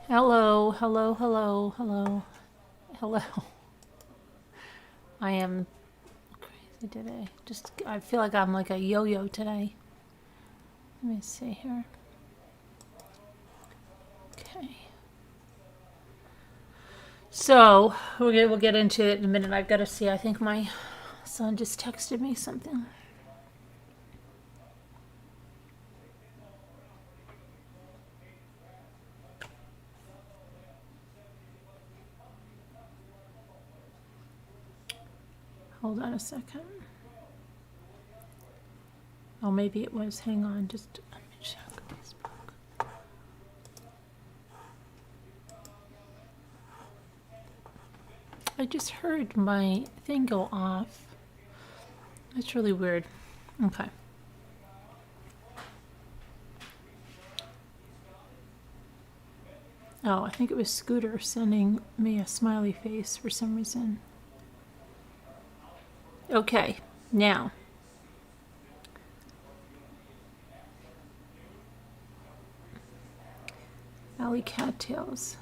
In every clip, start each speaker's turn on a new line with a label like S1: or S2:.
S1: Hello, hello, hello, hello, hello. I am crazy today. I feel like I'm like a yo-yo today. Let me see here. Okay. So, we'll get into it in a minute. I've got to see. I think my son just texted me something. Hold on a second. Oh, maybe it was. Hang on. Just let me check Facebook. I just heard my thing go off. That's really weird. Okay. Oh, I think it was Scooter sending me a smiley face for some reason. Okay, now. Alley cattails.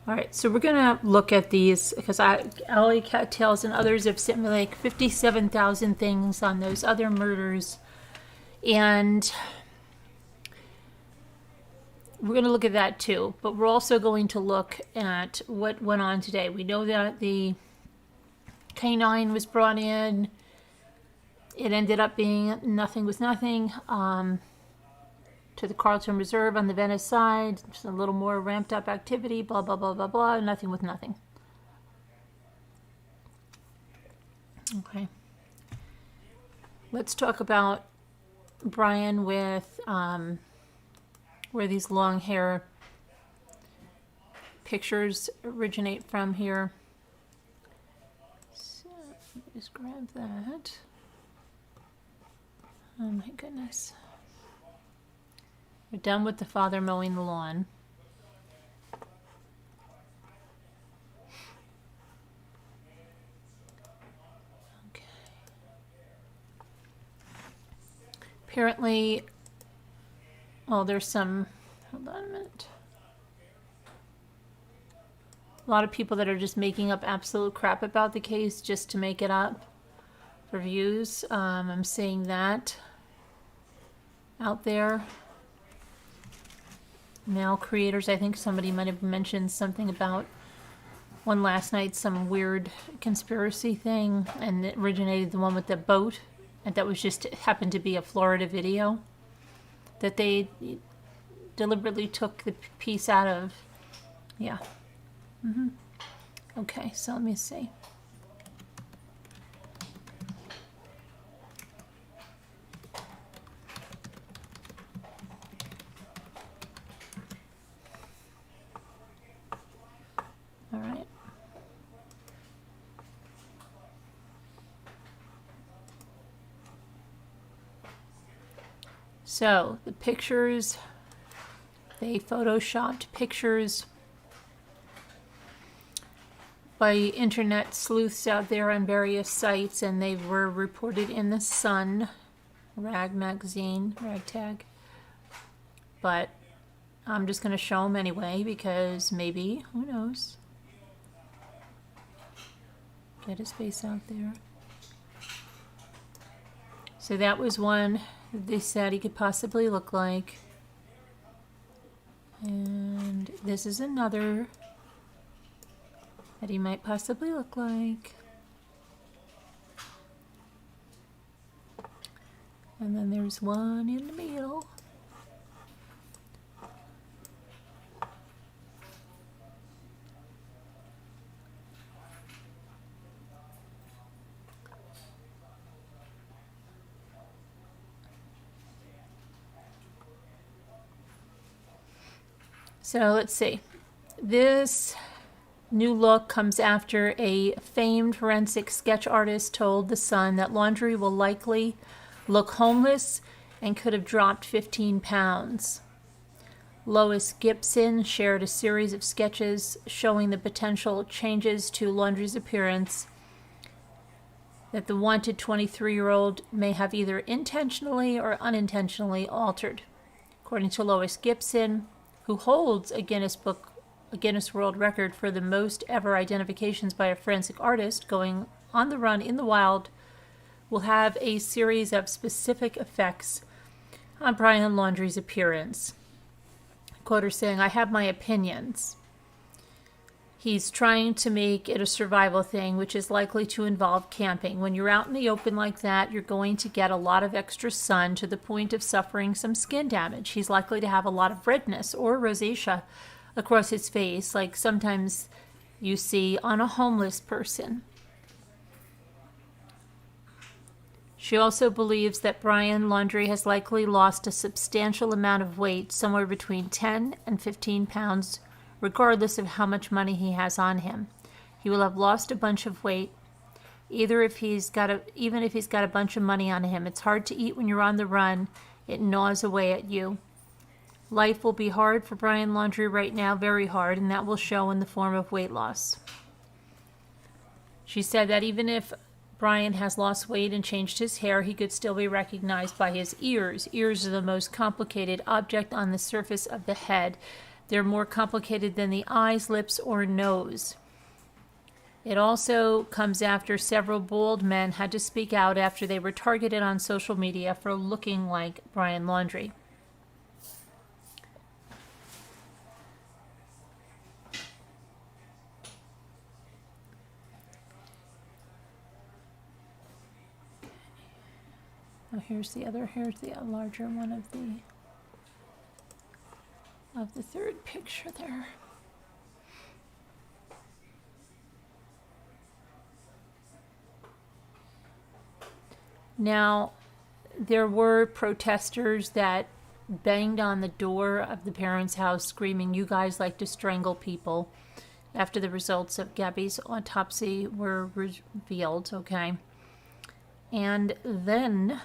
S1: All right, so we're gonna look at these because Alley cattails and others have sent me like 57,000 things on those other murders, and we're going to look at that too. But we're also going to look at what went on today. We know that the canine was brought in. It ended up being nothing was nothing. To the Carlton Reserve on the Venice side, just a little more ramped up activity, blah, blah, blah, blah, blah, nothing with nothing. Okay. Let's talk about Brian with where these long hair pictures originate from here. So, just grab that. Oh my goodness. We're done with the father mowing the lawn. Okay. Apparently, well, there's some, hold on a minute. A lot of people that are just making up absolute crap about the case just to make it up for views. I'm seeing that out there. Now creators, I think somebody might have mentioned something about one last night, some weird conspiracy thing, and it originated the one with the boat, and that was just happened to be a Florida video that they deliberately took the piece out of. Yeah. Okay, so let me see. All right. So the pictures, they photoshopped pictures by internet sleuths out there on various sites, and they were reported in the Sun, Rag magazine, Ragtag. But I'm just going to show them anyway because maybe, who knows? Get his face out there. So that was one they said he could possibly look like. And this is another that he might possibly look like. And then there's one in the middle. So let's see. This new look comes after a famed forensic sketch artist told The Sun that Laundrie will likely look homeless and could have dropped 15 pounds. Lois Gibson shared a series of sketches showing the potential changes to Laundrie's appearance that the wanted 23-year-old may have either intentionally or unintentionally altered. According to Lois Gibson, who holds a Guinness World Record for the most ever identifications by a forensic artist going on the run in the wild, will have a series of specific effects on Brian Laundrie's appearance. Quote saying, "I have my opinions. He's trying to make it a survival thing, which is likely to involve camping. When you're out in the open like that, you're going to get a lot of extra sun to the point of suffering some skin damage. He's likely to have a lot of redness or rosacea across his face, like sometimes you see on a homeless person." She also believes that Brian Laundrie has likely lost a substantial amount of weight, somewhere between 10 and 15 pounds, regardless of how much money he has on him. He will have lost a bunch of weight, even if he's got a bunch of money on him. It's hard to eat when you're on the run. It gnaws away at you. Life will be hard for Brian Laundrie right now, very hard, and that will show in the form of weight loss. She said that even if Brian has lost weight and changed his hair, he could still be recognized by his ears. Ears are the most complicated object on the surface of the head. They're more complicated than the eyes, lips, or nose. It also comes after several bald men had to speak out after they were targeted on social media for looking like Brian Laundrie. Oh, here's the larger one of the third picture there. Now, there were protesters that banged on the door of the parents' house screaming, "You guys like to strangle people," after the results of Gabby's autopsy were revealed, okay? And then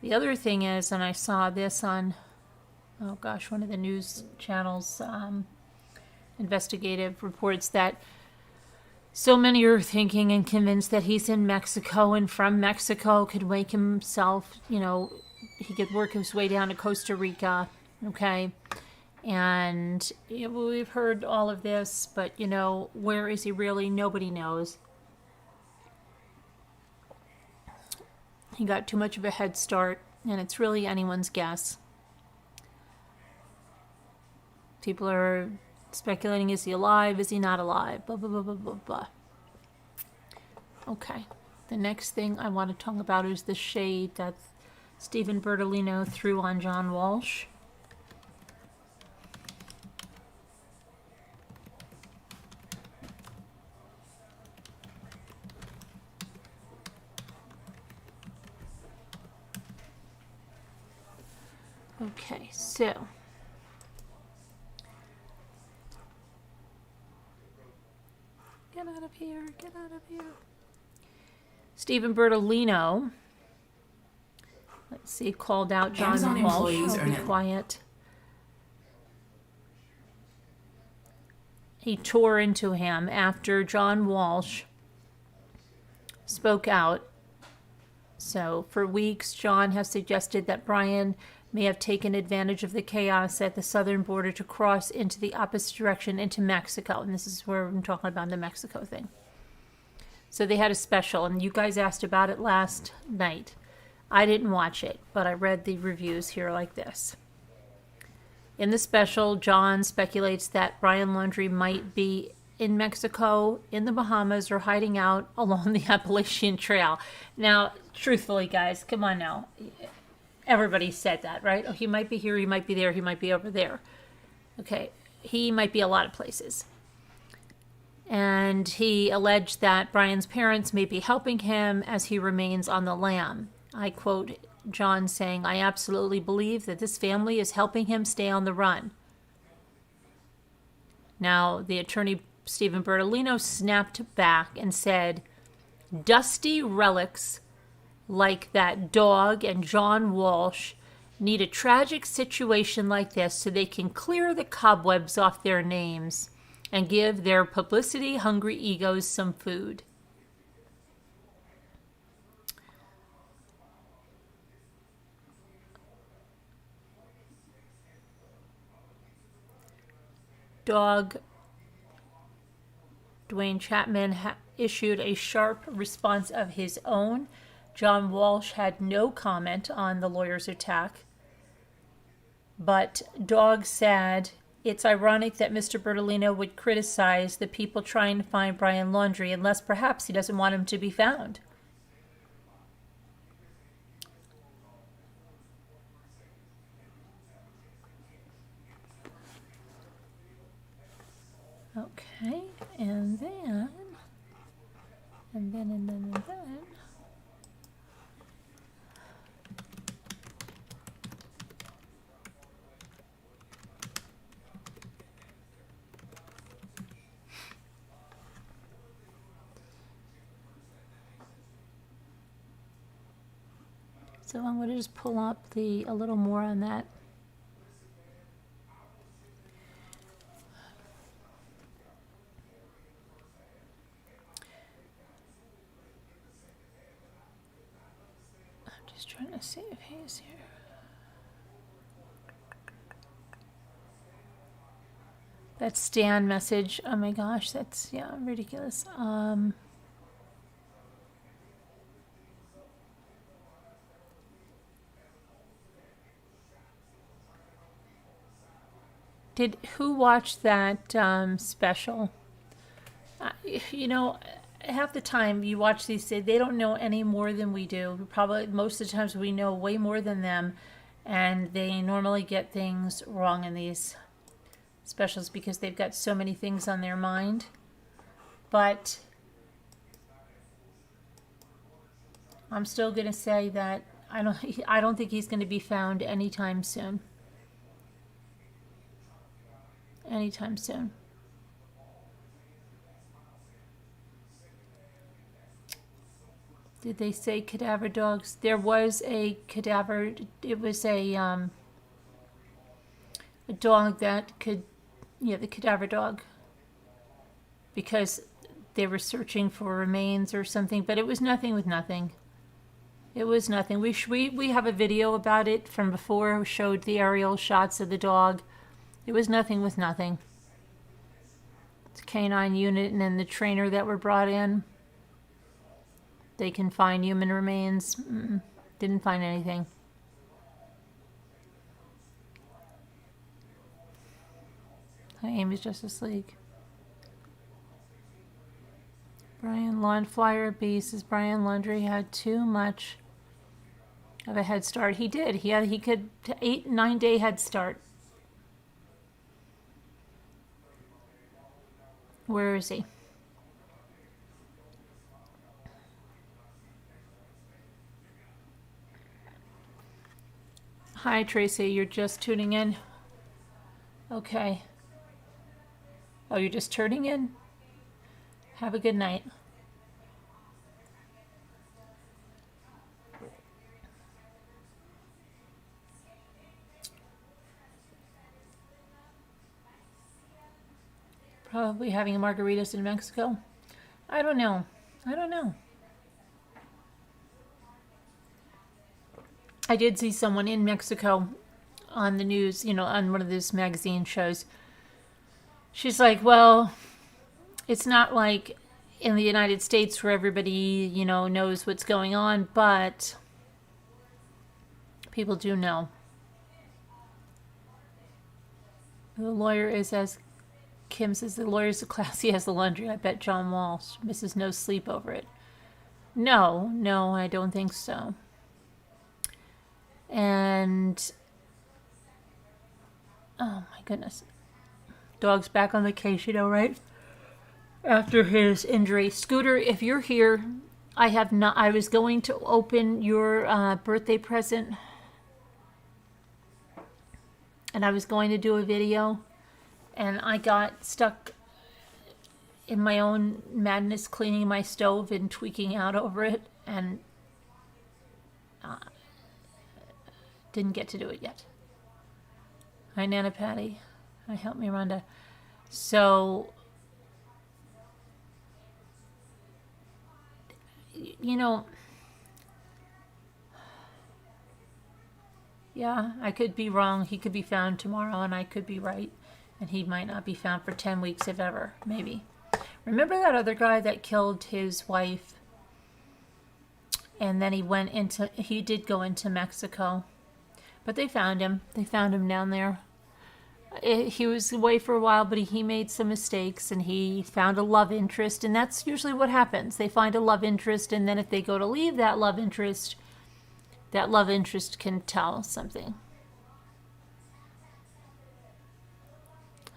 S1: the other thing is, and I saw this on, one of the news channels, investigative reports, that so many are thinking and convinced that he's in Mexico and from Mexico could make himself, he could work his way down to Costa Rica, okay? And we've heard all of this, but, where is he really? Nobody knows. He got too much of a head start, and it's really anyone's guess. People are speculating, is he alive? Is he not alive? Blah, blah, blah, blah, blah, blah. Okay. The next thing I want to talk about is the shade that Stephen Bertolino threw on John Walsh. Okay, so get out of here, get out of here. Stephen Bertolino, let's see, called out John Walsh. Be quiet. He tore into him after John Walsh spoke out. So for weeks, John has suggested that Brian may have taken advantage of the chaos at the southern border to cross into the opposite direction into Mexico. And this is where I'm talking about the Mexico thing. So they had a special, and you guys asked about it last night. I didn't watch it, but I read the reviews here like this. In the special, John speculates that Brian Laundrie might be in Mexico, in the Bahamas, or hiding out along the Appalachian Trail. Now, truthfully, guys, come on now. Everybody said that, right? Oh, he might be here, he might be there, he might be over there. Okay, he might be a lot of places. And he alleged that Brian's parents may be helping him as he remains on the lam. I quote John saying, "I absolutely believe that this family is helping him stay on the run." Now, the attorney, Stephen Bertolino, snapped back and said, "Dusty relics like that dog and John Walsh need a tragic situation like this so they can clear the cobwebs off their names and give their publicity-hungry egos some food." dog, Dwayne Chapman, issued a sharp response of his own. John Walsh had no comment on the lawyer's attack. But Dog said, "It's ironic that Mr. Bertolino would criticize the people trying to find Brian Laundrie unless perhaps he doesn't want him to be found." Okay, and then. So I'm going to just pull up a little more on that. I'm just trying to see if he's here. That Stan message, oh my gosh, that's, yeah, ridiculous. Who watched that special? You know, half the time you watch these, they don't know any more than we do. Probably most of the times we know way more than them, and they normally get things wrong in these specials because they've got so many things on their mind. But I'm still going to say that I don't think he's going to be found anytime soon. Anytime soon. Did they say cadaver dogs? There was a cadaver. It was a dog that could, yeah, the cadaver dog, because they were searching for remains or something. But it was nothing with nothing. It was nothing. We have a video about it from before. We showed the aerial shots of the dog. It was nothing with nothing. It's a canine unit and then the trainer that were brought in. They can find human remains. Didn't find anything. Hi, Amy's Justice League. Brian Flyer B says Brian Laundrie had too much of a head start. He did. He could 8-9 day head start. Where is he? Hi, Tracy. You're just tuning in? Okay. Oh, you're just turning in? Have a good night. Probably having margaritas in Mexico. I don't know. I did see someone in Mexico on the news, on one of those magazine shows. She's like, well, it's not like in the United States where everybody, knows what's going on, but people do know. The lawyer is as Kim says, the lawyer's as classy as the Laundrie. I bet John Walsh misses no sleep over it. No, I don't think so. And oh my goodness, dog's back on the case, right? After his injury. Scooter, if you're here, I was going to open your birthday present, and I was going to do a video, and I got stuck in my own madness cleaning my stove and tweaking out over it, and didn't get to do it yet. Hi, Nana Patty. Hi, help me, Rhonda. So, yeah, I could be wrong. He could be found tomorrow, and I could be right. And he might not be found for 10 weeks, if ever, maybe. Remember that other guy that killed his wife? And then he did go into Mexico. But they found him. They found him down there. He was away for a while, but he made some mistakes, and he found a love interest, and that's usually what happens. They find a love interest, and then if they go to leave that love interest can tell something.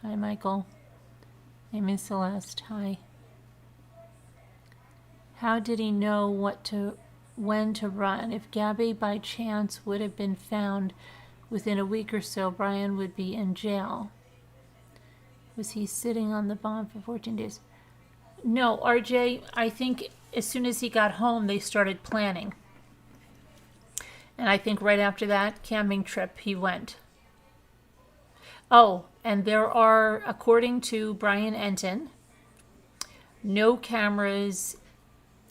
S1: Hi, Michael. Amy Celeste, hi. How did he know when to run? If Gabby by chance would have been found within a week or so, Brian would be in jail. Was he sitting on the bond for 14 days? No, RJ, I think as soon as he got home, they started planning. And I think right after that camping trip, he went. Oh, and there are, according to Brian Enton, no cameras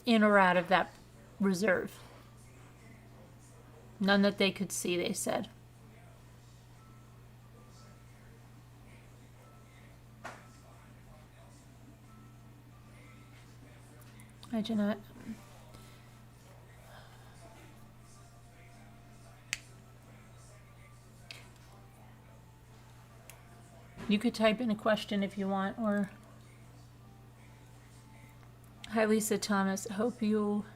S1: in or out of that reserve. None that they could see, they said. Hi, Jeanette. You could type in a question if you want, or... Hi, Lisa Thomas. Hope you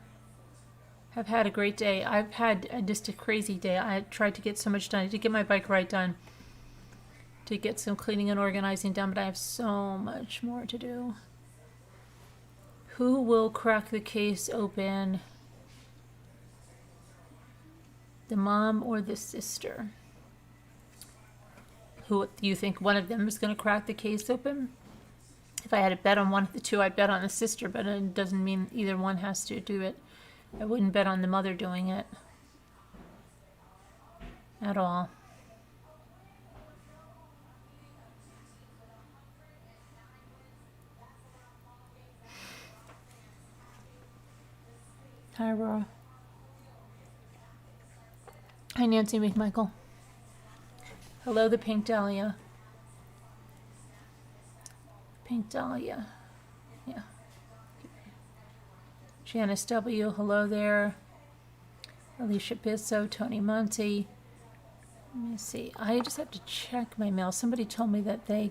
S1: have had a great day. I've had just a crazy day. I tried to get so much done. I did get my bike ride done, to get some cleaning and organizing done, but I have so much more to do. Who will crack the case open? The mom or the sister? Who do you think one of them is going to crack the case open? If I had to bet on one of the two, I'd bet on the sister, but it doesn't mean either one has to do it. I wouldn't bet on the mother doing it at all. Hi, Aurora. Hi, Nancy McMichael. Hello, the Pink Dahlia. Pink Dahlia. Yeah. Janice W., hello there. Alicia Bisso, Tony Monty. Let me see. I just have to check my mail. Somebody told me that they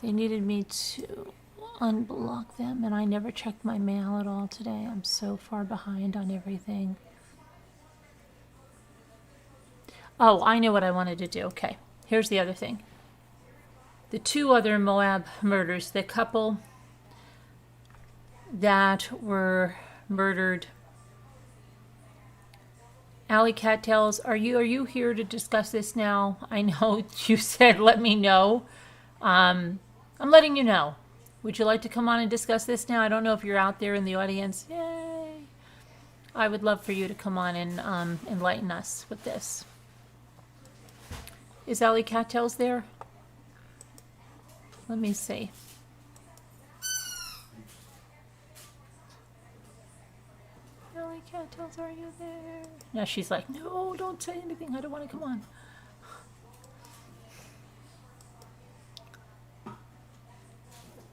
S1: needed me to unblock them, and I never checked my mail at all today. I'm so far behind on everything. Oh, I know what I wanted to do. Okay, here's the other thing. The two other Moab murders, the couple that were murdered. Alley Cattails, are you here to discuss this now? I know you said let me know. I'm letting you know. Would you like to come on and discuss this now? I don't know if you're out there in the audience. Yay! I would love for you to come on and enlighten us with this. Is Alley Cattails there? Let me see. Alley Cattails, are you there? Now she's like, no, don't say anything. I don't want to come on.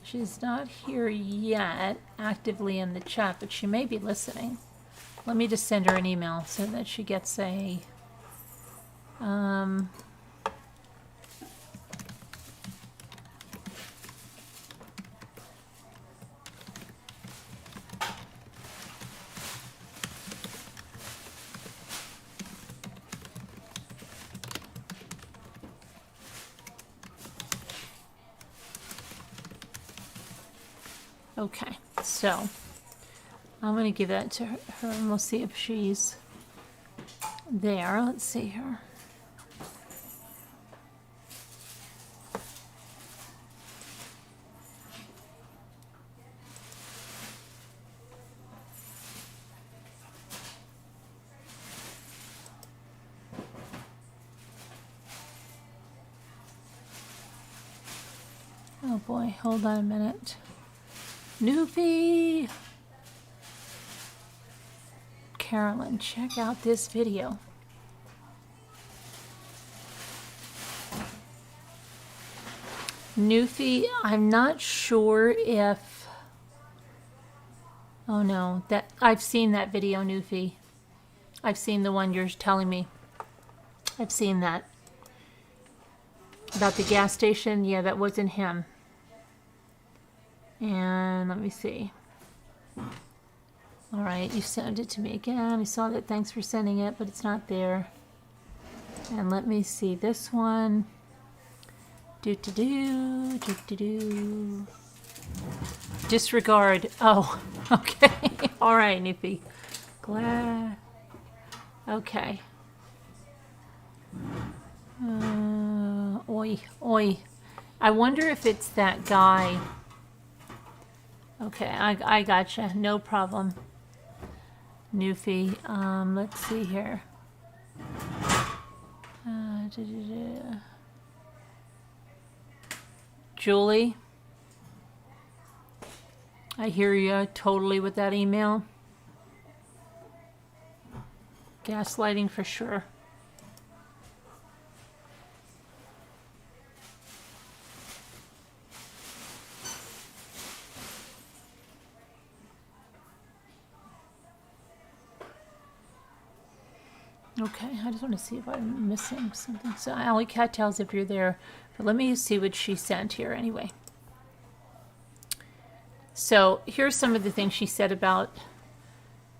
S1: She's not here yet, actively in the chat, but she may be listening. Let me just send her an email so that she gets a... Okay, so I'm going to give that to her and we'll see if she's there. Let's see here. Oh boy, hold on a minute. Newbie! Carolyn, check out this video. Newfie, I'm not sure if... Oh no, that I've seen that video, Newfie. I've seen the one you're telling me. I've seen that. About the gas station, yeah, that wasn't him. And let me see. All right, you sent it to me again. I saw that. Thanks for sending it, but it's not there. And let me see this one. Do. Disregard. Oh, okay. All right, Nippy. Glad. Okay. Oi. I wonder if it's that guy. Okay, I gotcha. No problem. Newfie. Let's see here. Julie, I hear you totally with that email. Gaslighting for sure. Okay, I just want to see if I'm missing something. So Alley Cat tells if you're there, but let me see what she sent here anyway. So here's some of the things she said about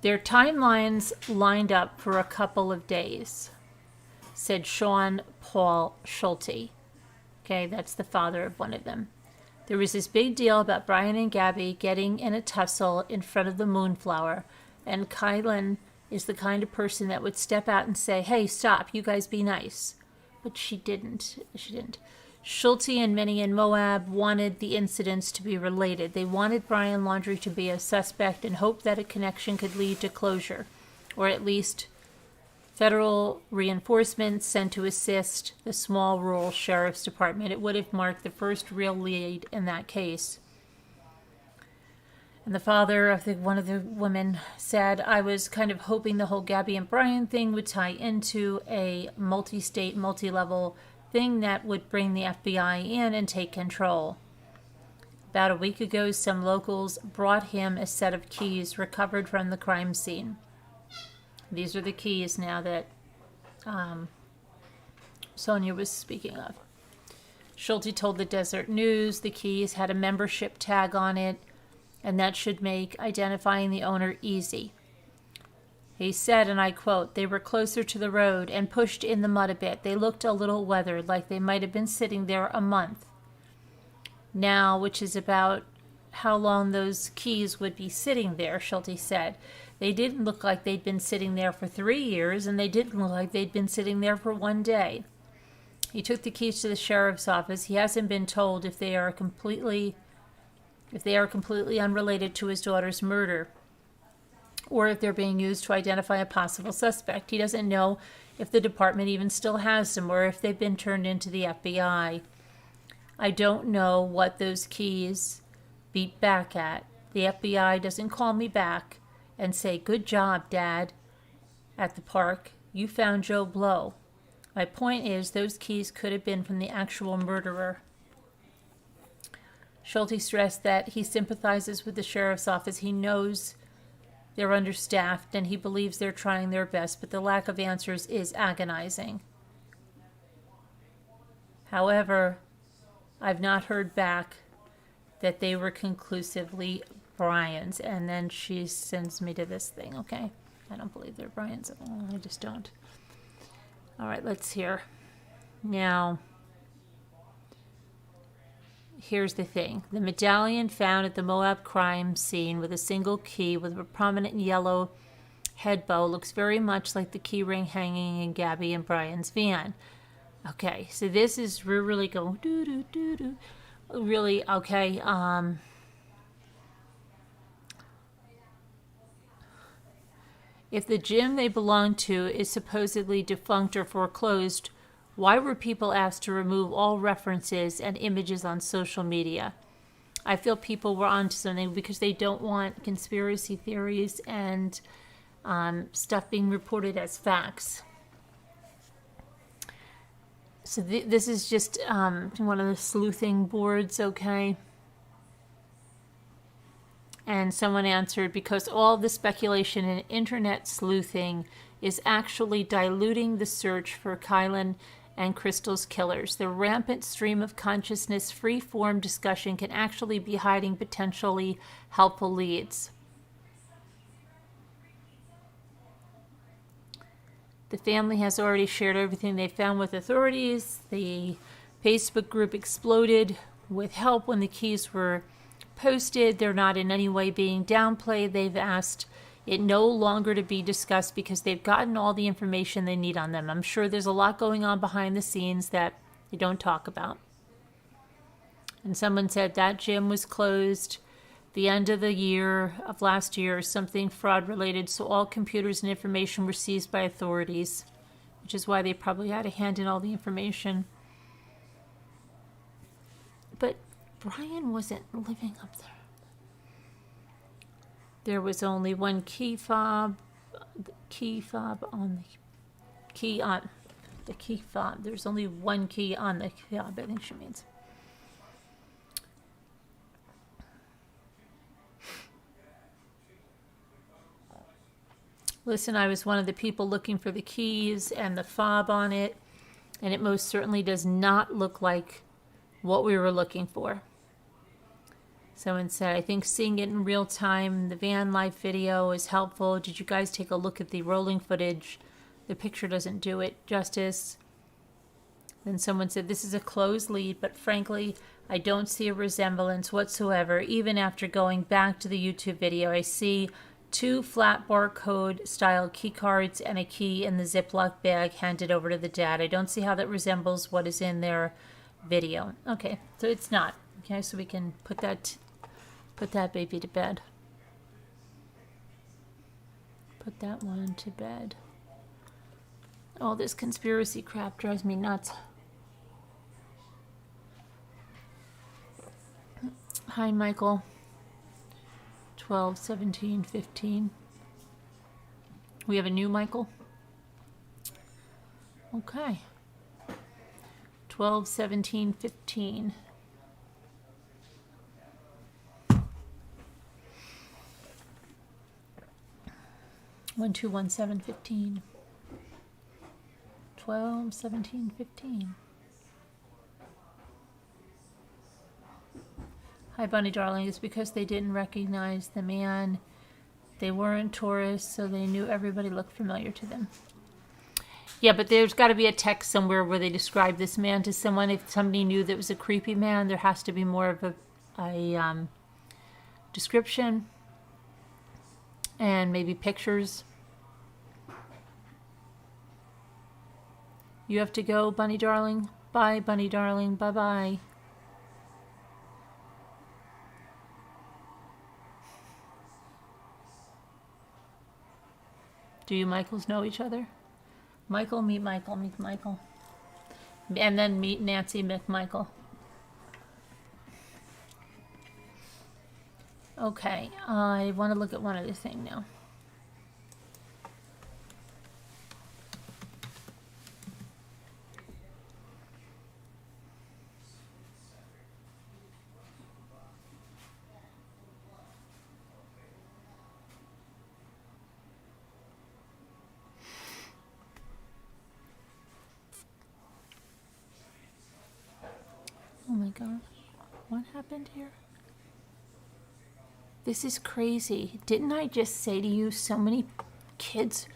S1: their timelines lined up for a couple of days, said Sean Paul Schulte. Okay, that's the father of one of them. There was this big deal about Brian and Gabby getting in a tussle in front of the Moonflower, and Kylan is the kind of person that would step out and say, hey, stop, you guys be nice. But she didn't. Schulte and many in Moab wanted the incidents to be related. They wanted Brian Laundrie to be a suspect and hoped that a connection could lead to closure, or at least federal reinforcements sent to assist the small rural sheriff's department. It would have marked the first real lead in that case. And the father of one of the women said, I was kind of hoping the whole Gabby and Brian thing would tie into a multi-state, multi-level thing that would bring the FBI in and take control. About a week ago, some locals brought him a set of keys recovered from the crime scene. These are the keys now that Sonia was speaking of. Schulte told the Desert News the keys had a membership tag on it, and that should make identifying the owner easy. He said, and I quote, they were closer to the road and pushed in the mud a bit. They looked a little weathered, like they might have been sitting there a month. Now, which is about how long those keys would be sitting there, Schulte said. They didn't look like they'd been sitting there for 3 years, and they didn't look like they'd been sitting there for 1 day. He took the keys to the sheriff's office. He hasn't been told if they are completely unrelated to his daughter's murder, or if they're being used to identify a possible suspect. He doesn't know if the department even still has them, or if they've been turned into the FBI. I don't know what those keys beat back at. The FBI doesn't call me back and say, good job, Dad, at the park. You found Joe Blow. My point is, those keys could have been from the actual murderer. Schulte stressed that he sympathizes with the sheriff's office. He knows they're understaffed, and he believes they're trying their best, but the lack of answers is agonizing. However, I've not heard back that they were conclusively Brian's. And then she sends me to this thing, okay? I don't believe they're Brian's. I just don't. All right, let's hear. Now, here's the thing. The medallion found at the Moab crime scene with a single key with a prominent yellow head bow looks very much like the key ring hanging in Gabby and Brian's van. Okay, so this is, we're really going doo-doo-doo-doo. Really, okay, if the gym they belong to is supposedly defunct or foreclosed, why were people asked to remove all references and images on social media? I feel people were onto something because they don't want conspiracy theories and stuff being reported as facts. So this is just one of the sleuthing boards, okay? And someone answered, because all the speculation in internet sleuthing is actually diluting the search for Kylan and Crystal's killers. The rampant stream of consciousness free-form discussion can actually be hiding potentially helpful leads. The family has already shared everything they found with authorities. The Facebook group exploded with help when the keys were posted. They're not in any way being downplayed. They've asked it no longer to be discussed because they've gotten all the information they need on them. I'm sure there's a lot going on behind the scenes that you don't talk about. And someone said that gym was closed the end of the year of last year, something fraud related, so all computers and information were seized by authorities, which is why they probably had to hand in all the information. But Brian wasn't living up there. There was only one key fob on the key fob. There's only one key on the fob, I think she means. Listen, I was one of the people looking for the keys and the fob on it, and it most certainly does not look like what we were looking for. Someone said, I think seeing it in real time, the van life video is helpful. Did you guys take a look at the rolling footage? The picture doesn't do it justice. Then someone said, this is a closed lead, but frankly, I don't see a resemblance whatsoever. Even after going back to the YouTube video, I see 2 flat barcode style key cards and a key in the Ziploc bag handed over to the dad. I don't see how that resembles what is in their video. Okay, so it's not. Okay, so we can put that baby to bed. Put that one to bed. All this conspiracy crap drives me nuts. Hi, Michael. 12, 17, 15. We have a new Michael. Okay. 12, 17, 15. 1, 2, 1, 7, 15. 12, 17, 15. Hi, Bunny darling. It's because they didn't recognize the man. They weren't tourists, so they knew everybody looked familiar to them. Yeah, but there's got to be a text somewhere where they describe this man to someone. If somebody knew that it was a creepy man, there has to be more of a description and maybe pictures. You have to go, Bunny darling. Bye, Bunny darling. Bye-bye. Do you Michaels know each other? Michael, meet Michael, meet Michael. And then meet Nancy McMichael. Okay, I want to look at one other thing now. Oh my gosh, what happened here? This is crazy. Didn't I just say to you so many kids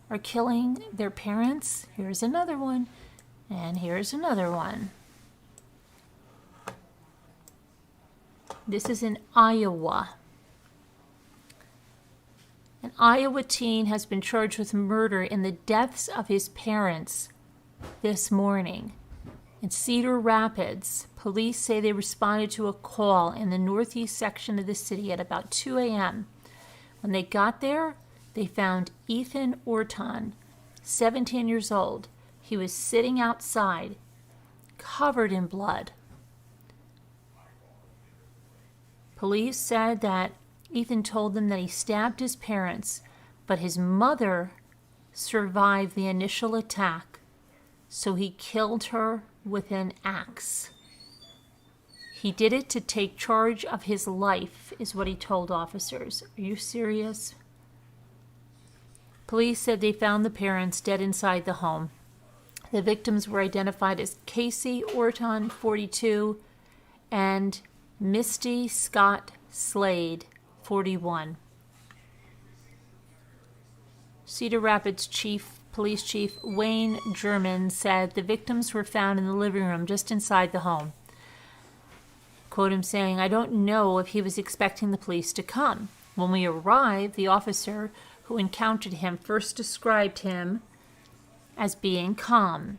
S1: are killing their parents? Here's another one, and here's another one. This is in Iowa. An Iowa teen has been charged with murder in the deaths of his parents this morning. In Cedar Rapids, police say they responded to a call in the northeast section of the city at about 2 a.m. When they got there, they found Ethan Orton, 17 years old. He was sitting outside, covered in blood. Police said that Ethan told them that he stabbed his parents, but his mother survived the initial attack. so he killed her with an axe. He did it to take charge of his life, is what he told officers. Are you serious? Police said they found the parents dead inside the home. The victims were identified as Casey Orton, 42, and Misty Scott Slade, 41. Cedar Rapids Police Chief Wayne German said the victims were found in the living room just inside the home. Quote him saying, "I don't know if he was expecting the police to come. When we arrived, the officer who encountered him first described him as being calm.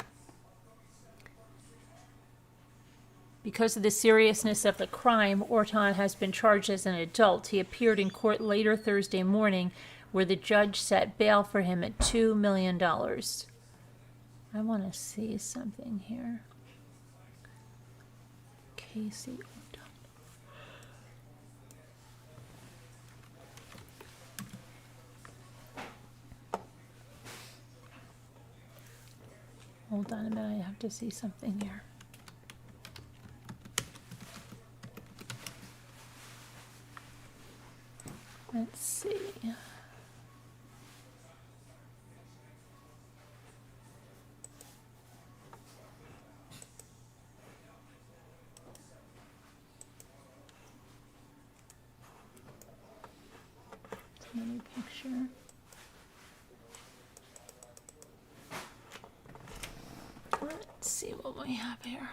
S1: Because of the seriousness of the crime, Orton has been charged as an adult. He appeared in court later Thursday morning, where the judge set bail for him at $2 million. I want to see something here. Casey Orton. Hold on a minute, I have to see something here. Let's see. Another picture. Let's see what we have here.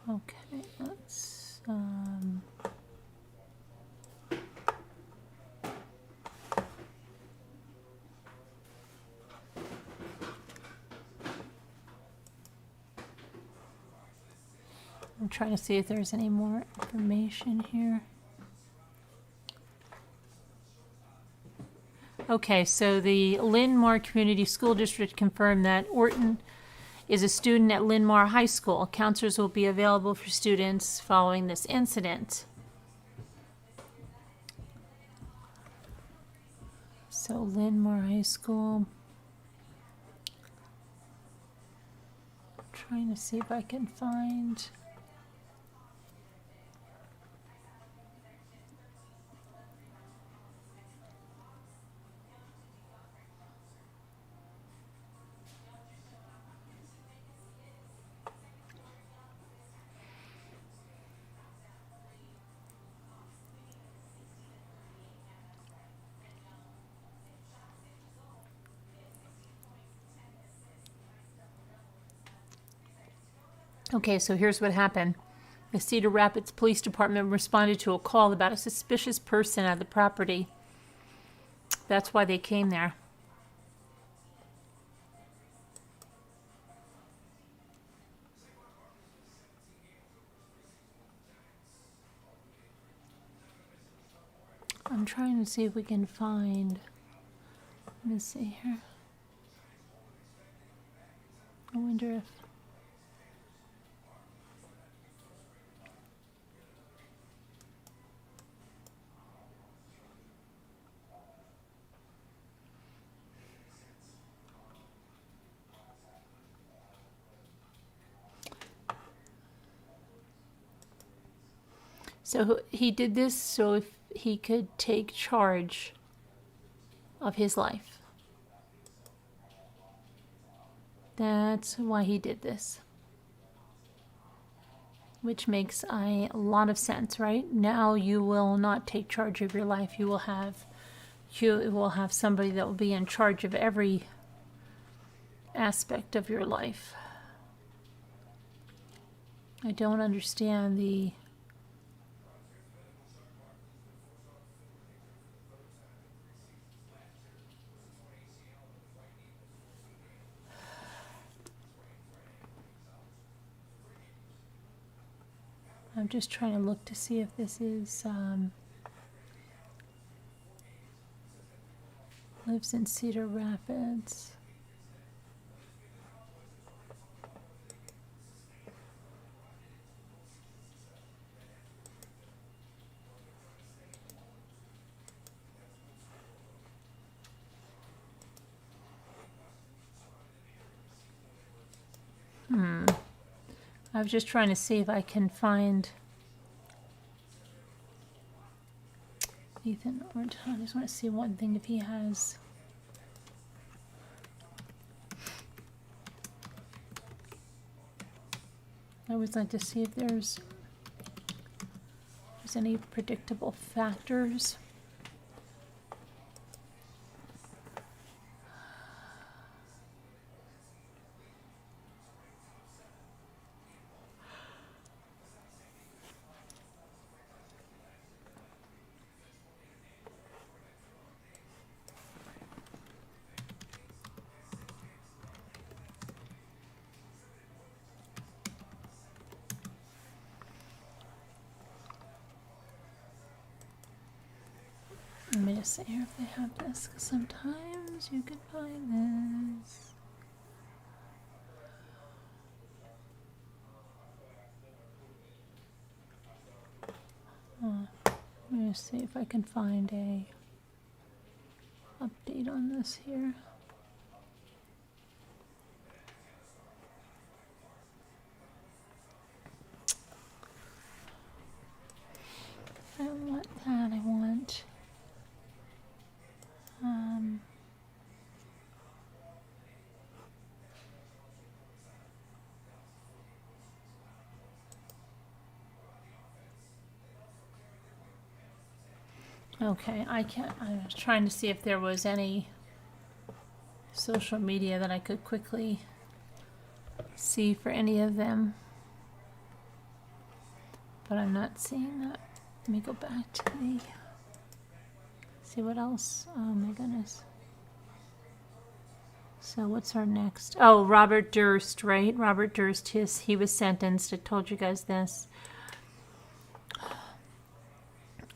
S1: Okay, let's I'm trying to see if there's any more information here. Okay, so the Linn-Mar Community School District confirmed that Orton is a student at Linn-Mar High School. Counselors will be available for students following this incident. So Linn-Mar High School. I'm trying to see if I can find. Okay, so here's what happened. The Cedar Rapids Police Department responded to a call about a suspicious person at the property. That's why they came there. I'm trying to see if we can find. Let me see here. I wonder if. So he did this so if he could take charge of his life. That's why he did this. Which makes a lot of sense, right? Now you will not take charge of your life. You will have somebody that will be in charge of every aspect of your life. I don't understand the I'm just trying to look to see if this is Lives in Cedar Rapids. I was just trying to see if I can find Ethan, or I just want to see one thing if he has. I always like to see if there's any predictable factors. Let me just see here if they have this, because sometimes you can find this. Let me just see if I can find a update on this here. I don't want that, I want okay, I was trying to see if there was any social media that I could quickly see for any of them, but I'm not seeing that. Let me go back to the, see what else. Oh my goodness. So what's our next? Oh, Robert Durst, right? Robert Durst, he was sentenced. I told you guys this.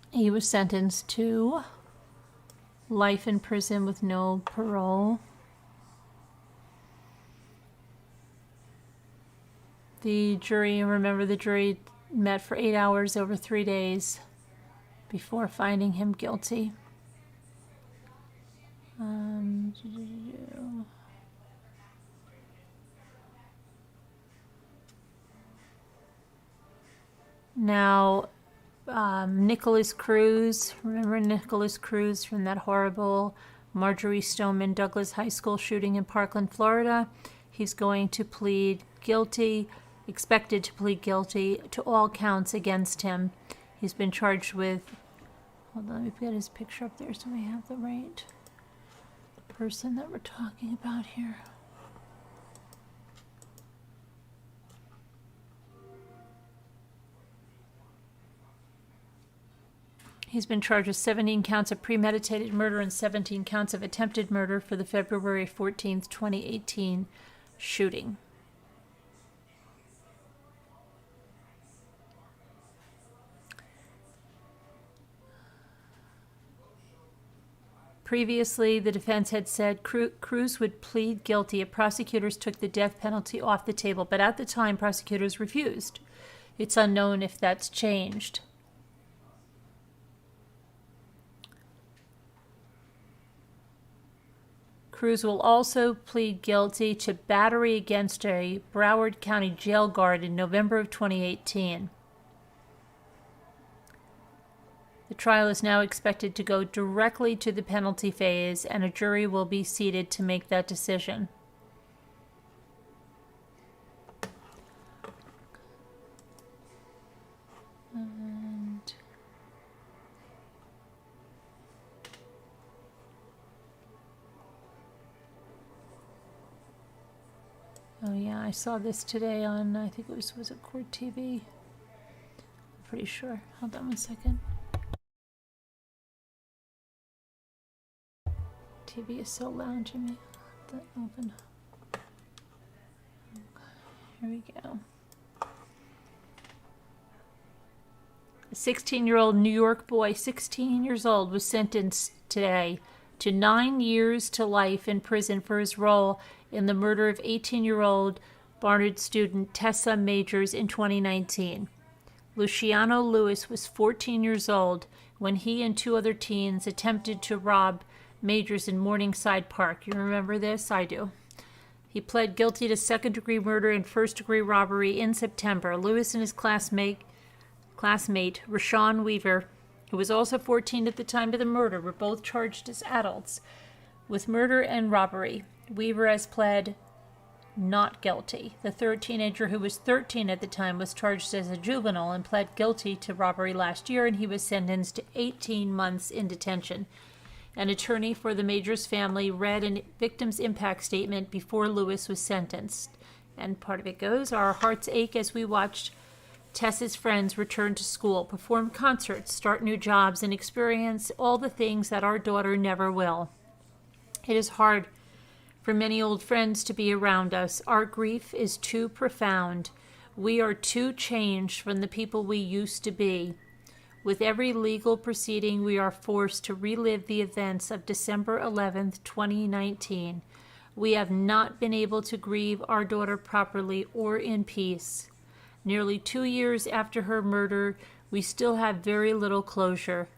S1: He was sentenced to life in prison with no parole. The jury, remember the jury met for 8 hours over 3 days before finding him guilty. Now, Nicholas Cruz, remember Nicholas Cruz from that horrible Marjorie Stoneman Douglas High School shooting in Parkland, Florida? He's going to plead guilty, expected to plead guilty to all counts against him. He's been charged with, hold on, let me get his picture up there so we have the right person that we're talking about here. He's been charged with 17 counts of premeditated murder and 17 counts of attempted murder for the February 14th, 2018 shooting. Previously, the defense had said Cruz would plead guilty if prosecutors took the death penalty off the table, but at the time, prosecutors refused. It's unknown if that's changed. Cruz will also plead guilty to battery against a Broward County jail guard in November of 2018. The trial is now expected to go directly to the penalty phase, and a jury will be seated to make that decision. Oh yeah, I saw this today on, I think it was it Court TV? I'm pretty sure. Hold on one second. TV is so loud, Jimmy. Let that open. Okay, here we go. A 16-year-old New York boy, 16 years old, was sentenced today to 9 years to life in prison for his role in the murder of 18-year-old Barnard student Tessa Majors in 2019. Luciano Lewis was 14 years old when he and 2 other teens attempted to rob Majors in Morningside Park. You remember this? I do. He pled guilty to second-degree murder and first-degree robbery in September. Lewis and his classmate Rashawn Weaver, who was also 14 at the time of the murder, were both charged as adults with murder and robbery. Weaver has pled not guilty. The third teenager, who was 13 at the time, was charged as a juvenile and pled guilty to robbery last year, and he was sentenced to 18 months in detention. An attorney for the Majors family read a victim's impact statement before Lewis was sentenced. And part of it goes, our hearts ache as we watched Tessa's friends return to school, perform concerts, start new jobs, and experience all the things that our daughter never will. It is hard for many old friends to be around us. Our grief is too profound. We are too changed from the people we used to be. With every legal proceeding, we are forced to relive the events of December 11th, 2019. We have not been able to grieve our daughter properly or in peace. Nearly 2 years after her murder, we still have very little closure.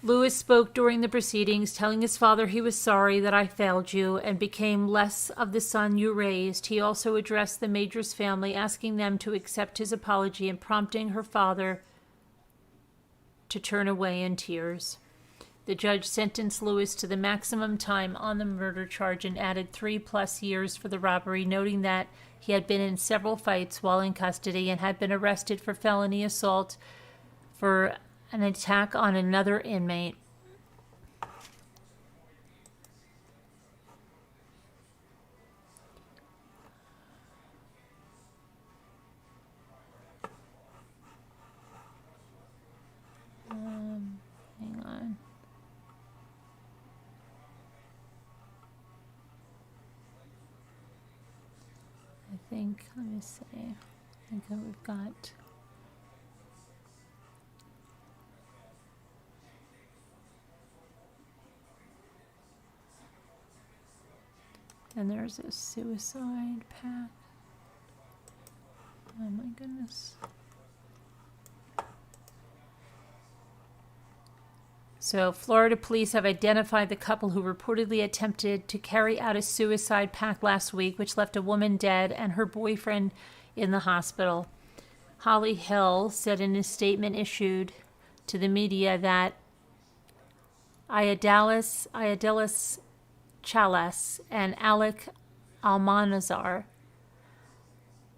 S1: Lewis spoke during the proceedings, telling his father he was sorry that I failed you and became less of the son you raised. He also addressed the Majors family, asking them to accept his apology and prompting her father to turn away in tears. The judge sentenced Lewis to the maximum time on the murder charge and added 3+ years for the robbery, noting that he had been in several fights while in custody and had been arrested for felony assault for an attack on another inmate. Hang on. Let me see. I think we've got. And there's a suicide pact. Oh my goodness. So, Florida police have identified the couple who reportedly attempted to carry out a suicide pact last week, which left a woman dead and her boyfriend in the hospital. Holly Hill said in a statement issued to the media that Iadalis Chalas and Alec Almanzar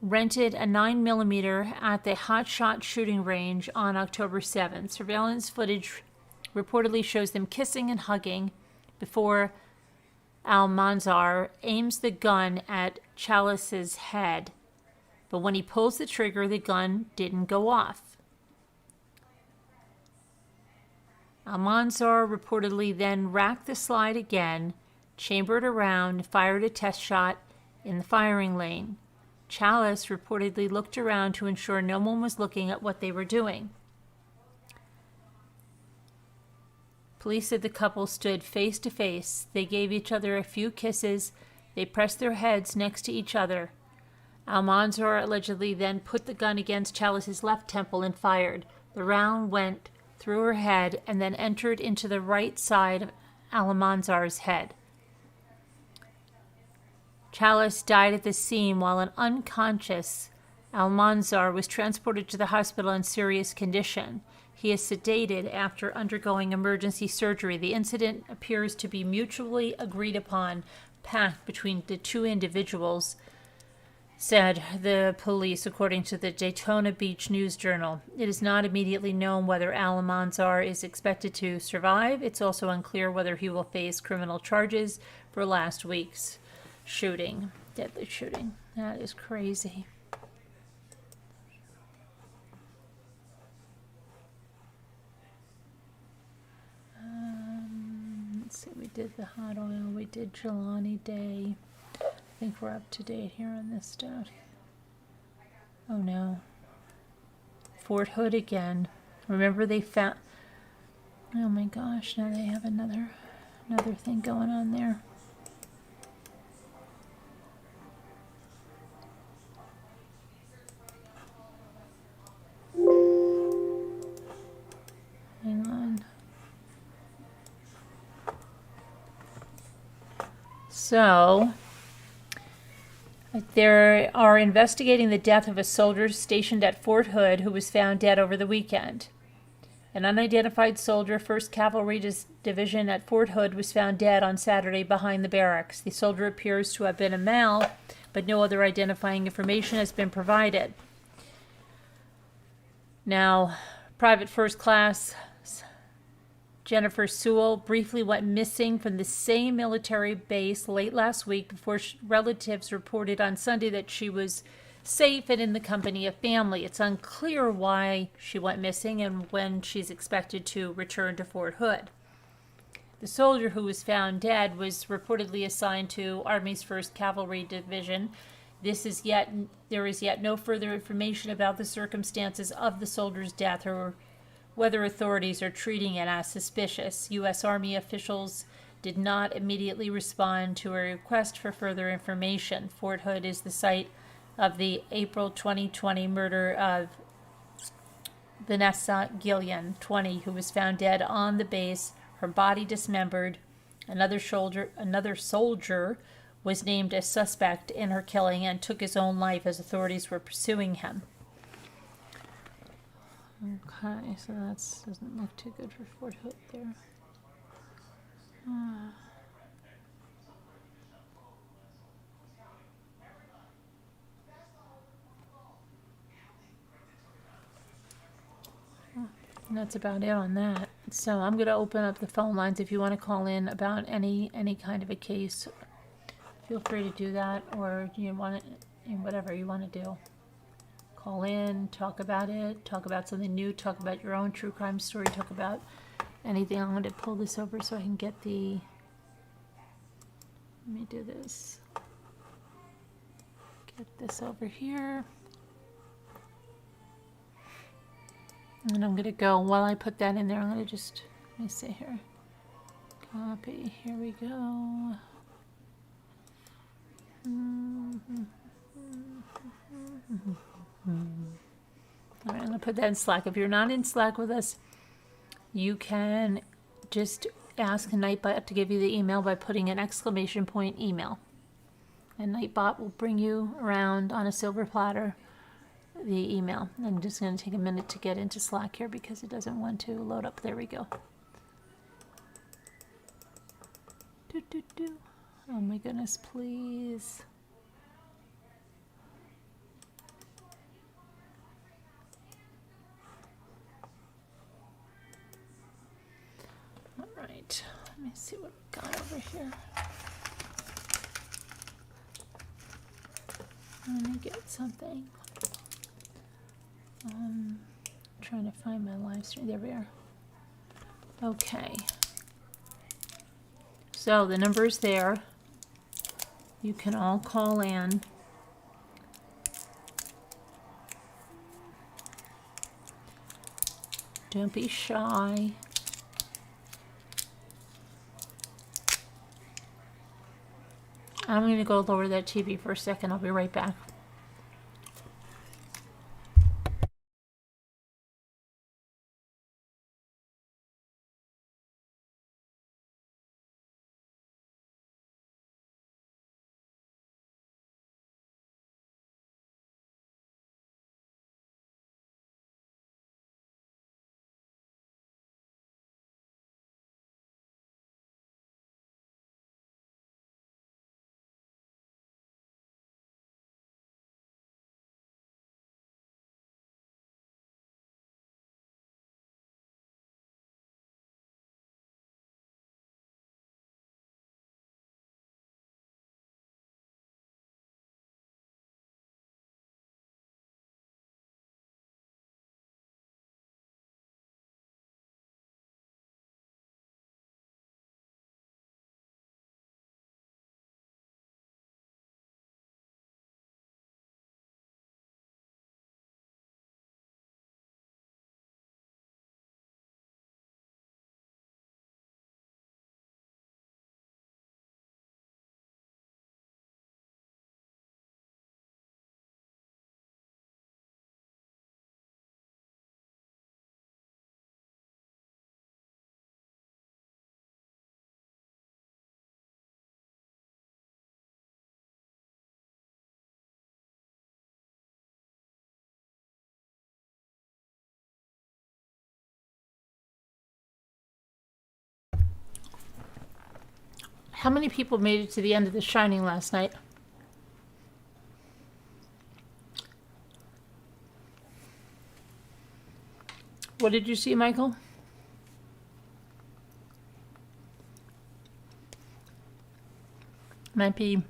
S1: rented a 9mm at the Hot Shot shooting range on October 7th. Surveillance footage reportedly shows them kissing and hugging before Almanzar aims the gun at Chalas's head. But when he pulls the trigger, the gun didn't go off. Almanzar reportedly then racked the slide again, chambered around, and fired a test shot in the firing lane. Chalas reportedly looked around to ensure no one was looking at what they were doing. Police said the couple stood face to face. They gave each other a few kisses. They pressed their heads next to each other. Almanzar allegedly then put the gun against Chalas's left temple and fired. The round went through her head and then entered into the right side of Almanzar's head. Chalas died at the scene while an unconscious Almanzar was transported to the hospital in serious condition. He is sedated after undergoing emergency surgery. The incident appears to be mutually agreed upon pact between the two individuals, said the police, according to the Daytona Beach News Journal. It is not immediately known whether Almanzar is expected to survive. It's also unclear whether he will face criminal charges for last week's shooting, deadly shooting. That is crazy. Let's see, we did the hot oil, we did Jelani Day. I think we're up to date here on this stuff. Oh no. Fort Hood again. Remember they found Oh my gosh, now they have another thing going on there. Hang on. So, they are investigating the death of a soldier stationed at Fort Hood who was found dead over the weekend. An unidentified soldier, 1st Cavalry Division at Fort Hood, was found dead on Saturday behind the barracks. The soldier appears to have been a male, but no other identifying information has been provided. Now, Private First Class Jennifer Sewell briefly went missing from the same military base late last week before relatives reported on Sunday that she was safe and in the company of family. It's unclear why she went missing and when she's expected to return to Fort Hood. The soldier who was found dead was reportedly assigned to Army's 1st Cavalry Division. There is yet no further information about the circumstances of the soldier's death or whether authorities are treating it as suspicious. U.S. Army officials did not immediately respond to a request for further information. Fort Hood is the site of the April 2020 murder of Vanessa Gillian, 20, who was found dead on the base, her body dismembered. Another soldier was named as suspect in her killing and took his own life as authorities were pursuing him. Okay, so that doesn't look too good for Fort Hood there. And that's about it on that. So I'm going to open up the phone lines. If you want to call in about any kind of a case, feel free to do that, or you want it, whatever you want to do. Call in, talk about it, talk about something new, talk about your own true crime story, talk about anything. I'm going to pull this over so I can get the... Let me do this. Get this over here. And I'm going to go, while I put that in there, I'm going to just, let me see here. Copy, here we go. All right, I'm going to put that in Slack. If you're not in Slack with us, you can just ask Nightbot to give you the email by putting an exclamation point email. And Nightbot will bring you around on a silver platter the email. I'm just going to take a minute to get into Slack here because it doesn't want to load up. There we go. Oh my goodness, please. All right, let me see what we got over here. Let me get something. Trying to find my live stream. There we are. Okay. So the number's there. You can all call in. Don't be shy. I'm going to go lower that TV for a second. I'll be right back. How many people made it to the end of The Shining last night? What did you see, Michael? Might be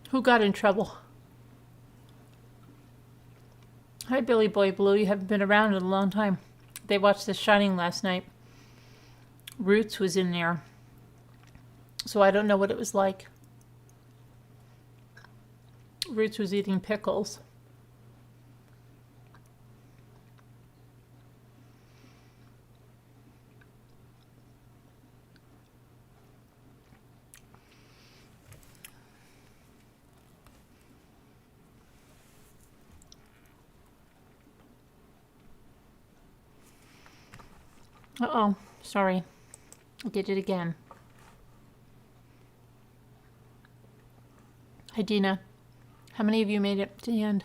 S1: who got in trouble? Hi, Billy Boy Blue. You haven't been around in a long time. They watched The Shining last night. Roots was in there. So I don't know what it was like. Roots was eating pickles. Uh-oh, sorry. I did it again. Hi, Dina. How many of you made it to the end?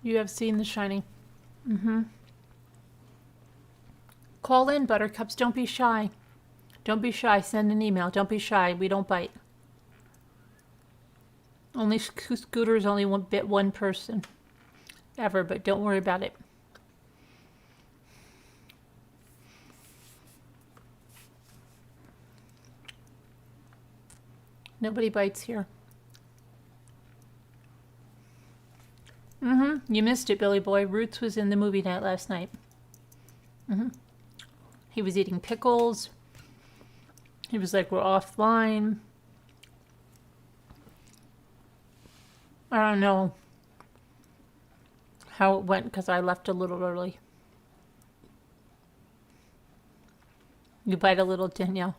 S1: You have seen The Shining. Mm-hmm. Call in, Buttercups. Don't be shy. Don't be shy. Send an email. Don't be shy. We don't bite. Only Scooter is only one person. Ever, but don't worry about it. Nobody bites here. You missed it, Billy Boy. Roots was in the movie night last night. He was eating pickles. He was like, we're offline. I don't know how it went because I left a little early. You bite a little, Danielle.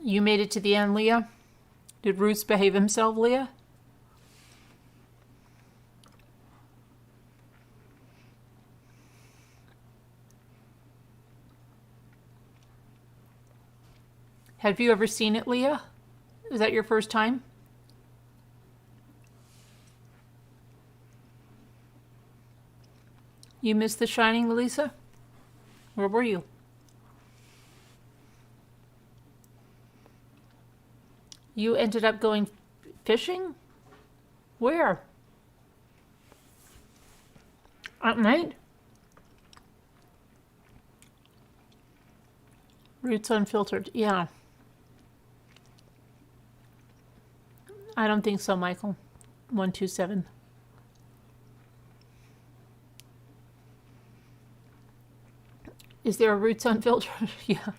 S1: You made it to the end, Leah? Did Roots behave himself, Leah? Have you ever seen it, Leah? Is that your first time? You missed The Shining, Lisa? Where were you? You ended up going fishing? Where? At night? Roots Unfiltered, yeah. I don't think so, Michael. 127. Is there a Roots Unfiltered? Yeah.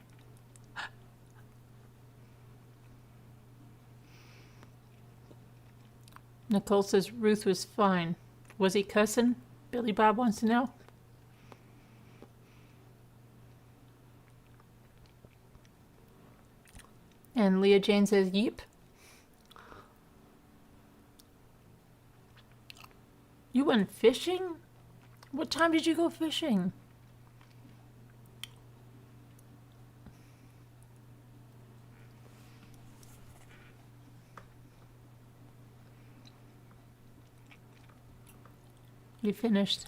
S1: Nicole says Ruth was fine. Was he cussing? Billy Bob wants to know. And Leah Jane says, yeep. You went fishing? What time did you go fishing? You finished.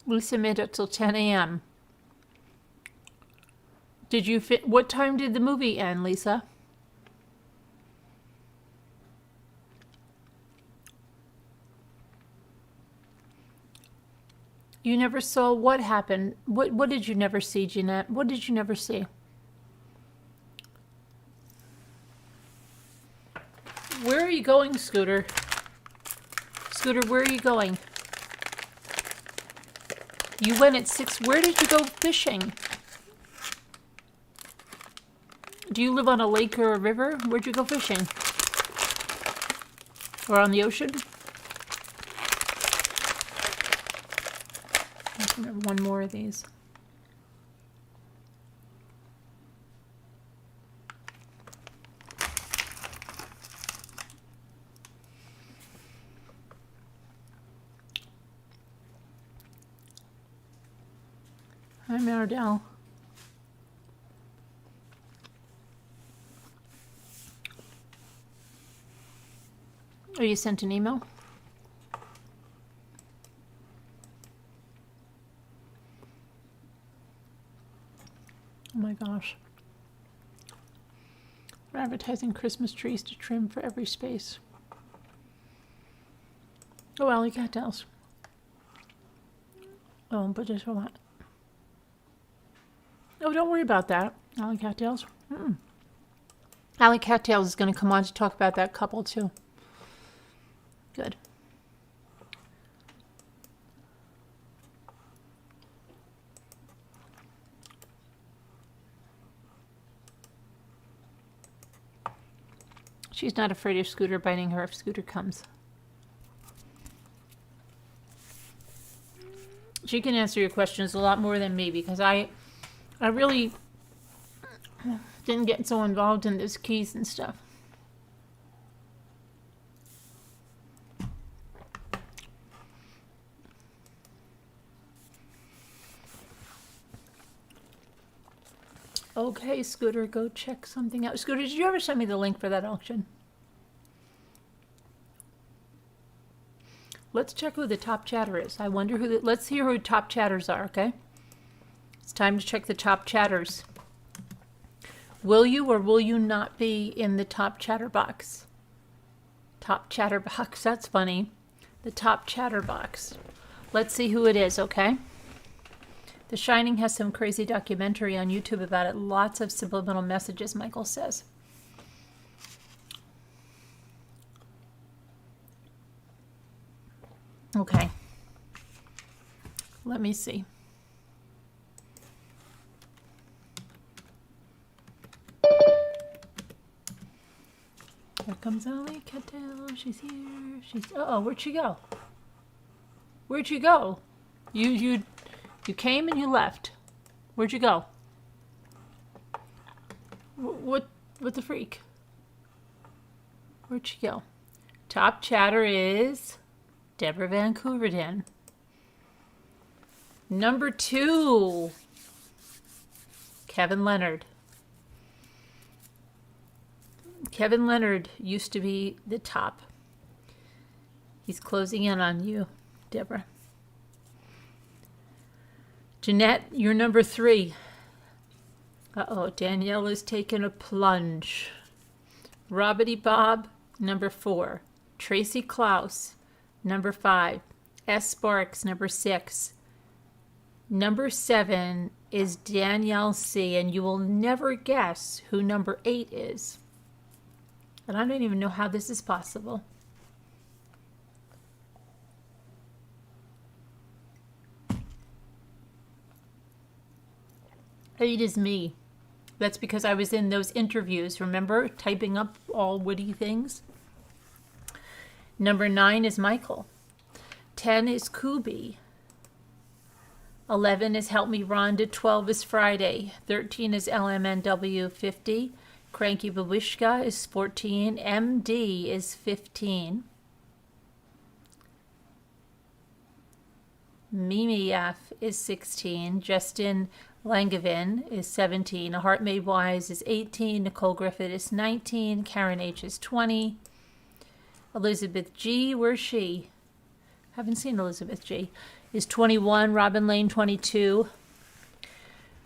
S1: Lisa made it till 10 a.m. Did you what time did the movie end, Lisa? You never saw what happened. What did you never see, Jeanette? What did you never see? Where are you going, Scooter? Scooter, where are you going? You went at 6. Where did you go fishing? Do you live on a lake or a river? Where'd you go fishing? Or on the ocean? I can have one more of these. Hi, Maridel. Oh, you sent an email? Oh my gosh. We're advertising Christmas trees to trim for every space. Oh, Alley Cattails. Oh, but just for what? Oh, don't worry about that, Alley Cattails. Alley Cattails is going to come on to talk about that couple too. Good. She's not afraid of Scooter biting her if Scooter comes. She can answer your questions a lot more than me because I really didn't get so involved in this keys and stuff. Okay, Scooter, go check something out. Scooter, did you ever send me the link for that auction? Let's check who the top chatter is. I wonder who let's hear who top chatters are, okay? It's time to check the top chatters. Will you or will you not be in the top chatter box? Top chatter box, that's funny. The top chatter box. Let's see who it is, okay? The Shining has some crazy documentary on YouTube about it. Lots of subliminal messages, Michael says. Okay. Let me see. Here comes Alley Cattail. She's here. Uh-oh, where'd she go? Where'd you go? You came and you left. Where'd you go? What the freak? Where'd she go? Top chatter is Deborah Van Couverden. Number 2, Kevin Leonard. Kevin Leonard used to be the top. He's closing in on you, Deborah. Jeanette, you're number 3. Uh-oh, Danielle is taking a plunge. Robbity Bob, number 4. Tracy Klaus, number 5. S. Sparks, number 6. Number 7 is Danielle C. And you will never guess who number 8 is. And I don't even know how this is possible. 8 is me. That's because I was in those interviews, remember? Typing up all witty things. Number 9 is Michael. 10 is Kubi. 11 is Help Me Rhonda. 12 is Friday. 13 is LMNW. 50. Cranky Babishka is 14. MD is 15. Mimi F is 16. Justin Langevin is 17. A Heart Made Wise is 18. Nicole Griffith is 19. Karen H is 20. Elizabeth G, where's she? Haven't seen Elizabeth G. Is 21. Robin Lane, 22.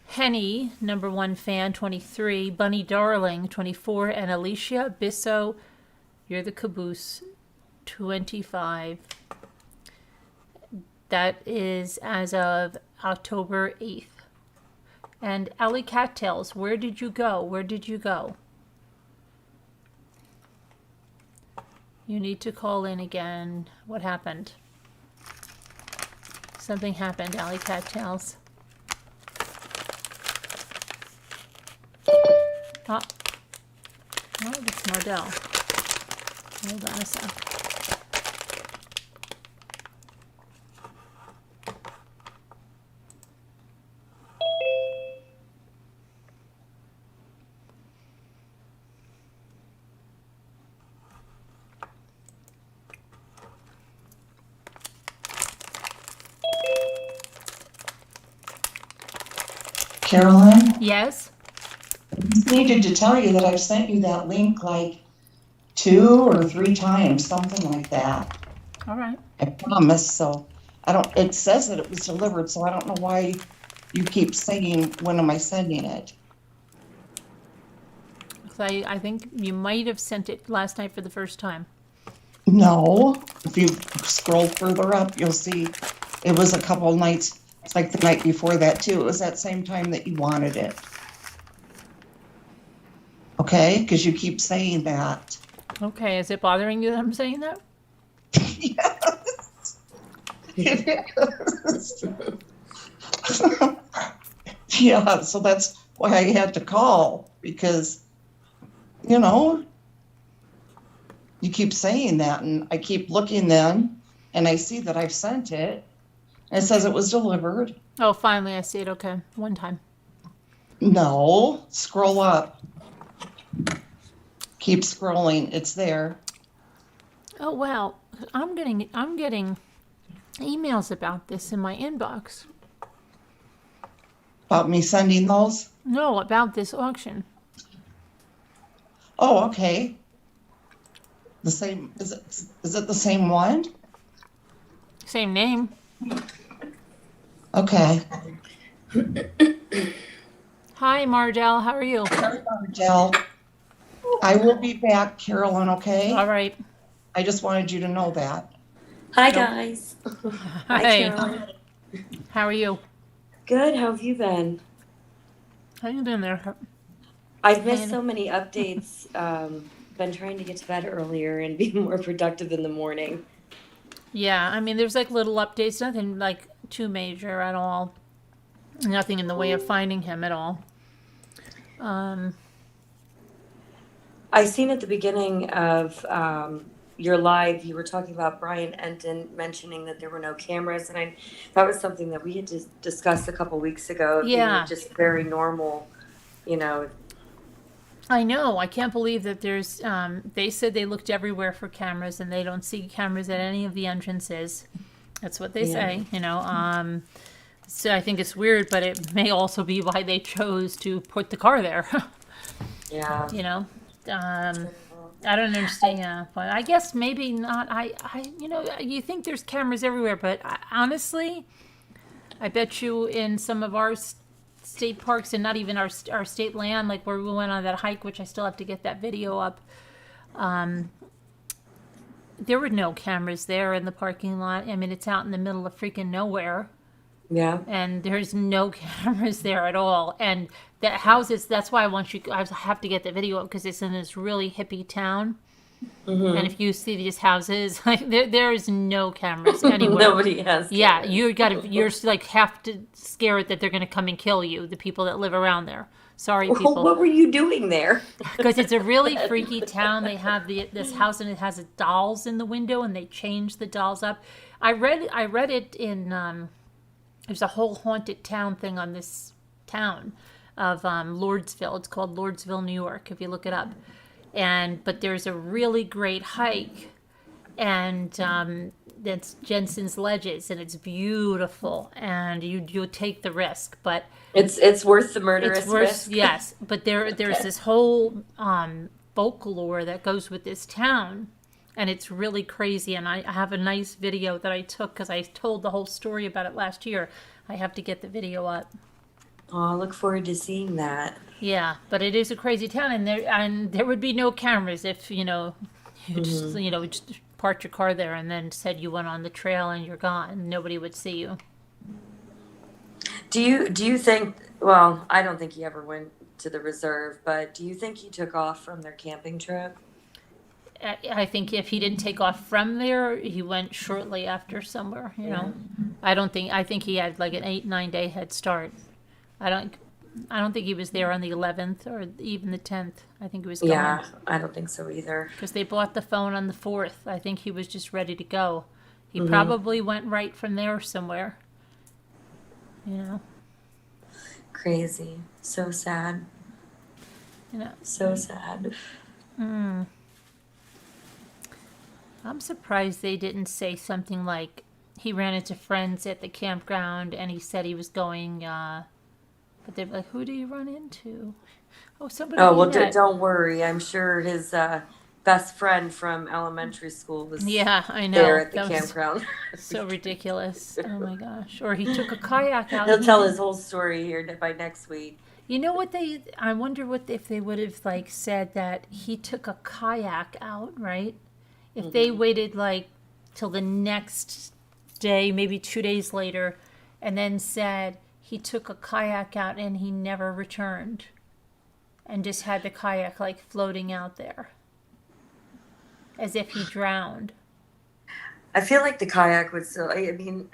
S1: Henny, number 1 fan, 23. Bunny Darling, 24. And Alicia Bisso, you're the caboose, 25. That is as of October 8th. And Alley Cattails, where did you go? Where did you go? You need to call in again. What happened? Something happened, Alley Cattails. Oh, it's Mardell. Hold on a sec.
S2: Carolyn,
S1: Yes?
S2: I just needed to tell you that I've sent you that link like 2 or 3 times, something like that.
S1: All right.
S2: I promise, so it says that it was delivered, so I don't know why you keep saying, when am I sending it?
S1: So I think you might have sent it last night for the first time.
S2: No, if you scroll further up, you'll see it was a couple nights. It's like the night before that too. It was that same time that you wanted it. Okay, because you keep saying that.
S1: Okay, is it bothering you that I'm saying that?
S2: Yes. Yeah, so that's why I had to call, because, you know, you keep saying that, and I keep looking then, and I see that I've sent it. And it says it was delivered.
S1: Oh, finally I see it. Okay, one time.
S2: No, scroll up. Keep scrolling. It's there.
S1: Oh wow, I'm getting emails about this in my inbox.
S2: About me sending those?
S1: No, about this auction.
S2: Oh, okay. The same, is it the same one?
S1: Same name.
S2: Okay.
S1: Hi, Mardell. How are you?
S2: Jill, I will be back, Carolyn, okay?
S1: All right.
S2: I just wanted you to know that.
S3: Hi,
S1: Nope.
S3: guys. Hi,
S1: Hey,
S3: Carolyn.
S1: how are you?
S3: Good. How have you been?
S1: How you doing there?
S3: I've missed
S1: Hey.
S3: so many updates. Been trying to get to bed earlier and be more productive in the morning.
S1: Yeah, I mean, there's like little updates, nothing like too major at all. Nothing in the way of finding him at all.
S3: I seen at the beginning of your live, you were talking about Brian Enton mentioning that there were no cameras, and that was something that we had discussed a couple weeks ago.
S1: Yeah.
S3: Being just very normal, you know.
S1: I know. I can't believe that there's. They said they looked everywhere for cameras, and they don't see cameras at any of the entrances. That's what they say. You know. So I think it's weird, but it may also be why they chose to put the car there.
S3: Yeah.
S1: You know. I don't understand. Yeah, but I guess maybe not. You know, you think there's cameras everywhere, but honestly, I bet you in some of our state parks, and not even our state land, like where we went on that hike, which I still have to get that video up. There were no cameras there in the parking lot. I mean, it's out in the middle of freaking nowhere,
S3: Yeah.
S1: and there's no cameras there at all. And that houses. That's why I have to get the video up, because it's in this really hippie town.
S3: Mm-hmm.
S1: And if you see these houses, like there is no cameras anywhere.
S3: Nobody has.
S1: Yeah,
S3: cameras.
S1: you're like have to scared that they're gonna come and kill you, the people that live around there. Sorry, people.
S3: What were you doing there?
S1: Because it's a really freaky town. They have this house, and it has dolls in the window, and they change the dolls up. I read it in there's a whole haunted town thing on this town of Lordsville. It's called Lordsville, New York, if you look it up. But there's a really great hike, and that's Jensen's Ledges, and it's beautiful, and you take the risk, but
S3: It's worth the murderous
S1: it's worse.
S3: risk.
S1: Yes, but there's this whole folklore that goes with this town, and it's really crazy. And I have a nice video that I took because I told the whole story about it last year. I have to get the video up.
S3: Oh, I look forward to seeing that.
S1: Yeah, but it is a crazy town, and there would be no cameras if you just parked your car there and then said you went on the trail and you're gone. Nobody would see you.
S3: Do you think? Well, I don't think he ever went to the reserve, but do you think he took off from their camping trip?
S1: I think if he didn't take off from there, he went shortly after somewhere. You know, I think he had like an 8-9 day head start. I don't think he was there on the 11th or even the 10th. I think he was gone.
S3: Yeah, I don't think so either.
S1: Because they bought the phone on the 4th. I think he was just ready to go. He probably went right from there somewhere. You know.
S3: Crazy. So sad.
S1: You know.
S3: So sad.
S1: I'm surprised they didn't say something like he ran into friends at the campground and he said he was going But they're like, who do you run into? Oh, somebody
S3: Oh,
S1: we
S3: well,
S1: met.
S3: don't worry. I'm sure his best friend from elementary school was
S1: Yeah, I
S3: there
S1: know.
S3: at the
S1: That was
S3: campground.
S1: so ridiculous. Oh my gosh. Or he took a kayak out.
S3: He'll tell his whole story here by next week.
S1: You know what I wonder what if they would have like said that he took a kayak out, right? If they waited like till the next day, maybe 2 days later, and then said he took a kayak out and he never returned and just had the kayak like floating out there as if he drowned.
S3: I feel like the kayak would still, I mean,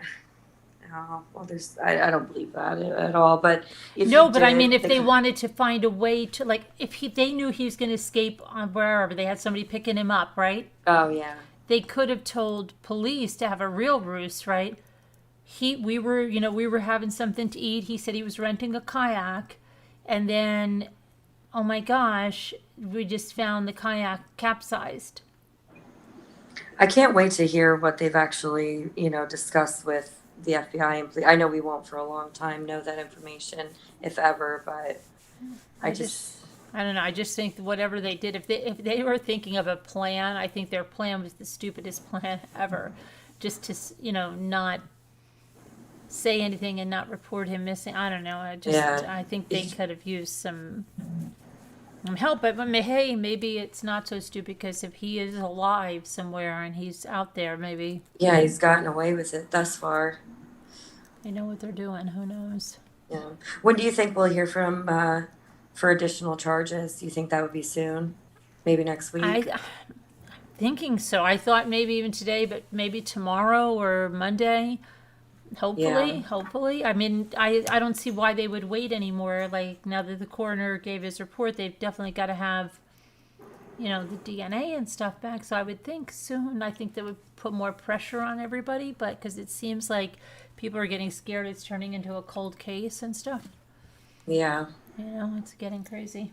S3: oh, well, I don't believe that at all. But if
S1: No,
S3: he
S1: but I
S3: did,
S1: mean, if they wanted to find a way to, like, if they knew he was going to escape on wherever, they had somebody picking him up, right?
S3: Oh, yeah.
S1: They could have told police to have a real ruse, right? We were having something to eat. He said he was renting a kayak, and then, oh my gosh, we just found the kayak capsized.
S3: I can't wait to hear what they've actually, discussed with the FBI and police. I know we won't for a long time know that information, if ever, but I
S1: don't know. I just think whatever they did, if they were thinking of a plan, I think their plan was the stupidest plan ever, just to not say anything and not report him missing. I don't know. I think they could have used some help. But hey, maybe it's not so stupid because if he is alive somewhere and he's out there, maybe.
S3: Yeah, he's gotten away with it thus far.
S1: They know what they're doing. Who knows?
S3: Yeah. When do you think we'll hear from for additional charges? Do you think that would be soon? Maybe next week?
S1: I'm thinking so. I thought maybe even today, but maybe tomorrow or Monday. Hopefully. I mean, I don't see why they would wait anymore. Like, now that the coroner gave his report, they've definitely got to have, the DNA and stuff back. So I would think soon. I think that would put more pressure on everybody, but because it seems like people are getting scared it's turning into a cold case and stuff.
S3: Yeah.
S1: It's getting crazy.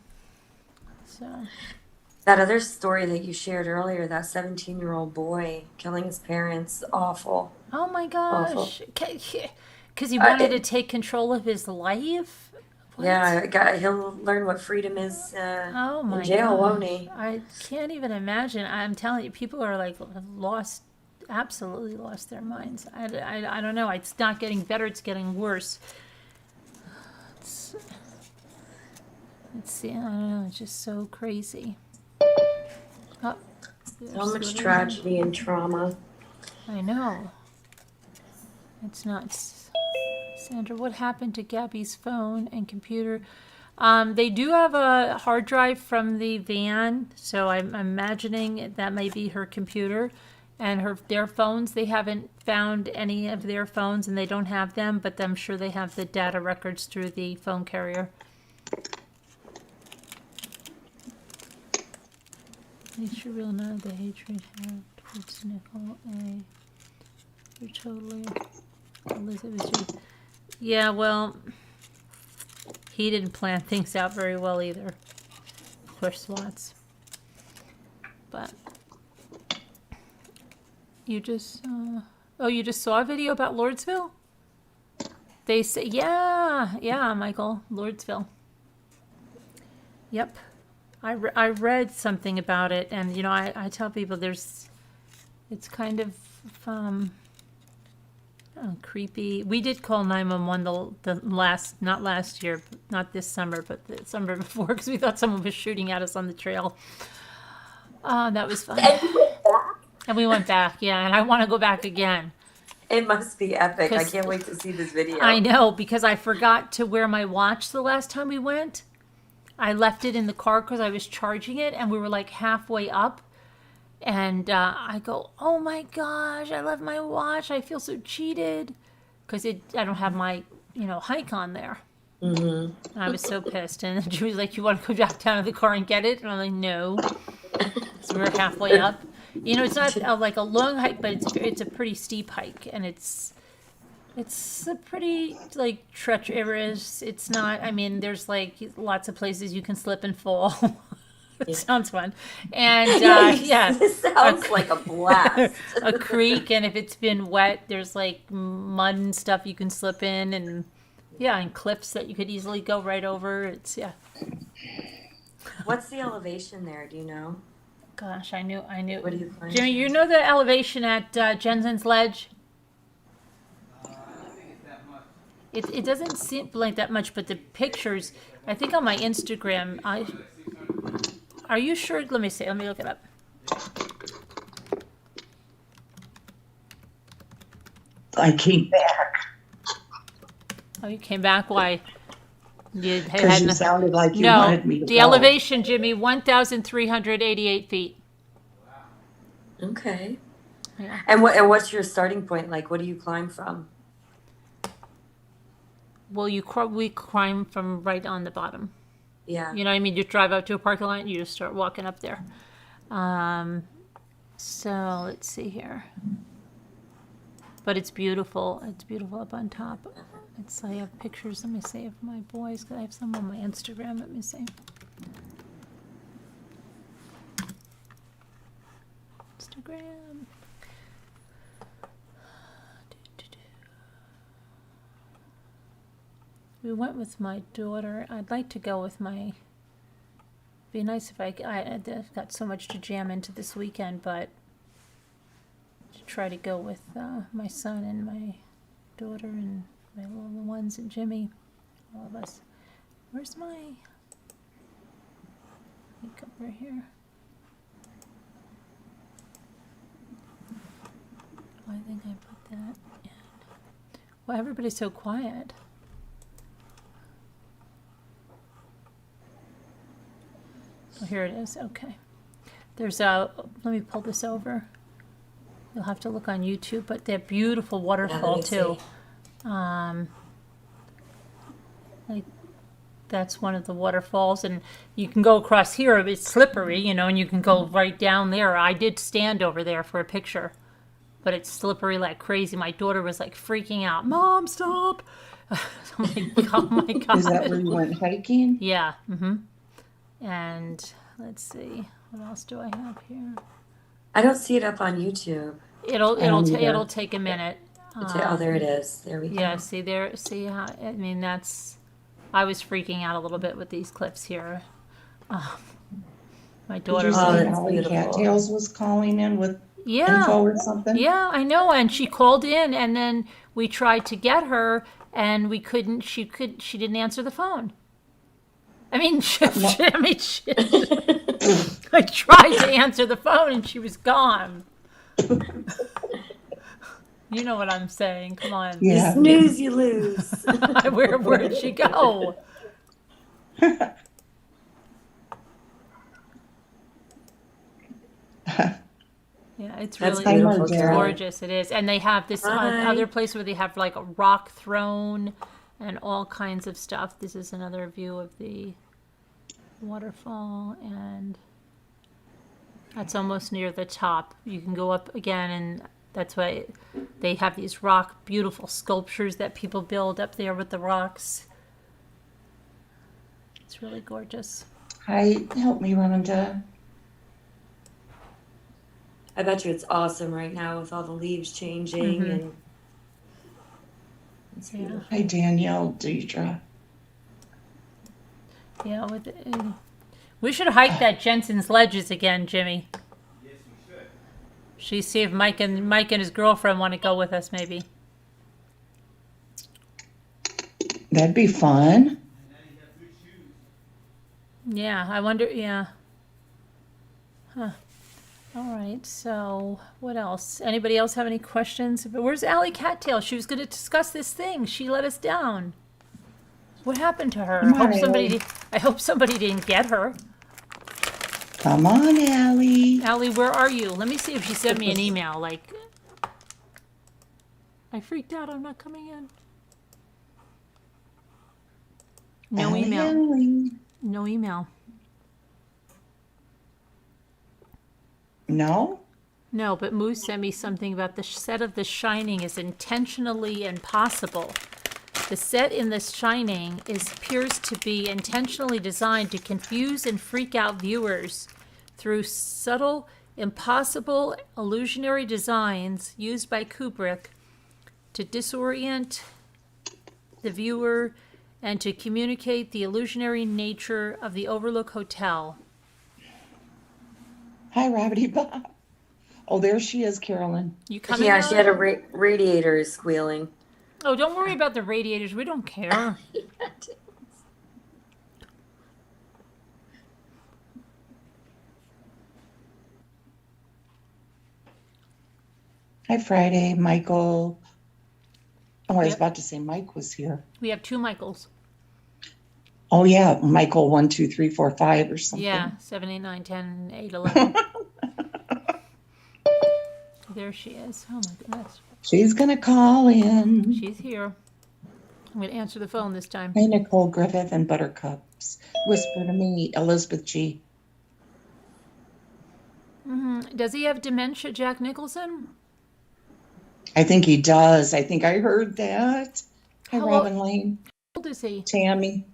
S1: So.
S3: That other story that you shared earlier, that 17-year-old boy killing his parents, awful.
S1: Oh my gosh. Because he wanted to take control of his life? What?
S3: Yeah, he'll learn what freedom is in jail, won't he?
S1: I can't even imagine. I'm telling you, people are like absolutely lost their minds. I don't know. It's not getting better. It's getting worse. Let's see. I don't know. It's just so crazy. Oh,
S3: so much tragedy and trauma.
S1: I know. It's nuts. Sandra, what happened to Gabby's phone and computer? They do have a hard drive from the van, so I'm imagining that may be her computer. And their phones, they haven't found any of their phones, and they don't have them, but I'm sure they have the data records through the phone carrier. You should really know the hatred have towards Nicole A. You're totally Elizabeth. Yeah, well, he didn't plan things out very well either. Poor Swats. But you just you just saw a video about Lordsville? They say yeah, Michael, Lordsville. Yep. I read something about it, and I tell people it's kind of creepy. We did call 911 not last year, not this summer, but the summer before, because we thought someone was shooting at us on the trail. That was fun. And we went back, yeah, and I want to go back again.
S3: It must be epic. I can't wait to see this video.
S1: I know, because I forgot to wear my watch the last time we went. I left it in the car because I was charging it, and we were like halfway up. And I go, oh my gosh, I left my watch. I feel so cheated because I don't have my, hike on there. Mm-hmm. And I was so pissed. And then she was like, you want to go back down to the car and get it? And I'm like, no. So we were halfway up. It's not like a long hike, but it's a pretty steep hike. And it's a pretty, like, treacherous. It's not, there's, like, lots of places you can slip and fall. It sounds fun. And, yeah.
S3: This sounds like a blast.
S1: A creek, and if it's been wet, there's, like, mud and stuff you can slip in. And, Yeah, and cliffs that you could easily go right over. It's, yeah.
S3: What's the elevation there? Do you know?
S1: Gosh, I knew.
S3: What do you find?
S1: Jimmy, you know the elevation at Jensen's Ledge? It doesn't seem like that much, but the pictures, I think on my Instagram, are you sure? Let me see. Let me look it up.
S2: I came back
S1: Oh, you came back? Why? You
S2: because you sounded like you
S1: no,
S2: wanted me to
S1: the
S2: go.
S1: elevation, Jimmy, 1,388 feet.
S3: Okay.
S1: Yeah.
S3: And what's your starting point? Like, what do you climb from?
S1: Well, we climb from right on the bottom.
S3: Yeah.
S1: You know what I mean? You drive out to a parking lot and you just start walking up there. So let's see here. But it's beautiful. It's beautiful up on top. I have pictures. Let me see of my boys. I have some on my Instagram. Let me see. Instagram. We went with my daughter. I'd like to go with my. Be nice if I've got so much to jam into this weekend, but to try to go with my son and my daughter and my little ones and Jimmy, all of us. Where's my makeup right here? Oh, I think I put that in. Well, everybody's so quiet. Oh, here it is. Okay. There's let me pull this over. You'll have to look on YouTube, but they're beautiful waterfall too. Like that's one of the waterfalls, and you can go across here. It's slippery, you know, and you can go right down there. I did stand over there for a picture, but it's slippery like crazy. My daughter was like freaking out. Mom, stop! Oh my god! Oh my god!
S2: Is that where you went hiking?
S1: Yeah. Mm-hmm. And let's see, what else do I have here?
S3: I don't see it up on YouTube.
S1: It'll take a minute.
S3: Oh, there it is. There we go.
S1: Yeah, see how, I mean, I was freaking out a little bit with these clips here. My
S2: Did
S1: daughter
S2: you say
S3: that's
S2: Holly
S3: beautiful.
S2: Cattails was calling in with
S1: yeah,
S2: info or something?
S1: yeah, I know, and she called in, and then we tried to get her, and we couldn't, she didn't answer the phone. I mean, I tried to answer the phone, and she was gone. You know what I'm saying? Come on.
S2: Yeah.
S3: You snooze, you lose.
S1: Where'd she go? Yeah, it's
S3: That's
S1: really
S3: beautiful, Carol.
S1: gorgeous. It is, and they have this other place where they have like a rock throne and all kinds of stuff. This is another view of the waterfall, and that's almost near the top. You can go up again, and that's why they have these beautiful sculptures that people build up there with the rocks. It's really gorgeous.
S2: Hi, help me, Rhonda.
S3: I bet you it's awesome right now with all the leaves changing and it's
S1: Yeah.
S3: beautiful.
S2: Hi, Danielle, Deidre.
S1: Yeah, we should hike that Jensen's Ledges again, Jimmy.
S4: Yes, we should.
S1: See if Mike and his girlfriend want to go with us, maybe.
S2: That'd be fun.
S4: And now you have good shoes.
S1: Yeah, I wonder. Yeah. Huh. All right. So, what else? Anybody else have any questions? But where's Allie Cattail? She was going to discuss this thing. She let us down. What happened to her?
S2: Come on, Allie.
S1: I hope somebody didn't get her.
S2: Come on, Allie.
S1: Allie, where are you? Let me see if she sent me an email. Like, I freaked out. I'm not coming in. No
S2: Allie,
S1: email.
S2: Allie.
S1: No email.
S2: No?
S1: No, but Moose sent me something about the set of The Shining is intentionally impossible. The set in The Shining appears to be intentionally designed to confuse and freak out viewers through subtle, impossible, illusionary designs used by Kubrick to disorient the viewer and to communicate the illusionary nature of the Overlook Hotel.
S2: Hi, Rabbity Bob. Oh, there she is, Carolyn.
S1: You coming?
S3: Yeah, she
S1: Ally?
S3: had a radiator is squealing.
S1: Oh, don't worry about the radiators. We don't care.
S2: Hi, Friday, Michael. Oh, I was
S1: Yep.
S2: about to say Mike was here.
S1: We have two Michaels.
S2: Oh, yeah, Michael 1, 2, 3, 4, 5 or something.
S1: Yeah, 7, 8, 9, 10, 8, 11. There she is. Oh my goodness.
S2: She's going to call in.
S1: She's here. I'm going to answer the phone this time.
S2: Hey, Nicole Griffith and Buttercups. Whisper to me, Elizabeth G.
S1: Does he have dementia, Jack Nicholson?
S2: I think he does. I think I heard that. Hi,
S1: How
S2: Robin Lane.
S1: How old is he?
S2: Tammy.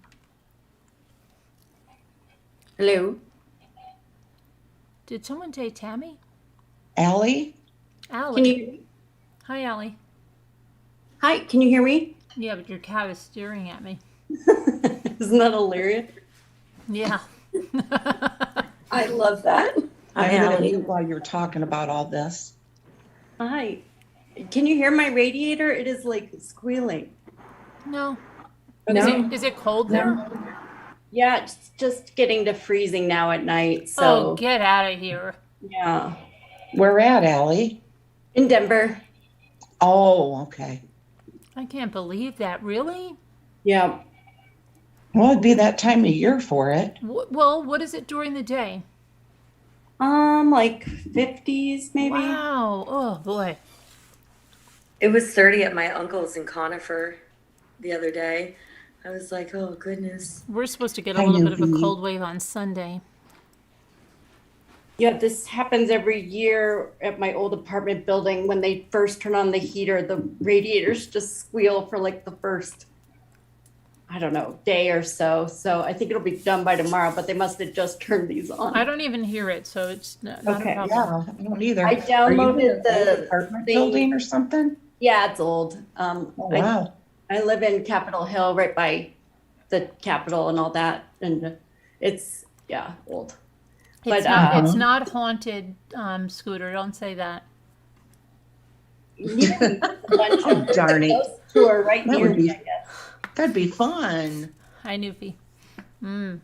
S3: Hello.
S1: Did someone say Tammy?
S2: Allie?
S1: Allie.
S5: Can you?
S1: Hi, Allie.
S5: Hi, can you hear me?
S1: Yeah, but your cat is staring at me.
S5: Isn't that hilarious?
S1: Yeah.
S5: I love that.
S2: I'm
S3: Hi,
S2: going to
S3: Allie.
S2: mute while you're talking about all this.
S5: Hi. Can you hear my radiator? It is like squealing.
S1: No.
S3: No.
S1: Is it cold there?
S5: Yeah, it's just getting to freezing now at night.
S1: Oh,
S5: So
S1: get out of here.
S5: yeah,
S2: Where at, Allie?
S5: in Denver.
S2: Oh, okay.
S1: I can't believe that. Really?
S5: Yeah.
S2: Well, it'd be that time of year for it.
S1: Well, what is it during the day?
S5: Like 50s maybe.
S1: Wow. Oh, boy.
S3: It was 30 at my uncle's in Conifer the other day. I was like, oh, goodness.
S1: We're supposed to get a
S2: Hi,
S1: little bit of a
S2: Newbie.
S1: cold wave on Sunday.
S5: Yeah, this happens every year at my old apartment building. When they first turn on the heater, the radiators just squeal for like the first, I don't know, day or so. So I think it'll be done by tomorrow, but they must have just turned these on.
S1: I don't even hear it, so it's not
S5: Okay,
S1: a problem.
S2: Yeah, I don't either.
S5: I
S2: Are you in
S5: downloaded
S2: an old
S5: the
S2: apartment
S5: thing.
S2: building or something?
S5: Yeah, it's old.
S2: Oh, wow.
S5: I live in Capitol Hill, right by the Capitol and all that, and it's old.
S1: It's
S5: But,
S1: not, it's
S2: uh-huh.
S1: not haunted, Scooter. Don't say that.
S5: You can a bunch
S2: Oh,
S5: of
S2: darn it.
S5: those who are right
S2: That
S5: near
S2: would
S5: me,
S2: be-
S5: I guess.
S2: That'd be fun.
S1: Hi, Newfie. Mm.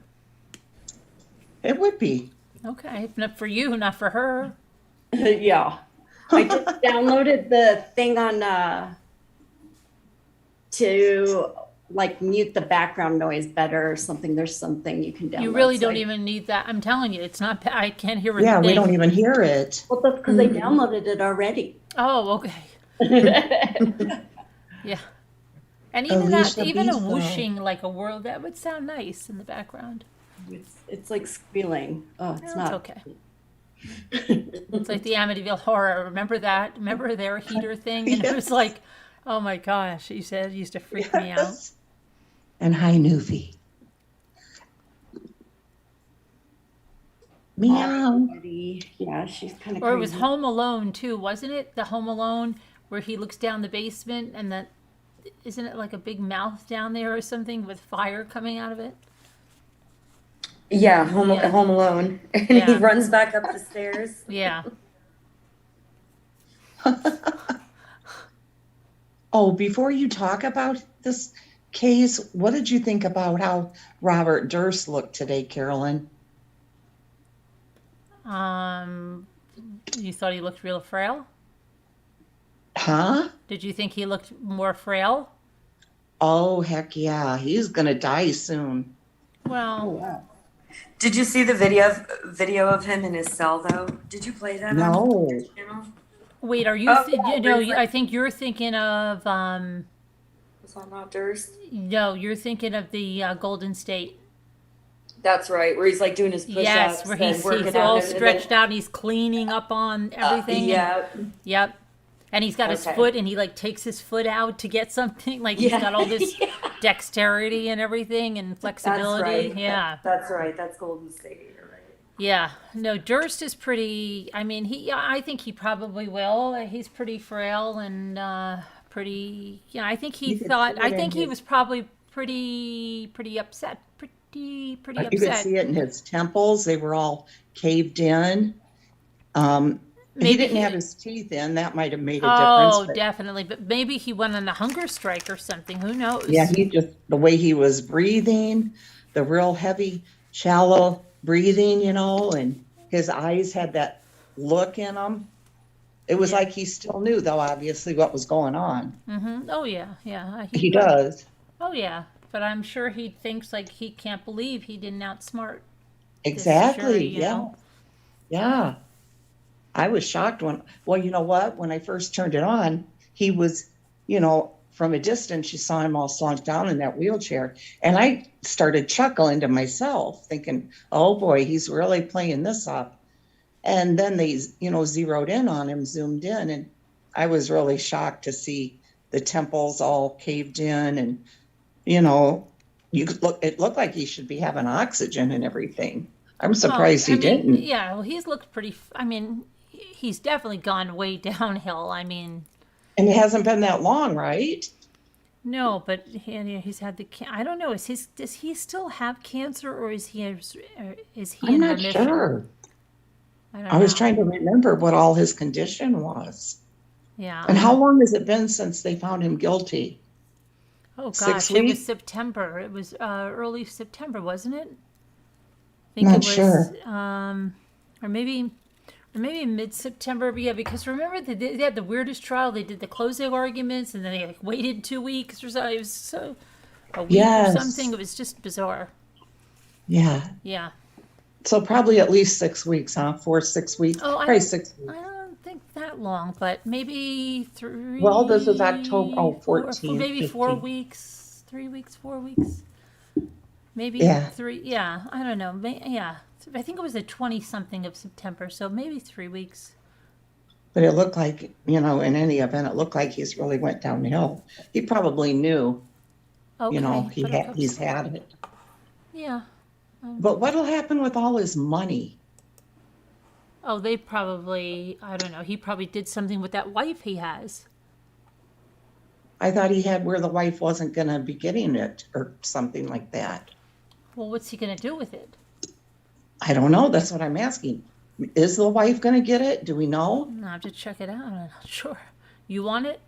S2: It would be.
S1: Okay. Not for you, not for her.
S5: Yeah, I just downloaded the thing on to like mute the background noise better or something. There's something you can download.
S1: You really
S5: so
S1: don't even need that. I'm telling you, it's not. I can't hear a
S2: Yeah,
S1: thing.
S2: we don't even hear it.
S5: Well, that's because I downloaded it already.
S1: Oh, okay. Yeah. And
S2: Alicia
S1: even a
S2: Bezo.
S1: whooshing like a whirl, that would sound nice in the background.
S5: It's like squealing. Oh, it's
S1: It's
S5: not
S1: okay. It's like the Amityville Horror. Remember that? Remember their heater thing? And it was
S2: Yes.
S1: like, oh my gosh, he said it used to freak me out.
S2: Yes. And hi, Newfie. Meow.
S5: Yeah, she's kind of
S1: Or it was Home Alone too, wasn't it? The Home Alone where he looks down the basement and that isn't it like a big mouth down there or something with fire coming out of it?
S3: Yeah,
S1: Yeah.
S3: Home Alone. And
S1: Yeah.
S3: he runs back up the stairs.
S1: Yeah.
S2: Oh, before you talk about this case, what did you think about how Robert Durst looked today, Carolyn?
S1: You thought he looked real frail?
S2: Huh?
S1: Did you think he looked more frail?
S2: Oh, heck yeah. He's going to die soon.
S1: Well,
S3: Did you see the video of him in his cell though? Did you play that?
S2: No.
S3: On your channel?
S1: wait, are you?
S3: Oh,
S1: You
S3: yeah,
S1: know,
S3: where's that?
S1: I think you're thinking of.
S3: Was that not Durst?
S1: No, you're thinking of the Golden State.
S3: That's right, where he's like doing his push-ups.
S1: Yes, where
S3: and
S1: he's
S3: working
S1: all
S3: out and then-
S1: stretched out and he's cleaning up on everything.
S3: Yeah.
S1: Yep. And he's got his
S3: Okay.
S1: foot and he like takes his foot out to get something. Like he's
S3: Yeah.
S1: got all this
S3: Yeah.
S1: dexterity and everything and
S3: That's
S1: flexibility.
S3: right.
S1: Yeah.
S3: That's right. That's Golden State. You're right.
S1: Yeah. No, Durst is pretty, I mean, I think he probably will. He's pretty frail and pretty. Yeah, I think he
S2: You could
S1: thought.
S2: see it
S1: I
S2: in
S1: think he
S2: his-
S1: was probably pretty upset. Pretty
S2: You could
S1: upset.
S2: see it in his temples. They were all caved in. He
S1: Maybe
S2: didn't
S1: he-
S2: have his teeth in. That might have made a
S1: Oh,
S2: difference. But
S1: definitely. But maybe he went on a hunger strike or something. Who knows?
S2: yeah, the way he was breathing, the real heavy, shallow breathing, and his eyes had that look in them. It was
S1: Yeah.
S2: like he still knew, though, obviously, what was going on.
S1: Oh yeah.
S2: He does.
S1: Oh yeah. But I'm sure he thinks like he can't believe he didn't outsmart this
S2: Exactly.
S1: jury,
S2: Yeah. Yeah. I was shocked well, you know what? When I first turned it on, he was, from a distance, you saw him all slumped down in that wheelchair. And I started chuckling to myself, thinking, oh boy, he's really playing this up. And then they, zeroed in on him, zoomed in. And I was really shocked to see the temples all caved in. And, it looked like he should be having oxygen and everything. I'm surprised he didn't.
S1: Yeah, well, he's looked pretty. I mean, he's definitely gone way downhill. I mean,
S2: And it hasn't been that long, right?
S1: no, but he's had I don't know. Does he still have cancer, or is he
S2: I'm
S1: in
S2: not
S1: remission?
S2: sure.
S1: I don't
S2: I was
S1: know.
S2: trying to remember what all his condition was.
S1: Yeah.
S2: And how long has it been since they found him guilty?
S1: Oh
S2: 6
S1: gosh, it was
S2: weeks?
S1: September. It was early September, wasn't it? I think
S2: Not
S1: it was,
S2: sure.
S1: or maybe mid-September. But yeah, because remember they had the weirdest trial. They did the closing arguments, and then they waited 2 weeks or so. It was a week
S2: Yes.
S1: or something. It was just bizarre.
S2: Yeah.
S1: Yeah.
S2: So probably at least 6 weeks, huh? 6 weeks.
S1: Oh,
S2: Probably 6 weeks.
S1: I don't think that long, but maybe 3.
S2: Well, this is October,
S1: 14, maybe 4
S2: 15.
S1: weeks, 3 weeks, 4 weeks, maybe
S2: Yeah.
S1: 3. Yeah, I don't know. Yeah, I think it was the 20-something of September, so maybe 3 weeks.
S2: But it looked like, in any event, it looked like he's really went downhill. He probably knew,
S1: Okay,
S2: he's had it.
S1: yeah.
S2: But what'll happen with all his money?
S1: Oh, they probably, I don't know. He probably did something with that wife he has.
S2: I thought he had where the wife wasn't going to be getting it or something like that.
S1: Well, what's he going to do with it?
S2: I don't know. That's what I'm asking. Is the wife going to get it? Do we know?
S1: No, I have to check it out. I'm not sure. You want it?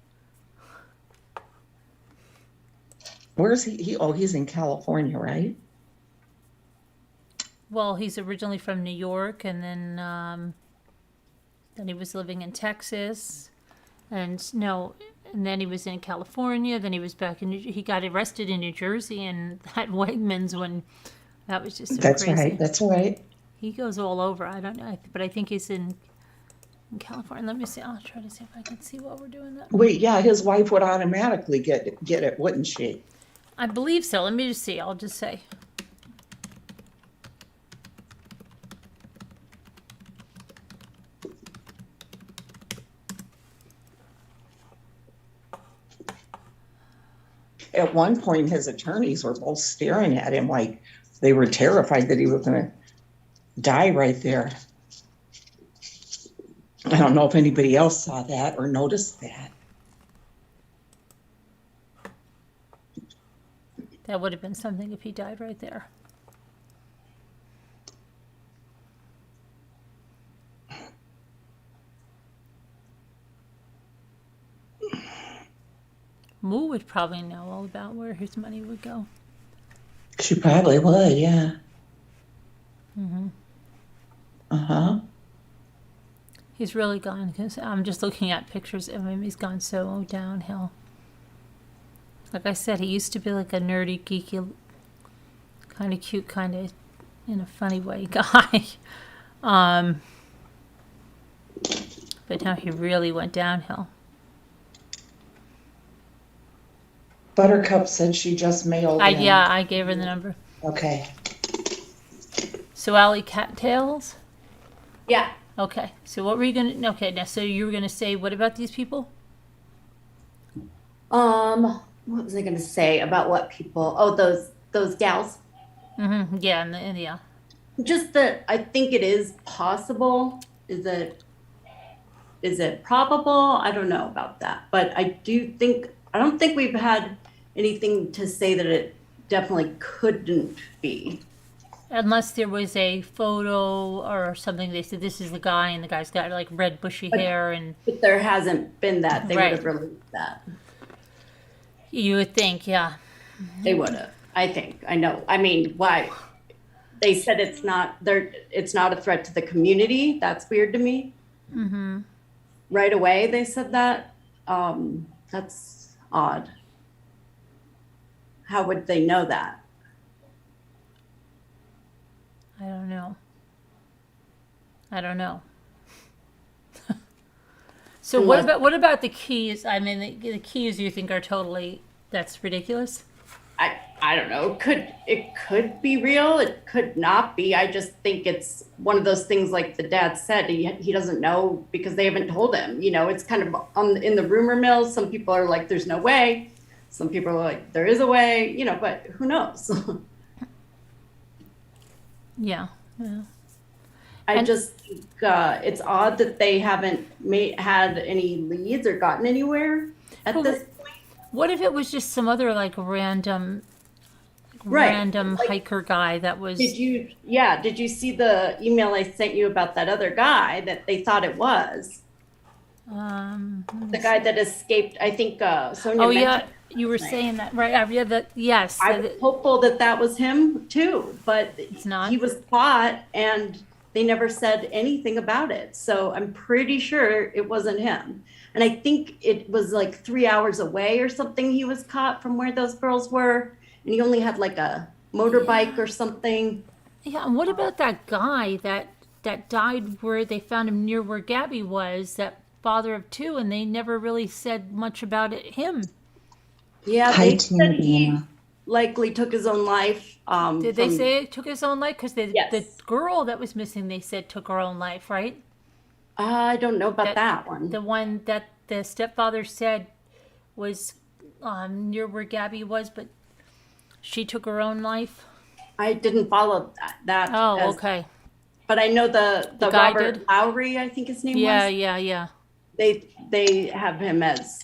S2: Where's he? He's in California, right?
S1: Well, he's originally from New York, and then he was living in Texas, and then he was in California. Then he was back in. He got arrested in New Jersey and at Wegmans when that was just so
S2: That's
S1: crazy.
S2: right. That's right.
S1: He goes all over. I don't know, but I think he's in California. Let me see. I'll try to see if I can see what we're doing. That.
S2: Wait, yeah, his wife would automatically get it, wouldn't she?
S1: I believe so. Let me just see. I'll just say.
S2: At one point, his attorneys were both staring at him like they were terrified that he was going to die right there. I don't know if anybody else saw that or noticed that.
S1: That would have been something if he died right there. Moo would probably know all about where his money would go.
S2: She probably would, yeah.
S1: Mm-hmm.
S2: Uh-huh.
S1: He's really gone, because I'm just looking at pictures of him. He's gone so downhill. Like I said, he used to be like a nerdy, geeky, kind of cute, kind of in a funny way guy. But now he really went downhill.
S2: Buttercup said she just mailed in.
S1: Yeah, I gave her the number.
S2: Okay.
S1: So Allie Cattails?
S5: Yeah.
S1: Okay. So what were you gonna? Okay, now so you were gonna say what about these people?
S5: What was I gonna say about what people? Oh, those gals.
S1: Mm-hmm. Yeah, and yeah.
S5: Just that I think it is possible. Is that is it probable? I don't know about that, but I don't think we've had anything to say that it definitely couldn't be.
S1: Unless there was a photo or something, they said this is the guy, and the guy's got like red bushy hair, and
S5: But there hasn't been that. They
S1: Right.
S5: would have released that.
S1: you would think, yeah.
S5: They would have. I think. I know. I mean, why? They said it's not a threat to the community. That's weird to me.
S1: Mm-hmm.
S5: Right away they said that. That's odd. How would they know that?
S1: I don't know. I don't know. So
S5: Unless-
S1: what about the keys? I mean, the keys you think are totally, that's ridiculous?
S5: I don't know. It could be real. It could not be. I just think it's one of those things like the dad said, he doesn't know because they haven't told him. You know, it's kind of in the rumor mill. Some people are like, there's no way. Some people are like, there is a way, you know, but who knows?
S1: Yeah. Yeah.
S5: I
S1: And-
S5: just think it's odd that they haven't had any leads or gotten anywhere at
S1: Well,
S5: this.
S1: What if it was just some other like random
S5: Right. Like-
S1: hiker guy that was?
S5: Did you see the email I sent you about that other guy that they thought it was? The guy that escaped, I think Sonia
S1: Oh
S5: mentioned.
S1: yeah, you were saying that, right? Yeah, yes.
S5: I was hopeful that was him too, but it's
S1: not?
S5: he was caught and they never said anything about it. So I'm pretty sure it wasn't him. And I think it was like 3 hours away or something he was caught from where those girls were. And he only had like a motorbike or something.
S1: Yeah, and what about that guy that died where they found him near where Gabby was, that father of two, and they never really said much about him.
S5: Yeah,
S2: Hi,
S5: they said he
S2: Tina.
S5: likely took his own life.
S1: Did they say it took his own life? Because the
S5: Yes.
S1: girl that was missing, they said took her own life, right?
S5: I don't know about that one.
S1: The one that the stepfather said was near where Gabby was, but she took her own life.
S5: I didn't follow that.
S1: Oh,
S5: as-
S1: okay.
S5: But I know the
S1: guy
S5: Robert
S1: did?
S5: Lowry, I think his name
S1: Yeah,
S5: was.
S1: yeah.
S5: They have him as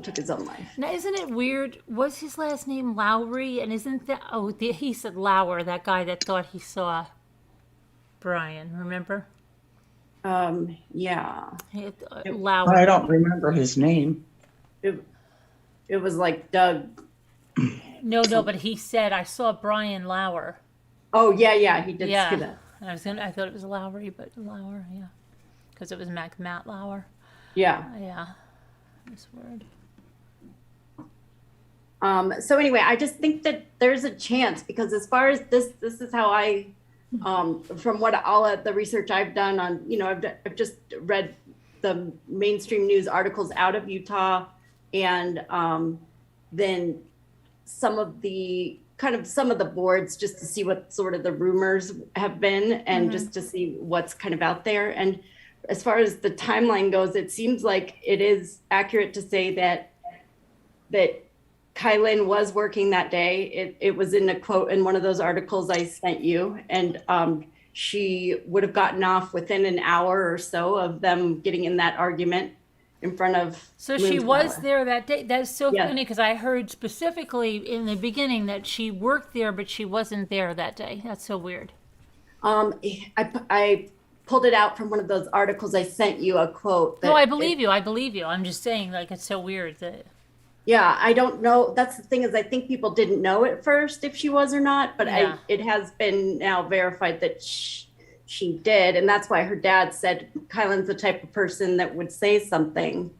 S5: took his own life.
S1: Now, isn't it weird? Was his last name Lowry? And isn't that... Oh, he said Lauer, that guy that thought he saw Brian, remember?
S5: Yeah.
S1: Lauer.
S2: I don't remember his name.
S5: It was like Doug.
S1: No, but he said, I saw Brian Lauer.
S5: Oh yeah, he did say
S1: Yeah.
S5: that.
S1: I thought it was Lowry, but Lauer, yeah. Because it was Matt Lauer.
S5: Yeah.
S1: Yeah. This word.
S5: So anyway, I just think that there's a chance because as far as this is how I, from what all of the research I've done on, I've just read the mainstream news articles out of Utah, and then some of the boards just to see what sort of the rumors have been and just to see what's kind of out there. And as far as the timeline goes, it seems like it is accurate to say that Kylan was working that day. It was in a quote in one of those articles I sent you, and she would have gotten off within an hour or so of them getting in that argument in front of.
S1: So she was
S5: Moonflower.
S1: there that day. That's so
S5: Yeah.
S1: funny because I heard specifically in the beginning that she worked there, but she wasn't there that day. That's so weird.
S5: I pulled it out from one of those articles I sent you, a quote.
S1: No, I believe you. I believe you. I'm just saying, like, it's so weird that.
S5: Yeah, I don't know. That's the thing is I think people didn't know at first if she was or not, but
S1: Yeah.
S5: it has been now verified that she did. And that's why her dad said Kylan's the type of person that would say something.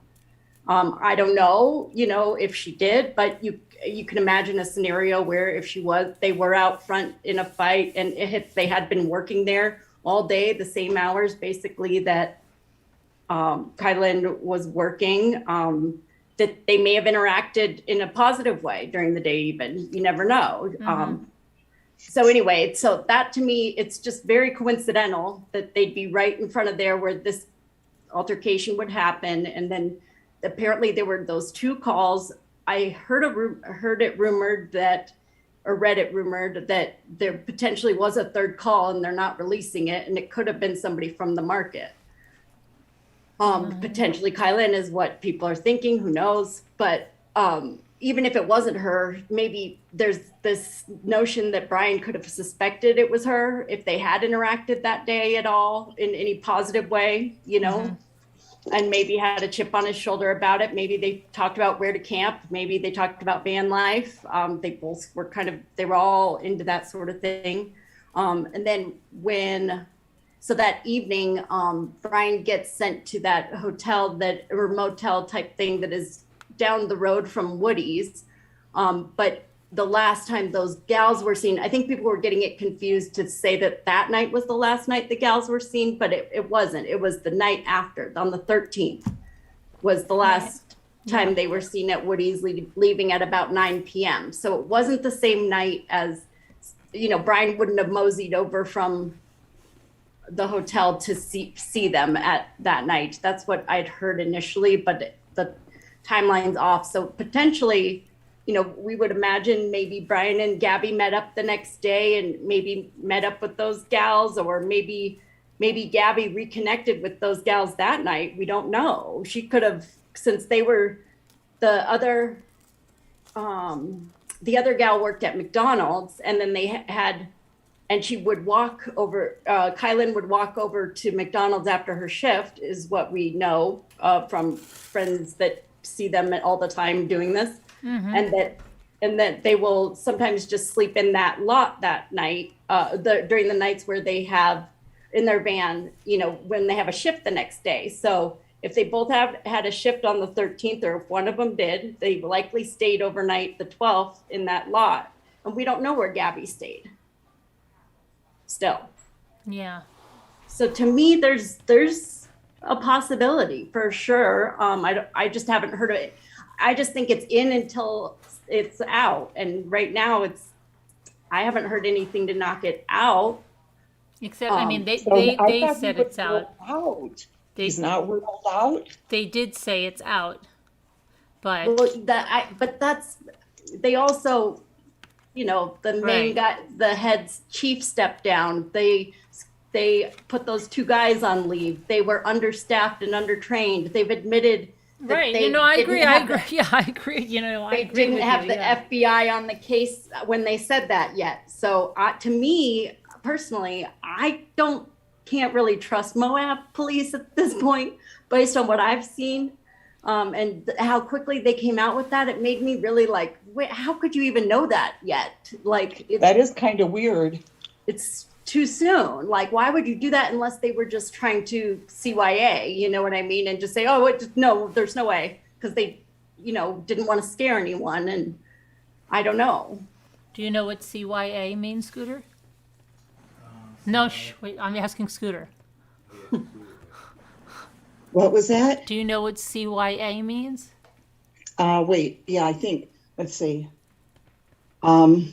S5: I don't know, if she did, but you can imagine a scenario where if they were out front in a fight and if they had been working there all day, the same hours basically that Kylan was working, that they may have interacted in a positive way during the day even. You never know. So anyway, so that to me, it's just very coincidental that they'd be right in front of there where this altercation would happen. And then apparently there were those two calls. I heard it rumored that, or read it rumored that there potentially was a third call and they're not releasing it. And it could have been somebody from the market. Potentially Kylan is what people are thinking, who knows? But even if it wasn't her, maybe there's this notion that Brian could have suspected it was her if they had interacted that day at all in any positive way, you know, and maybe had a chip on his shoulder about it. Maybe they talked about where to camp. Maybe they talked about van life. They both were they were all into that sort of thing. And then so that evening, Brian gets sent to that hotel or motel type thing that is down the road from Woody's. But the last time those gals were seen, I think people were getting it confused to say that night was the last night the gals were seen, but it wasn't. It was the night after, on the 13th, was the last time they were seen at Woody's, leaving at about 9 p.m. So it wasn't the same night as, Brian wouldn't have moseyed over from the hotel to see them at that night. That's what I'd heard initially, but the timeline's off. So potentially, we would imagine maybe Brian and Gabby met up the next day and maybe met up with those gals, or maybe Gabby reconnected with those gals that night. We don't know. She could have, since they were the other gal worked at McDonald's, and then and she would walk over, Kylan would walk over to McDonald's after her shift, is what we know from friends that see them all the time doing this. And that they will sometimes just sleep in that lot that night, during the nights where they have in their van, when they have a shift the next day. So if they both had a shift on the 13th, or if one of them did, they likely stayed overnight the 12th in that lot. And we don't know where Gabby stayed still.
S1: Yeah.
S5: So to me, there's a possibility for sure. I just haven't heard of it. I just think it's in until it's out. And right now I haven't heard anything to knock it out.
S1: Except, I mean, they said it's out.
S2: He's not ruled out.
S1: They did say it's out, but
S5: they also, the main guy, the head's chief stepped down. They put those two guys on leave. They were understaffed and undertrained. They've admitted that
S1: right.
S5: They
S1: I agree. I agree.
S5: The,
S1: Yeah, I agree.
S5: They didn't have the FBI on the case when they said that yet. So to me personally, I can't really trust Moab police at this point, based on what I've seen. And how quickly they came out with that, it made me really like, wait, how could you even know that yet? Like,
S2: that is kind of weird. It's
S5: too soon. Like, why would you do that unless they were just trying to CYA, you know what I mean? And just say, no, there's no way. Because they, didn't want to scare anyone. And I don't know.
S1: Do you know what CYA means, Scooter? No, wait, I'm asking Scooter.
S2: What was that?
S1: Do you know what CYA means?
S2: Wait, yeah, I think, let's see.
S6: I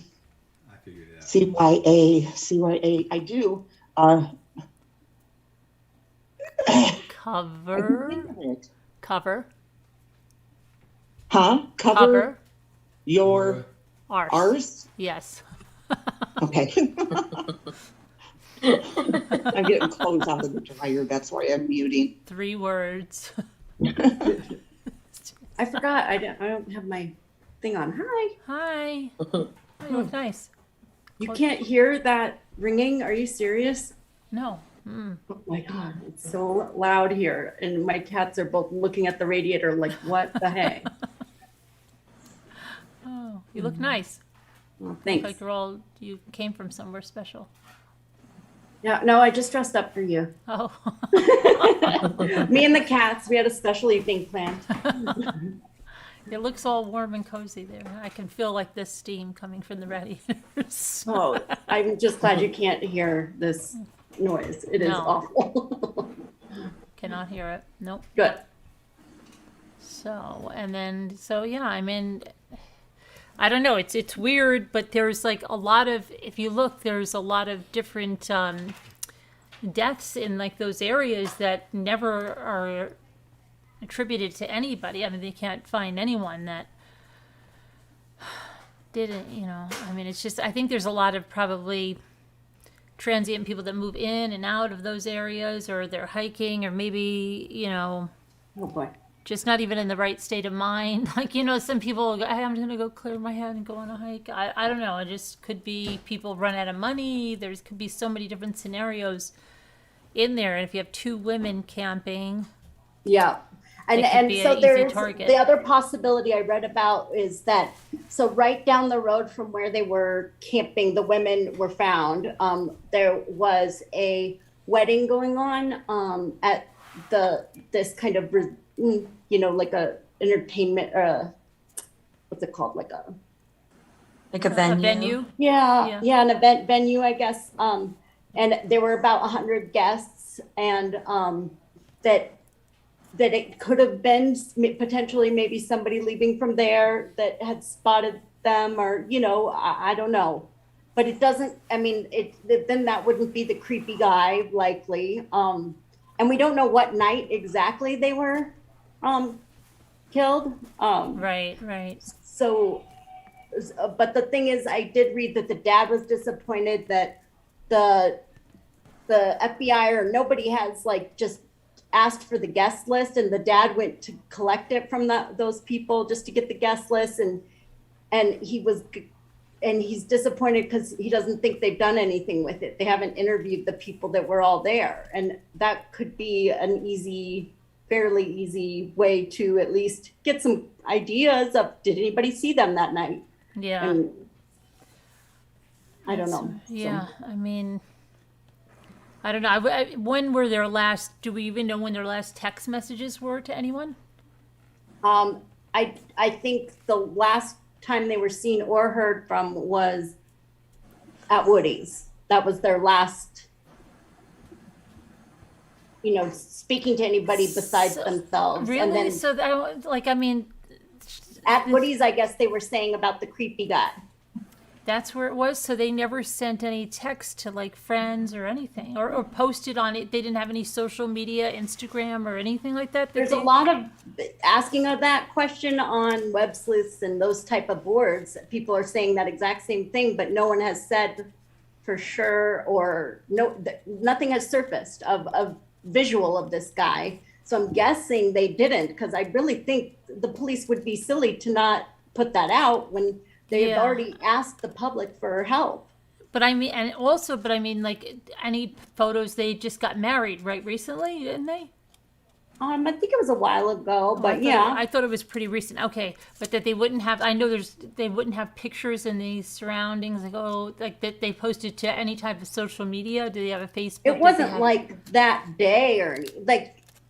S6: figured it out.
S2: CYA, I do.
S1: Cover.
S2: Huh?
S1: Cover.
S2: Your ours?
S1: Yes.
S2: Okay. I'm getting clothes out of the dryer. That's why I'm muting.
S1: 3 words.
S5: I forgot. I don't have my thing on.
S1: Hi. Oh, you look nice.
S5: You can't hear that ringing? Are you serious?
S1: No.
S5: Oh my God, it's so loud here. And my cats are both looking at the radiator like, what the heck?
S1: Oh, you look nice.
S5: Well, thanks.
S1: Like you came from somewhere special.
S5: Yeah, no, I just dressed up for you.
S1: Oh.
S5: Me and the cats, we had a special evening planned.
S1: It looks all warm and cozy there. I can feel like this steam coming from the radiators.
S5: Oh, I'm just glad you can't hear this noise. It is
S1: No.
S5: awful.
S1: Cannot hear it. Nope.
S5: Good.
S1: So, yeah, I mean, I don't know. It's weird, but there's like a lot of, if you look, there's a lot of different deaths in like those areas that never are attributed to anybody. I mean, they can't find anyone that didn't, I mean, it's just, I think there's a lot of probably transient people that move in and out of those areas, or they're hiking, or maybe,
S5: Oh boy.
S1: just not even in the right state of mind. Like, some people go, hey, I'm going to go clear my head and go on a hike. I don't know. It just could be people run out of money. There's could be so many different scenarios in there. And if you have two women camping,
S5: Yeah.
S1: It could
S5: And
S1: be
S5: so
S1: an easy
S5: there's
S1: target.
S5: the other possibility I read about is that, so right down the road from where they were camping, the women were found. There was a wedding going on at this kind of, like a entertainment, what's it called? Like a,
S3: Like a venue.
S1: a venue.
S5: yeah,
S1: Yeah.
S5: an event venue, I guess. And there were about 100 guests, and that it could have been potentially maybe somebody leaving from there that had spotted them, or I don't know, but it doesn't. I mean, then that wouldn't be the creepy guy likely. And we don't know what night exactly they were killed.
S1: Right.
S5: So, but the thing is, I did read that the dad was disappointed that the FBI or nobody has just asked for the guest list, and the dad went to collect it from those people just to get the guest list, and he's disappointed because he doesn't think they've done anything with it. They haven't interviewed the people that were all there, and that could be an fairly easy way to at least get some ideas of, did anybody see them that night?
S1: Yeah.
S5: And I don't know.
S1: Yeah. I mean, I don't know. When were their last? Do we even know when their last text messages were to anyone?
S5: I think the last time they were seen or heard from was at Woody's. That was their last, speaking to anybody besides themselves.
S1: Really?
S5: And then
S1: So
S5: at Woody's, I guess they were saying about the creepy guy.
S1: that's where it was. So they never sent any text to friends or anything, or posted on it. They didn't have any social media, Instagram or anything like that.
S5: There's a lot of asking of that question on web sleuths and those type of boards. People are saying that exact same thing, but no one has said for sure, or nothing has surfaced of visual of this guy. So I'm guessing they didn't, because I really think the police would be silly to not put that out when they have already asked the public for help.
S1: But I mean, any photos, they just got married right recently, didn't they?
S5: I think it was a while ago, but
S1: I thought it was pretty recent. Okay, but that they wouldn't have. I know they wouldn't have pictures in the surroundings, that they posted to any type of social media. Do they have a Facebook?
S5: it wasn't like that day or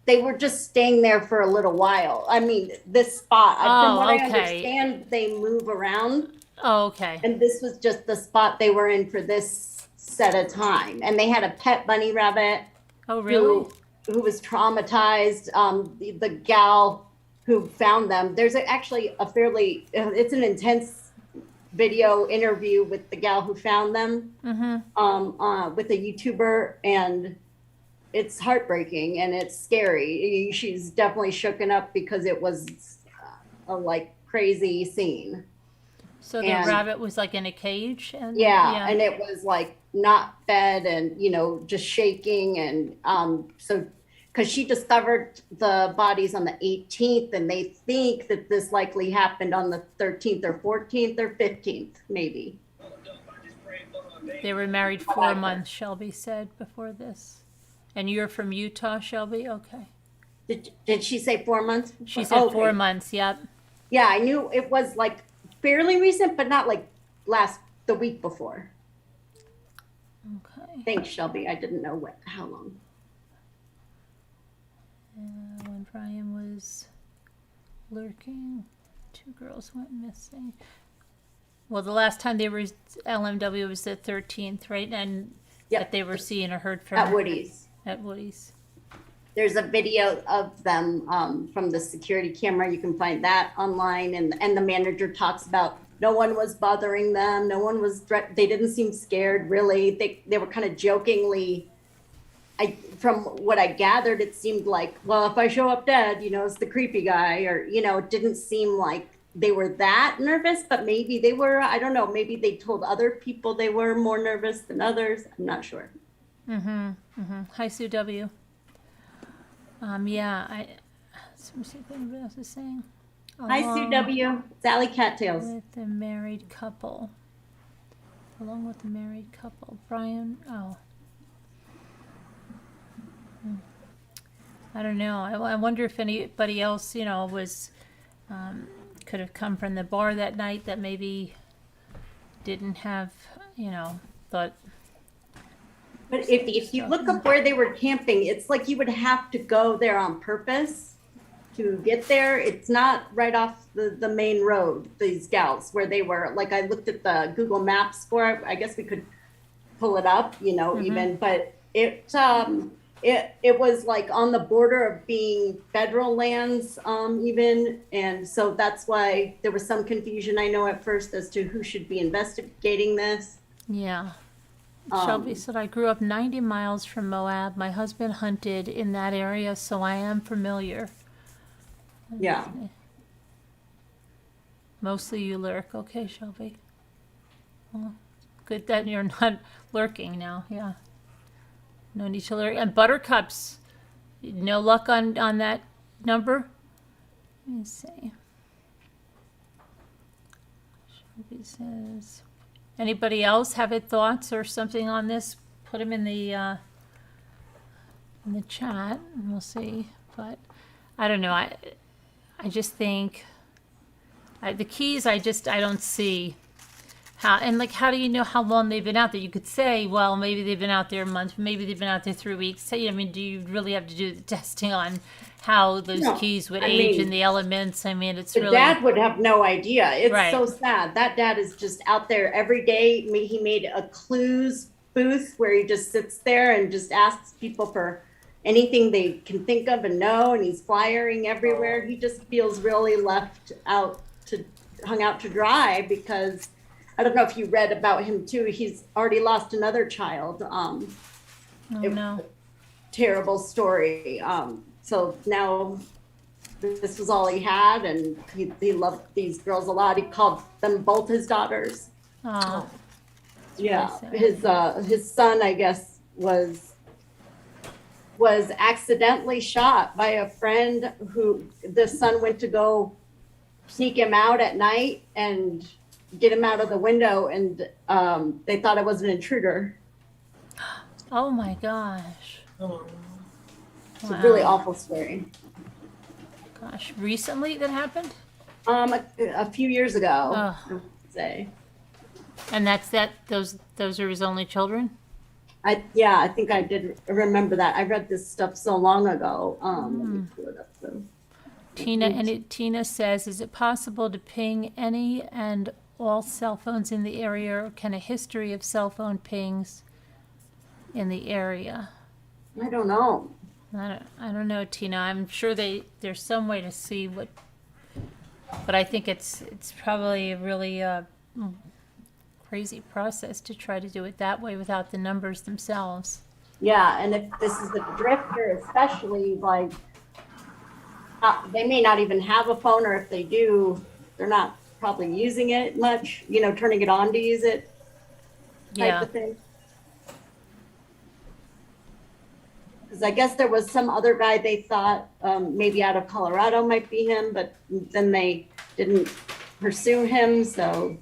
S5: they were just staying there for a little while. I mean, this spot, from what I understand, they move around.
S1: Oh, okay.
S5: And this was just the spot they were in for this set of time. And they had a pet bunny rabbit.
S1: Oh, really?
S5: Who was traumatized. The gal who found them. There's actually it's an intense video interview with the gal who found them, with a YouTuber, and it's heartbreaking and it's scary. She's definitely shooken up because it was a crazy scene.
S3: So
S1: the rabbit was like in a cage? And
S5: and it was not fed and, just shaking. And so, because she discovered the bodies on the 18th, and they think that this likely happened on the 13th or 14th or 15th, maybe.
S1: They were married 4 months, Shelby said before this. And you're from Utah, Shelby? Okay.
S5: Did she say 4 months?
S1: She said 4 months, yep.
S5: Yeah, I knew it was fairly recent, but not the week before.
S1: Okay.
S5: Thanks, Shelby. I didn't know how long.
S1: When Brian was lurking, 2 girls went missing. Well, the last time they were LMW was the 13th, right? And that they were seen or heard from
S5: at Woody's.
S1: At Woody's.
S5: There's a video of them from the security camera. You can find that online, and the manager talks about no one was bothering them. No one was they didn't seem scared, really. They were kind of jokingly. From what I gathered, it seemed like, well, if I show up dead, it's the creepy guy, or it didn't seem like they were that nervous, but maybe they were, I don't know, maybe they told other people they were more nervous than others. I'm not sure.
S1: Hi, Sue W. Yeah, let me see if anybody else is saying.
S5: Hi, Sue W. Sally Cattails.
S1: With the married couple. Along with the married couple. Brian, I don't know. I wonder if anybody else, was, could have come from the bar that night that maybe didn't have, thought.
S5: But if you look up where they were camping, it's like you would have to go there on purpose to get there. It's not right off the main road, these gals, where they were. Like, I looked at the Google Maps for it. I guess we could pull it up, even. But it was like on the border of being federal lands, even. And so that's why there was some confusion, I know, at first as to who should be investigating this.
S1: Yeah. Shelby said, I grew up 90 miles from Moab. My husband hunted in that area, so I am familiar.
S5: Yeah.
S1: Mostly you lurk. Okay, Shelby. Well, good that you're not lurking now. Yeah. No need to lurk. And Buttercups, no luck on that number? Let me see. Shelby says, anybody else have thoughts or something on this? Put them in the chat, and we'll see. But I don't know. I just think the keys. I don't see how. And like, how do you know how long they've been out there? You could say, well, maybe they've been out there a month. Maybe they've been out there 3 weeks. Say, I mean, do you really have to do the testing on how those keys would age in the elements? I mean, it's really.
S5: Dad would have no idea. It's
S1: Right.
S5: so sad. That dad is just out there every day. He made a clues booth where he just sits there and just asks people for anything they can think of and know, and he's flyering everywhere. He just feels really hung out to dry, because I don't know if you read about him too. He's already lost another child.
S1: No.
S5: Terrible story. So now this was all he had, and he loved these girls a lot. He called them both his daughters.
S1: Oh.
S5: Yeah,
S1: sad.
S5: his son, I guess, was accidentally shot by a friend who the son went to go sneak him out at night and get him out of the window, and they thought it was an intruder.
S1: Oh my gosh.
S5: It's a really awful story.
S1: Gosh, recently that happened?
S5: A few years ago,
S1: Ugh.
S5: I would say.
S1: And that's that. Those are his only children.
S5: I think I did remember that. I read this stuff so long ago. Let me pull it up. So.
S1: Tina says, is it possible to ping any and all cell phones in the area, or can a history of cell phone pings in the area?
S5: I don't know.
S1: I don't know, Tina. I'm sure there's some way to see what, but I think it's probably a really crazy process to try to do it that way without the numbers themselves.
S5: Yeah, and if this is a drifter, especially, like, they may not even have a phone, or if they do, they're not probably using it much, turning it on to use it type of thing. Because I guess there was some other guy they thought maybe out of Colorado might be him, but then they didn't pursue him. So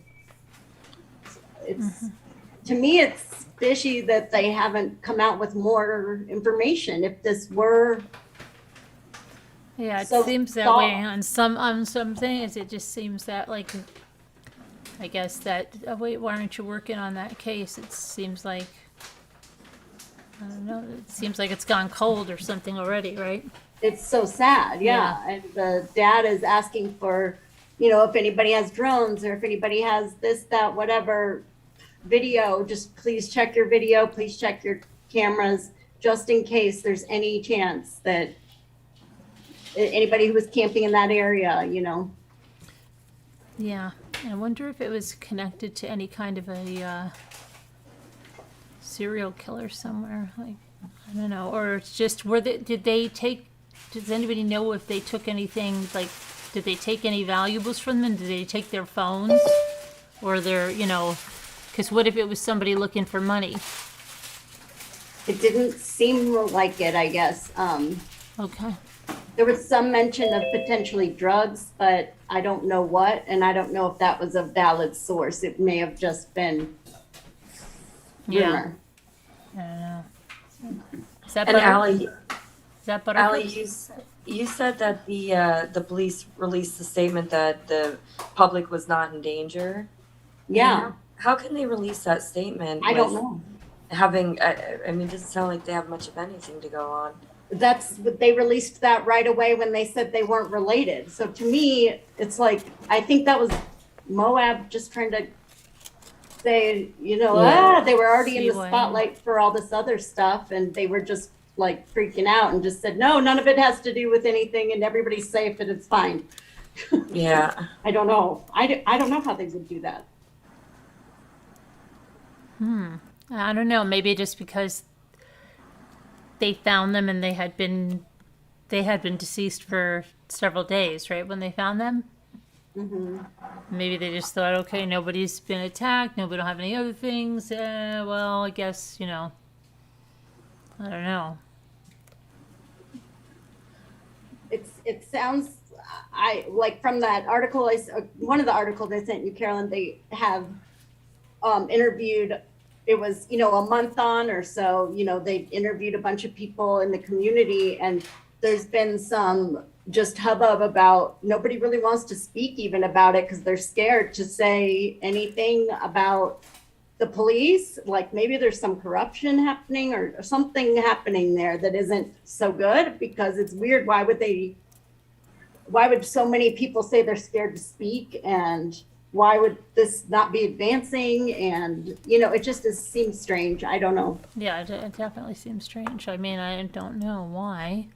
S5: to me, it's fishy that they haven't come out with more information. If this were,
S1: it
S5: so
S1: seems that way on some things. It just seems that, like, I guess that wait, why aren't you working on that case? It seems like, I don't know. It seems like it's gone cold or something already, right?
S5: it's so sad. Yeah. And the dad is asking for, if anybody has drones, or if anybody has this, that, whatever video, just please check your video, please check your cameras, just in case there's any chance that anybody who was camping in that area,
S1: Yeah. I wonder if it was connected to any kind of a serial killer somewhere. Like, I don't know. Or it's just, does anybody know if they took anything, like, Did they take any valuables from them? Did they take their phones? Or their, because what if it was somebody looking for money?
S5: It didn't seem like it, I guess.
S1: Okay.
S5: There was some mention of potentially drugs, but I don't know what, and I don't know if that was a valid source. It may have just been
S1: Yeah.
S5: rumor.
S1: I don't know. Is that
S3: And
S1: butter?
S3: Allie,
S1: Is that butter?
S3: Allie, you said that the police released a statement that the public was not in danger.
S5: Yeah,
S3: How can they release that statement?
S5: I don't
S3: with
S5: know.
S3: Having, I mean, it doesn't sound like they have much of anything to go on.
S5: That's what they released that right away when they said they weren't related. So to me, it's like, I think that was Moab just trying to say,
S3: Yeah.
S5: they were already in
S1: See
S5: the
S1: what-
S5: spotlight for all this other stuff, and they were just like freaking out and just said, no, none of it has to do with anything, and everybody's safe and it's fine.
S3: Yeah.
S5: I don't know. I don't know how they would do that.
S1: I don't know. Maybe just because they found them and they had been deceased for several days, right? When they found them, maybe they just thought, okay, nobody's been attacked, nobody don't have any other things. Well, I guess I don't know.
S5: It sounds, I like from that article, one of the articles I sent you, Carolyn, they have interviewed, it was, a month on or so, they interviewed a bunch of people in the community, and there's been some just hubbub about, nobody really wants to speak even about it because they're scared to say anything about the police. Like maybe there's some corruption happening or something happening there that isn't so good, because it's weird. Why would so many people say they're scared to speak, and why would this not be advancing? And it just seems strange. I don't know.
S1: Yeah, it definitely seems strange. I mean, I don't know why.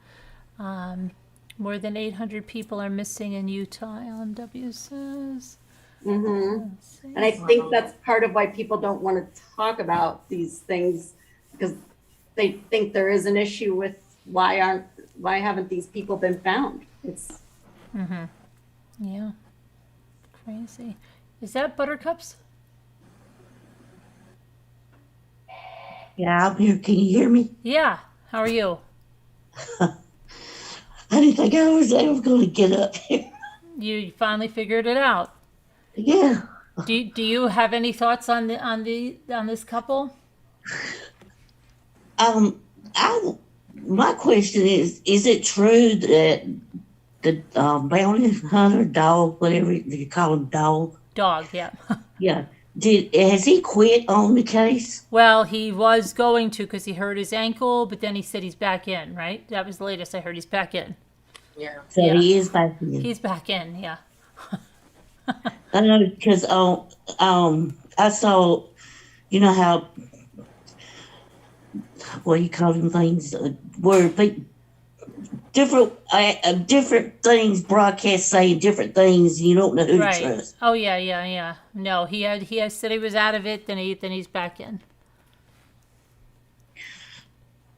S1: More than 800 people are missing in Utah, LMW says. Let's see.
S5: And I think that's part of why people don't want to talk about these things, because they think there is an issue with why haven't these people been found? It's
S1: Yeah. Crazy. Is that Buttercups?
S7: Yeah, I'm here. Can you hear me?
S1: Yeah. How are you?
S7: I didn't think I was ever going to get up here.
S1: You finally figured it out.
S7: Yeah.
S1: Do you have any thoughts on this couple?
S7: My question is it true that the bounty hunter dog, whatever you call him, dog?
S1: Dog, yeah.
S7: Yeah. Has he quit on the case?
S1: Well, he was going to because he hurt his ankle, but then he said he's back in, right? That was the latest I heard. He's back in.
S3: Yeah.
S7: So
S1: Yeah.
S7: he is back in.
S1: He's back in, yeah.
S7: I know because I saw, how, what do you call them things, where different things broadcast saying different things, you don't know who to
S1: Right.
S7: trust.
S1: Oh yeah. No, he had said he was out of it, then he's back in.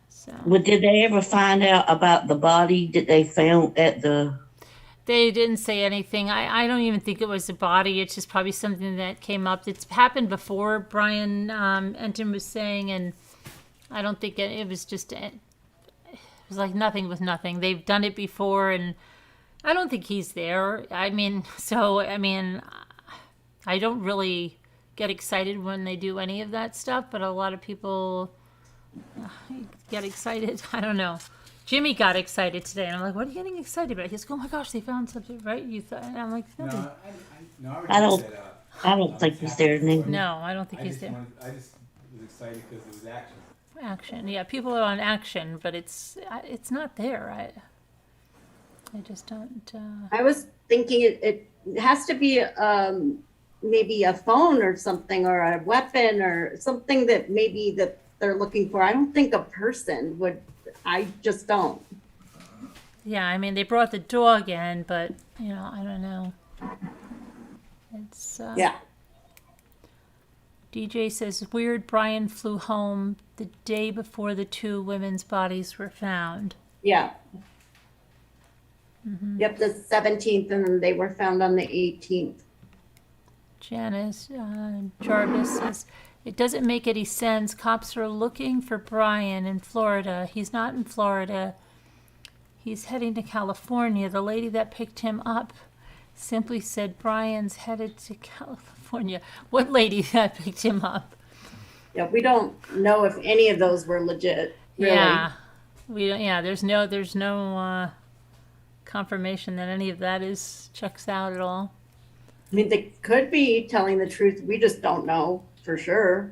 S1: So
S7: But did they ever find out about the body that they found at the?
S1: they didn't say anything. I don't even think it was a body. It's just probably something that came up. It's happened before, Brian Enton was saying, and I don't think it was just, it was like nothing with nothing. They've done it before, and I don't think he's there. I mean, I don't really get excited when they do any of that stuff, but a lot of people get excited. I don't know. Jimmy got excited today, and I'm like, "What are you getting excited about?" He's going, "Oh my gosh, they found something, right?" You thought, and I'm like, "No,
S7: I don't think he's there anymore.
S1: no, I don't think he's there."
S4: I just was excited because it was action.
S1: Action, yeah, people are on action, but it's not there. I just don't.
S5: I was thinking it has to be maybe a phone or something, or a weapon or something that maybe that they're looking for. I don't think a person would. I just don't.
S1: Yeah, I mean, they brought the dog in, but I don't know. It's
S5: Yeah.
S1: DJ says, weird Brian flew home the day before the two women's bodies were found.
S5: Yeah. Yep, the 17th, and then they were found on the 18th.
S1: Janice Jarvis says, it doesn't make any sense. Cops are looking for Brian in Florida. He's not in Florida. He's heading to California. The lady that picked him up simply said Brian's headed to California. What lady that picked him up?
S5: Yeah, we don't know if any of those were legit. Really.
S1: Yeah, we don't. Yeah, there's no confirmation that any of that checks out at all.
S5: I mean, they could be telling the truth. We just don't know for sure.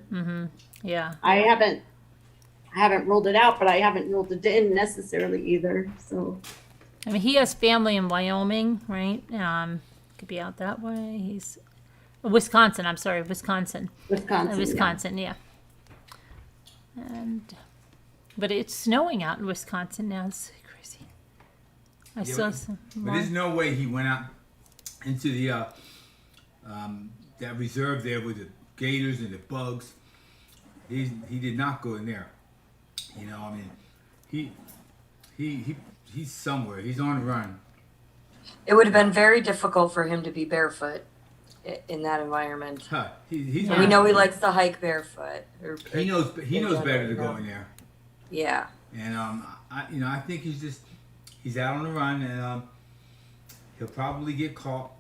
S1: Yeah.
S5: I haven't ruled it out, but I haven't ruled it in necessarily either. So
S1: I mean, he has family in Wyoming, right? Could be out that way. He's Wisconsin. I'm sorry, Wisconsin.
S5: Wisconsin.
S1: Yeah. But it's snowing out in Wisconsin now. It's crazy. I saw some.
S4: But there's no way he went out into the that reserve there with the gators and the bugs. He did not go in there. You know, I mean, he's somewhere. He's on the run.
S3: It would have been very difficult for him to be barefoot in that environment.
S4: Huh,
S3: And we know he likes to hike barefoot.
S4: he knows better to go in there.
S3: Yeah.
S4: And I think he's out on the run, and he'll probably get caught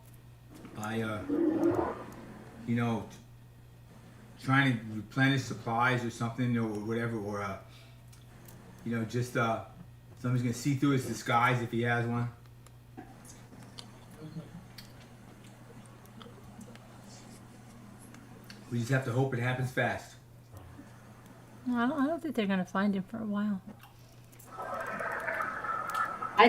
S4: by trying to replenish supplies or something or whatever, or just somebody's gonna see through his disguise if he has one. We just have to hope it happens fast.
S1: I don't think they're going to find him for a while.
S5: I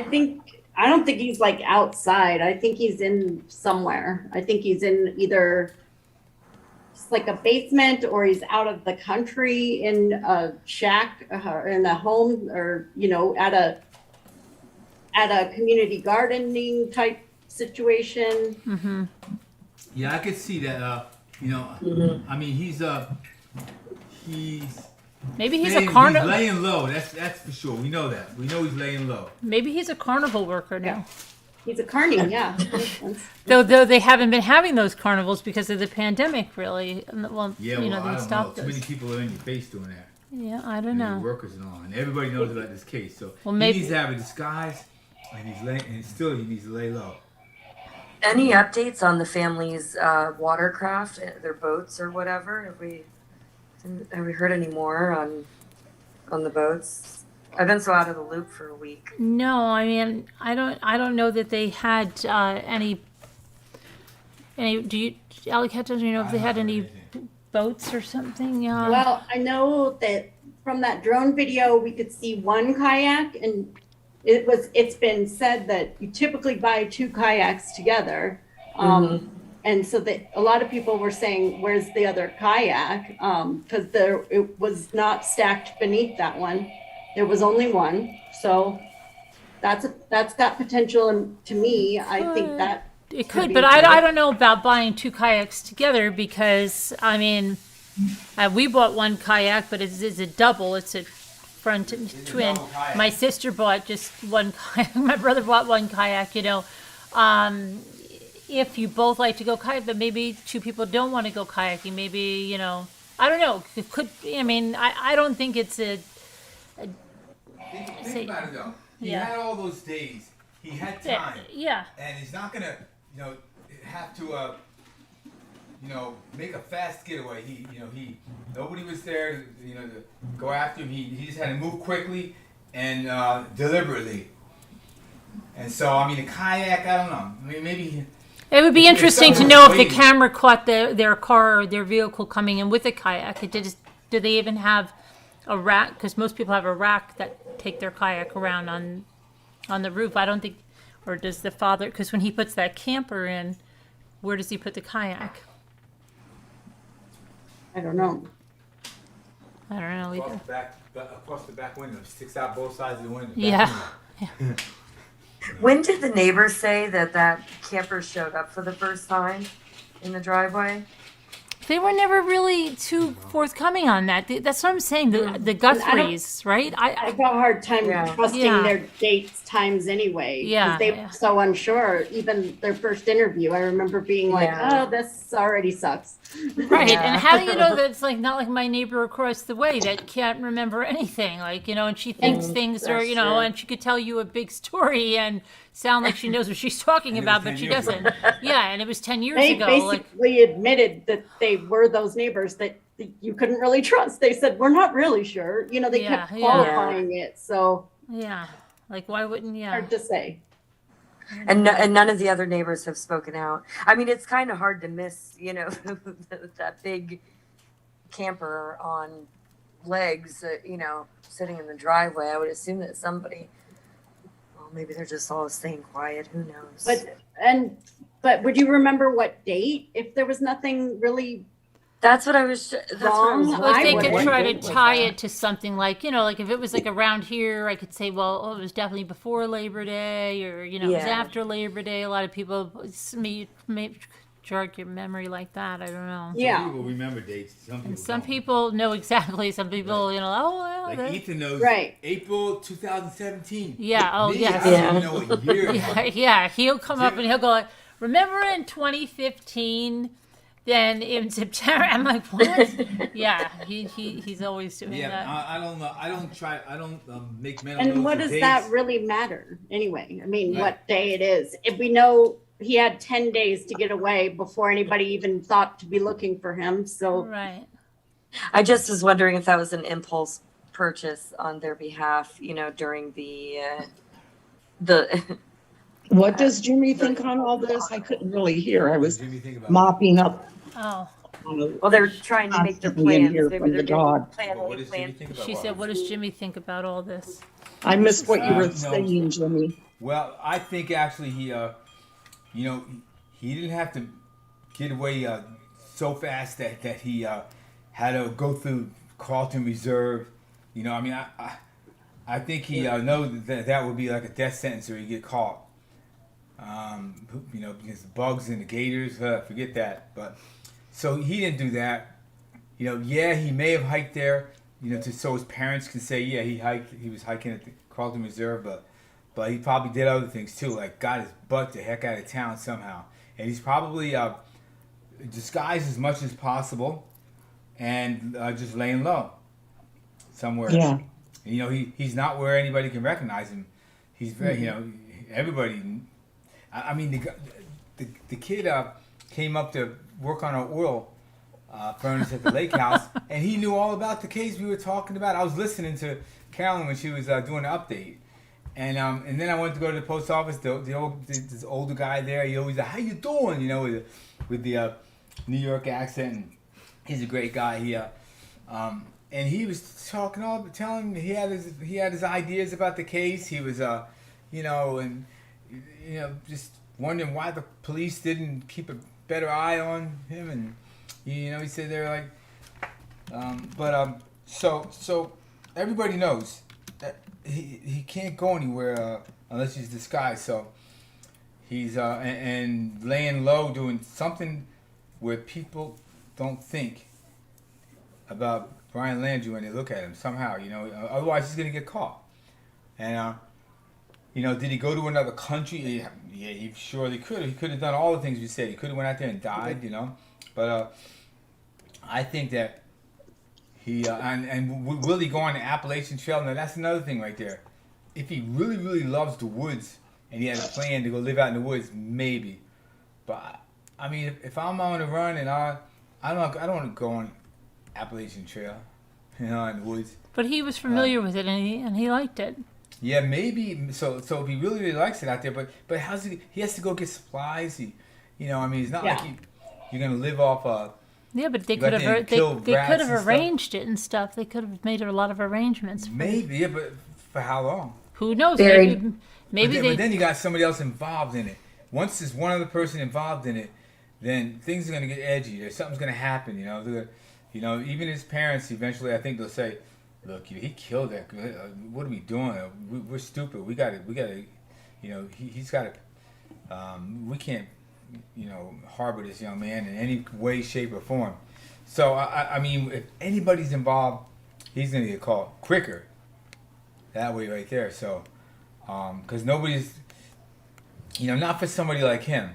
S5: don't think he's like outside. I think he's in somewhere. I think he's in either just like a basement, or he's out of the country in a shack, in a home, or at a community gardening type situation.
S4: Yeah, I could see that. I mean, he's
S1: Maybe he's
S4: he's
S1: a carnival.
S4: laying low. That's for sure. We know that. We know he's laying low.
S1: Maybe he's a carnival worker now.
S5: He's a carny, yeah.
S1: Though they haven't been having those carnivals because of the pandemic, really. Well,
S4: Yeah,
S1: they
S4: I don't know.
S1: stopped
S4: Too
S1: those.
S4: many people are in your face doing that.
S1: Yeah, I don't
S4: And
S1: know.
S4: your workers and all, and everybody knows about this case. So
S1: Well,
S4: he
S1: maybe-
S4: needs to have a disguise, and he needs to lay low.
S3: Any updates on the family's watercraft, their boats or whatever? Have we heard any more on the boats? I've been so out of the loop for a week.
S1: No, I mean, I don't know that they had any. Do you, Alicat, do you know if they had any boats or something?
S5: Well, I know that from that drone video, we could see one kayak, and it's been said that you typically buy 2 kayaks together. And so that a lot of people were saying, where's the other kayak? Because it was not stacked beneath that one. There was only one. So that's got potential. And to me, I think that
S1: It could, but I don't know about buying 2 kayaks together because, I mean, we bought one kayak, but it's a double. It's a front and twin.
S4: double kayak.
S1: My sister bought just one kayak. My brother bought one kayak, If you both like to go kayak, but maybe 2 people don't want to go kayaking, maybe, I don't know. It could, I mean, I don't think it's
S4: Think about it though. He
S1: Yeah.
S4: had all those days. He had time,
S1: yeah.
S4: and he's not gonna, have to, make a fast getaway. Nobody was there, to go after him. He just had to move quickly and deliberately. And so, I mean, a kayak, I don't know. I mean, maybe.
S1: It would be
S4: If
S1: interesting to
S4: someone
S1: know
S4: was
S1: if the
S4: waiting.
S1: camera caught their car or their vehicle coming in with a kayak. Do they even have a rack? Because most people have a rack that take their kayak around on the roof. I don't think, or does the father? Because when he puts that camper in, where does he put the kayak?
S5: I don't know.
S1: I don't know either.
S4: Across the back window, sticks out both sides of the window.
S1: Yeah.
S3: When did the neighbors say that camper showed up for the first time in the driveway?
S1: They were never really too forthcoming on that. That's what I'm saying. The Guthries, right?
S5: I have a hard time
S3: Yeah.
S5: trusting
S1: Yeah.
S5: their dates, times anyway.
S1: Yeah,
S5: Because they
S1: yeah.
S5: were so unsure. Even their first interview, I remember being like,
S3: Yeah.
S5: oh, this already sucks.
S1: Right.
S3: Yeah.
S1: And how do you know that it's like not like my neighbor across the way that can't remember anything? Like, and she thinks things are,
S3: that's true.
S1: and she could tell you a big story and sound like she knows what she's talking
S4: And it was
S1: about,
S4: 10
S1: but she
S4: years
S1: doesn't.
S4: ago.
S1: Yeah, and it was 10 years
S5: They
S1: ago. Like,
S5: basically admitted that they were those neighbors that you couldn't really trust. They said, we're not really sure. They
S1: Yeah,
S5: kept
S1: yeah.
S5: qualifying it. So
S1: yeah. Like, why wouldn't, yeah.
S5: hard to say.
S3: And none of the other neighbors have spoken out. I mean, it's kind of hard to miss, that big camper on legs, sitting in the driveway. I would assume that somebody, well, maybe they're just all staying quiet. Who knows?
S5: But would you remember what date? If there was nothing really
S3: that's what I was. That's what I was
S5: Wrong.
S1: Well, if
S5: I
S1: they
S5: wouldn't.
S1: could try to
S3: wondering.
S1: tie it to something like, like if it was like around here, I could say, well, it was definitely before Labor Day or, it was
S3: Yeah.
S1: after Labor Day. A lot of people may jog your memory like that. I don't know.
S5: Yeah.
S4: Some people remember dates. Some people
S1: Some
S4: don't.
S1: people know exactly. Some people, oh, well.
S4: Like
S1: that-
S4: Ethan knows
S5: Right.
S4: April 2017.
S1: Yeah, oh,
S4: Me,
S1: yes.
S4: I
S3: Yeah.
S4: don't even know what year it
S1: Yeah,
S4: was.
S1: yeah, he'll come up and he'll go like, remember in 2015, then in September, I'm like, what? Yeah, he's always doing
S4: Yeah,
S1: that.
S4: I don't know. I don't make mental
S5: And
S4: notes
S5: what
S4: of
S5: does
S4: dates.
S5: that really matter anyway? I mean,
S4: Right.
S5: what day it is. If we know he had 10 days to get away before anybody even thought to be looking for him. So
S1: Right.
S3: I just was wondering if that was an impulse purchase on their behalf, during the
S2: What does Jimmy think on all this? I couldn't really hear. I
S4: What
S2: was
S4: does Jimmy think about
S2: mopping up.
S1: Oh,
S3: well, they're trying to make their
S2: Constantly in
S3: plans.
S2: here
S3: Maybe
S2: from
S3: they're
S2: the dog.
S4: it? But what does Jimmy think about
S1: she
S4: all
S1: said,
S4: this?
S1: what does Jimmy think about all this?
S2: I missed what you were
S4: No.
S2: saying, Jimmy.
S4: Well, I think actually he didn't have to get away so fast that he had to go through Carlton Reserve. I think he knows that would be like a death sentence or he'd get caught. Because the bugs and the gators, forget that. But so he didn't do that. Yeah, he may have hiked there, so his parents can say, yeah, he was hiking at the Carlton Reserve, but he probably did other things too, like got his butt the heck out of town somehow. And he's probably disguised as much as possible and just laying low somewhere.
S2: Yeah.
S4: He's not where anybody can recognize him. He's very, everybody. I mean, the kid came up to work on our oil furnace at the lake house, and he knew all about the case we were talking about. I was listening to Carolyn when she was doing the update, and then I went to go to the post office. This older guy there, he always like, "How you doing?" With the New York accent. And he's a great guy. And he was telling me he had his ideas about the case. He was just wondering why the police didn't keep a better eye on him, and he said they're like, so everybody knows that he can't go anywhere unless he's disguised. So he's and laying low, doing something where people don't think about Brian Landry when they look at him somehow. Otherwise he's gonna get caught. And did he go to another country? Yeah, he surely could. He could have done all the things we said. He could have went out there and died, But I think that he and will he go on the Appalachian Trail? Now that's another thing right there. If he really, really loves the woods and he had a plan to go live out in the woods, maybe. But I mean, if I'm on a run and I don't want to go on Appalachian Trail, in the woods.
S1: But he was familiar with it and he liked it.
S4: Yeah, maybe. So if he really, really likes it out there, but how's he has to go get supplies. It's not like you're gonna live off.
S1: Yeah, but they
S4: You
S1: could
S4: got
S1: have
S4: to kill
S1: they
S4: rats
S1: could
S4: and
S1: have
S4: stuff.
S1: arranged it and stuff. They could have made a lot of arrangements.
S4: Maybe, yeah, but for how long?
S1: Who knows?
S3: Very-
S1: Maybe
S4: But then you got somebody else involved in it. Once there's one other person involved in it, then things are gonna get edgy. Something's gonna happen. Even his parents eventually, I think they'll say, "Look, he killed that. What are we doing? We're stupid. We got to. He's got to. We can't harbor this young man in any way, shape, or form. So I mean, if anybody's involved, he's gonna get caught quicker. That way, right there. So, because nobody's, not for somebody like him,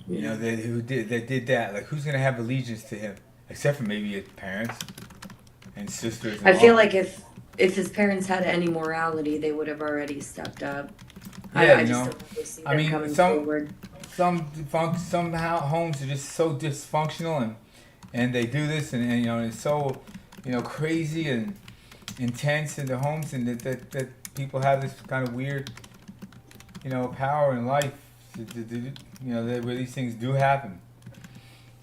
S4: that did that. Like, who's gonna have allegiance to him, except for maybe his parents and sisters? And
S3: I feel like if his parents had any morality, they would have already stepped up.
S4: Yeah,
S3: I just don't really see
S4: I
S3: them
S4: mean,
S3: coming
S4: some-
S3: forward.
S4: Some homes are just so dysfunctional, and they do this, and it's so crazy and intense in the homes, and that people have this kind of weird power in life, where these things do happen.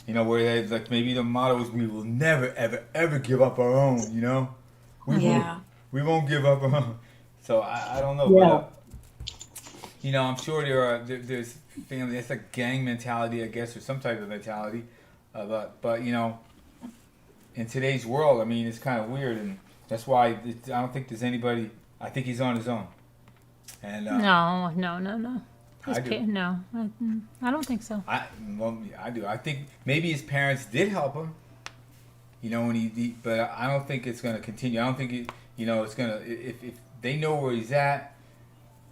S4: Where they, like, maybe the motto is, we will never ever give up our own. We won't give up our own. So I don't know.
S6: Yeah.
S4: But, I'm sure there's family. That's like gang mentality, I guess, or some type of mentality. But in today's world, I mean, it's kind of weird, and that's why I don't think there's anybody. I think he's on his own. And
S1: No.
S4: I do.
S1: No, I don't think so.
S4: I do. I think maybe his parents did help him. When but I don't think it's going to continue. I don't think it's going to, if they know where he's at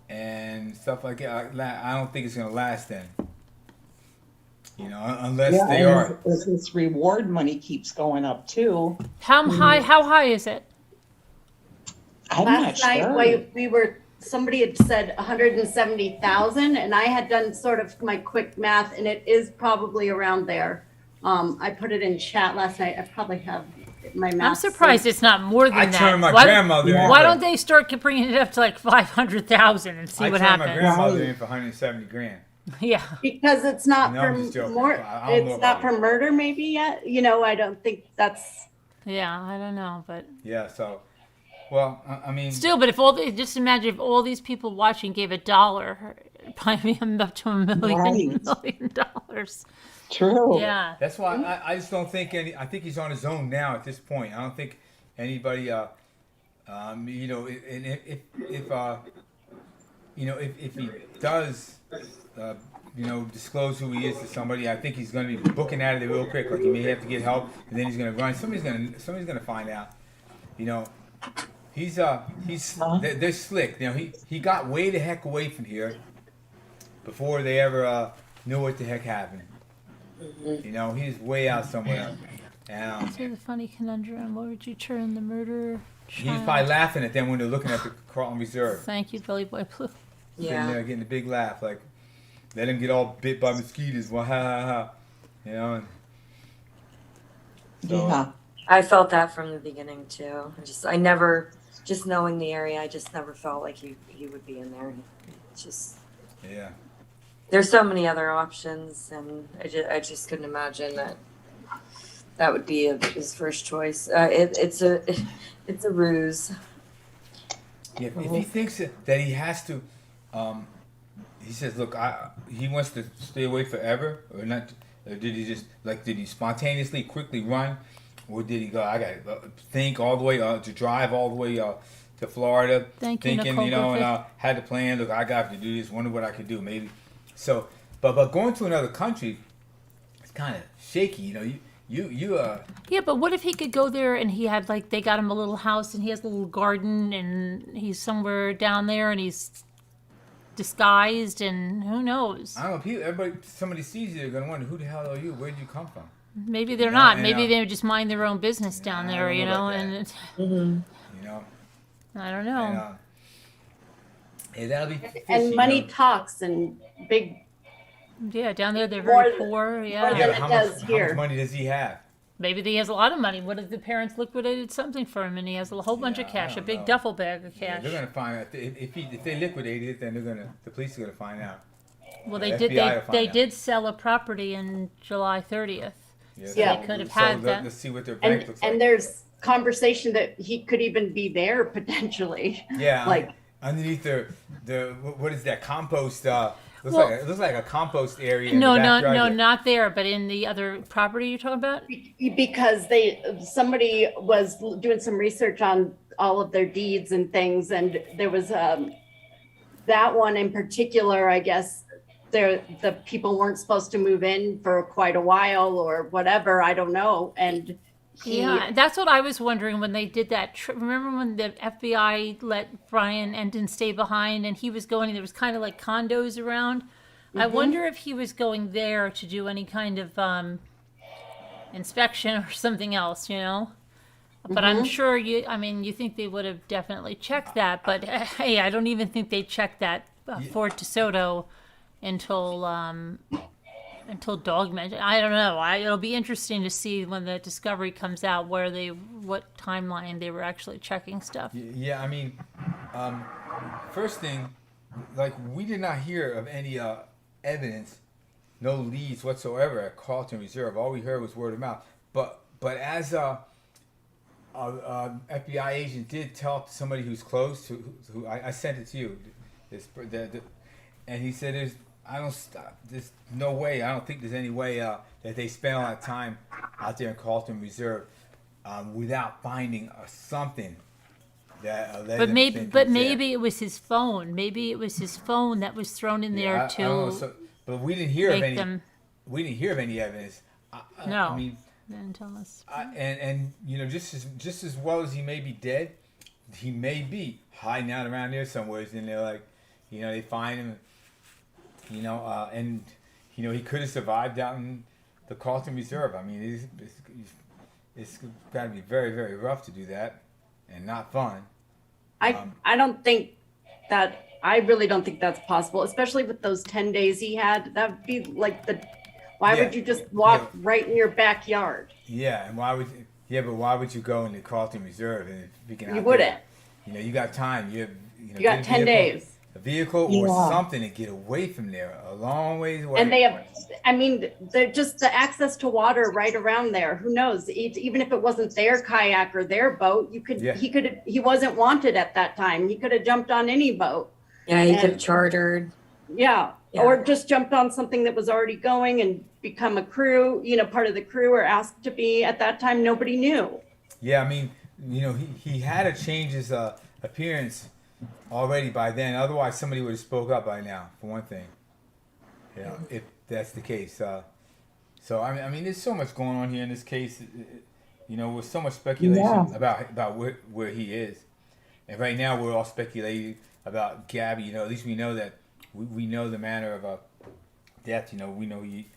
S4: and stuff like that. I don't think it's going to last then. Unless they are.
S2: As this reward money keeps going up too.
S1: How high is it?
S2: I'm not
S5: Last night,
S2: sure.
S5: somebody had said 170,000, and I had done sort of my quick math, and it is probably around there. I put it in chat last night. I probably have my math.
S1: I'm surprised it's not more than
S4: I
S1: that.
S4: turned my
S1: Why-
S4: grandmother in.
S1: Why don't they start bringing it up to like 500,000 and see
S4: I
S1: what
S4: turned my
S1: happens?
S4: grandmother in for 170 grand.
S1: Yeah.
S5: Because it's not
S4: No, I'm just joking.
S5: more.
S4: I don't know
S5: It's not
S4: about
S5: for
S4: it.
S5: murder, maybe yet. I don't think that's.
S1: Yeah, I don't know, but
S4: Yeah. So, well, I mean,
S1: still, but just imagine if all these people watching gave $1, it'd probably be up to $1 million.
S2: True.
S1: Yeah.
S4: that's why I just don't think I think he's on his own now at this point. I don't think anybody, and if he does, disclose who he is to somebody, I think he's going to be booking out of there real quick. Like, he may have to get help, and then he's going to run. Somebody's going to find out. They're slick. He got way the heck away from here before they ever knew what the heck happened. He's way out somewhere. And
S1: So the funny conundrum, what would you turn the murderer?
S4: he's probably laughing at them when they're looking at the Carlton Reserve.
S1: Thank you, Billy Boy Blue.
S4: Sitting there getting a big laugh, like, let him get all bit by mosquitoes. Well, ha ha ha. And so,
S2: Yeah.
S3: I felt that from the beginning too. Just knowing the area, I just never felt like he would be in there. It's just,
S4: yeah.
S3: there's so many other options, and I just couldn't imagine that would be his first choice. It's a ruse.
S4: Yeah, if he thinks that he has to, he says, look, he wants to stay away forever, or not? Or did he spontaneously quickly run, or did he go? I got to think all the way to drive all the way to Florida,
S1: Thank you,
S4: thinking,
S1: Nicole
S4: and
S1: Griffith.
S4: had the plan. Look, I got to do this. Wonder what I could do, maybe. So, but going to another country, it's kind of shaky.
S1: Yeah, but what if he could go there and he had they got him a little house and he has a little garden and he's somewhere down there and he's disguised and who knows?
S4: I don't know. Somebody sees you, they're gonna wonder, who the hell are you? Where did you come from?
S1: Maybe they're
S4: Yeah,
S1: not.
S4: and,
S1: Maybe they just mind their own business down
S4: I
S1: there,
S4: don't know about
S1: and
S4: that.
S1: I don't know.
S4: And, yeah, that'll be fishy,
S5: And money talks, and big.
S1: Yeah, down there they're
S5: More
S1: very
S5: than-
S1: poor.
S5: more
S1: Yeah.
S5: than-
S4: Yeah,
S5: it
S4: but how
S5: does
S4: much
S5: here.
S4: money does he have?
S1: Maybe he has a lot of money. What if the parents liquidated something for him and he has a whole bunch of
S4: Yeah, I
S1: cash, a
S4: don't
S1: big
S4: know.
S1: duffel bag of
S4: Yeah,
S1: cash?
S4: they're gonna find out if they liquidate it, then the police are gonna find out.
S1: Well,
S4: the
S1: they did.
S4: FBI will find
S1: They
S4: out.
S1: did sell a property in July 30th.
S5: Yeah.
S1: They could have
S4: so
S1: had that.
S4: Let's see what their bank
S5: And
S4: looks like.
S5: there's conversation that he could even be there potentially.
S4: Yeah,
S5: like-
S4: underneath the what is that compost?
S1: Well-
S4: It looks like a compost area. in
S1: No,
S4: the
S1: no,
S4: backyard
S1: no,
S4: there.
S1: not there, but in the other property you're talking about.
S5: Because somebody was doing some research on all of their deeds and things, and there was that one in particular, I guess the people weren't supposed to move in for quite a while or whatever. I don't know. And
S1: Yeah, that's what I was wondering when they did that. Remember when the FBI let Brian Enton stay behind and he was going, and there was kind of like condos around? I wonder if he was going there to do any kind of inspection or something else, you know? But I'm sure you think they would have definitely checked that. But hey, I don't even think they checked that Fort DeSoto until Dog mentioned. I don't know. It'll be interesting to see when the discovery comes out what timeline they were actually checking stuff.
S4: Yeah, I mean, first thing, like we did not hear of any evidence, no leads whatsoever at Carlton Reserve. All we heard was word of mouth. But as FBI agent did talk to somebody who's close to who I sent it to you, and he said there's no way. I don't think there's any way that they spent all that time out there in Carlton Reserve without finding something that.
S1: But maybe it was his phone. Maybe it was his phone that was thrown in there
S4: I don't know, but we didn't hear of any. We didn't hear of any evidence.
S1: No.
S4: I mean,
S1: they didn't tell us.
S4: and just as well as he may be dead, he may be hiding out around there somewhere. And they're like, they find him. And he could have survived out in the Carlton Reserve. I mean, it's got to be very, very rough to do that, and not fun.
S5: I don't think that. I really don't think that's possible, especially with those 10 days he had. That would be like why would you just walk right in your backyard?
S4: Yeah, and why would you go into Carlton Reserve and if you
S5: wouldn't.
S4: You got time. You
S5: got 10 days.
S4: A vehicle or something to get away from there, a long ways away.
S5: And they have, they're just the access to water right around there. Who knows? Even if it wasn't their kayak or their boat, he wasn't wanted at that time. He could have jumped on any boat.
S3: Yeah, he could have chartered.
S5: Yeah, or just jumped on something that was already going and become a crew, part of the crew, or asked to be. At that time, nobody knew.
S4: Yeah, I mean, he had to change his appearance already by then. Otherwise, somebody would have spoke up by now, for one thing. If that's the case. So I mean, there's so much going on here in this case. With so much speculation about where he is, and right now we're all speculating about Gabby. At least we know that we know the manner of death. We know he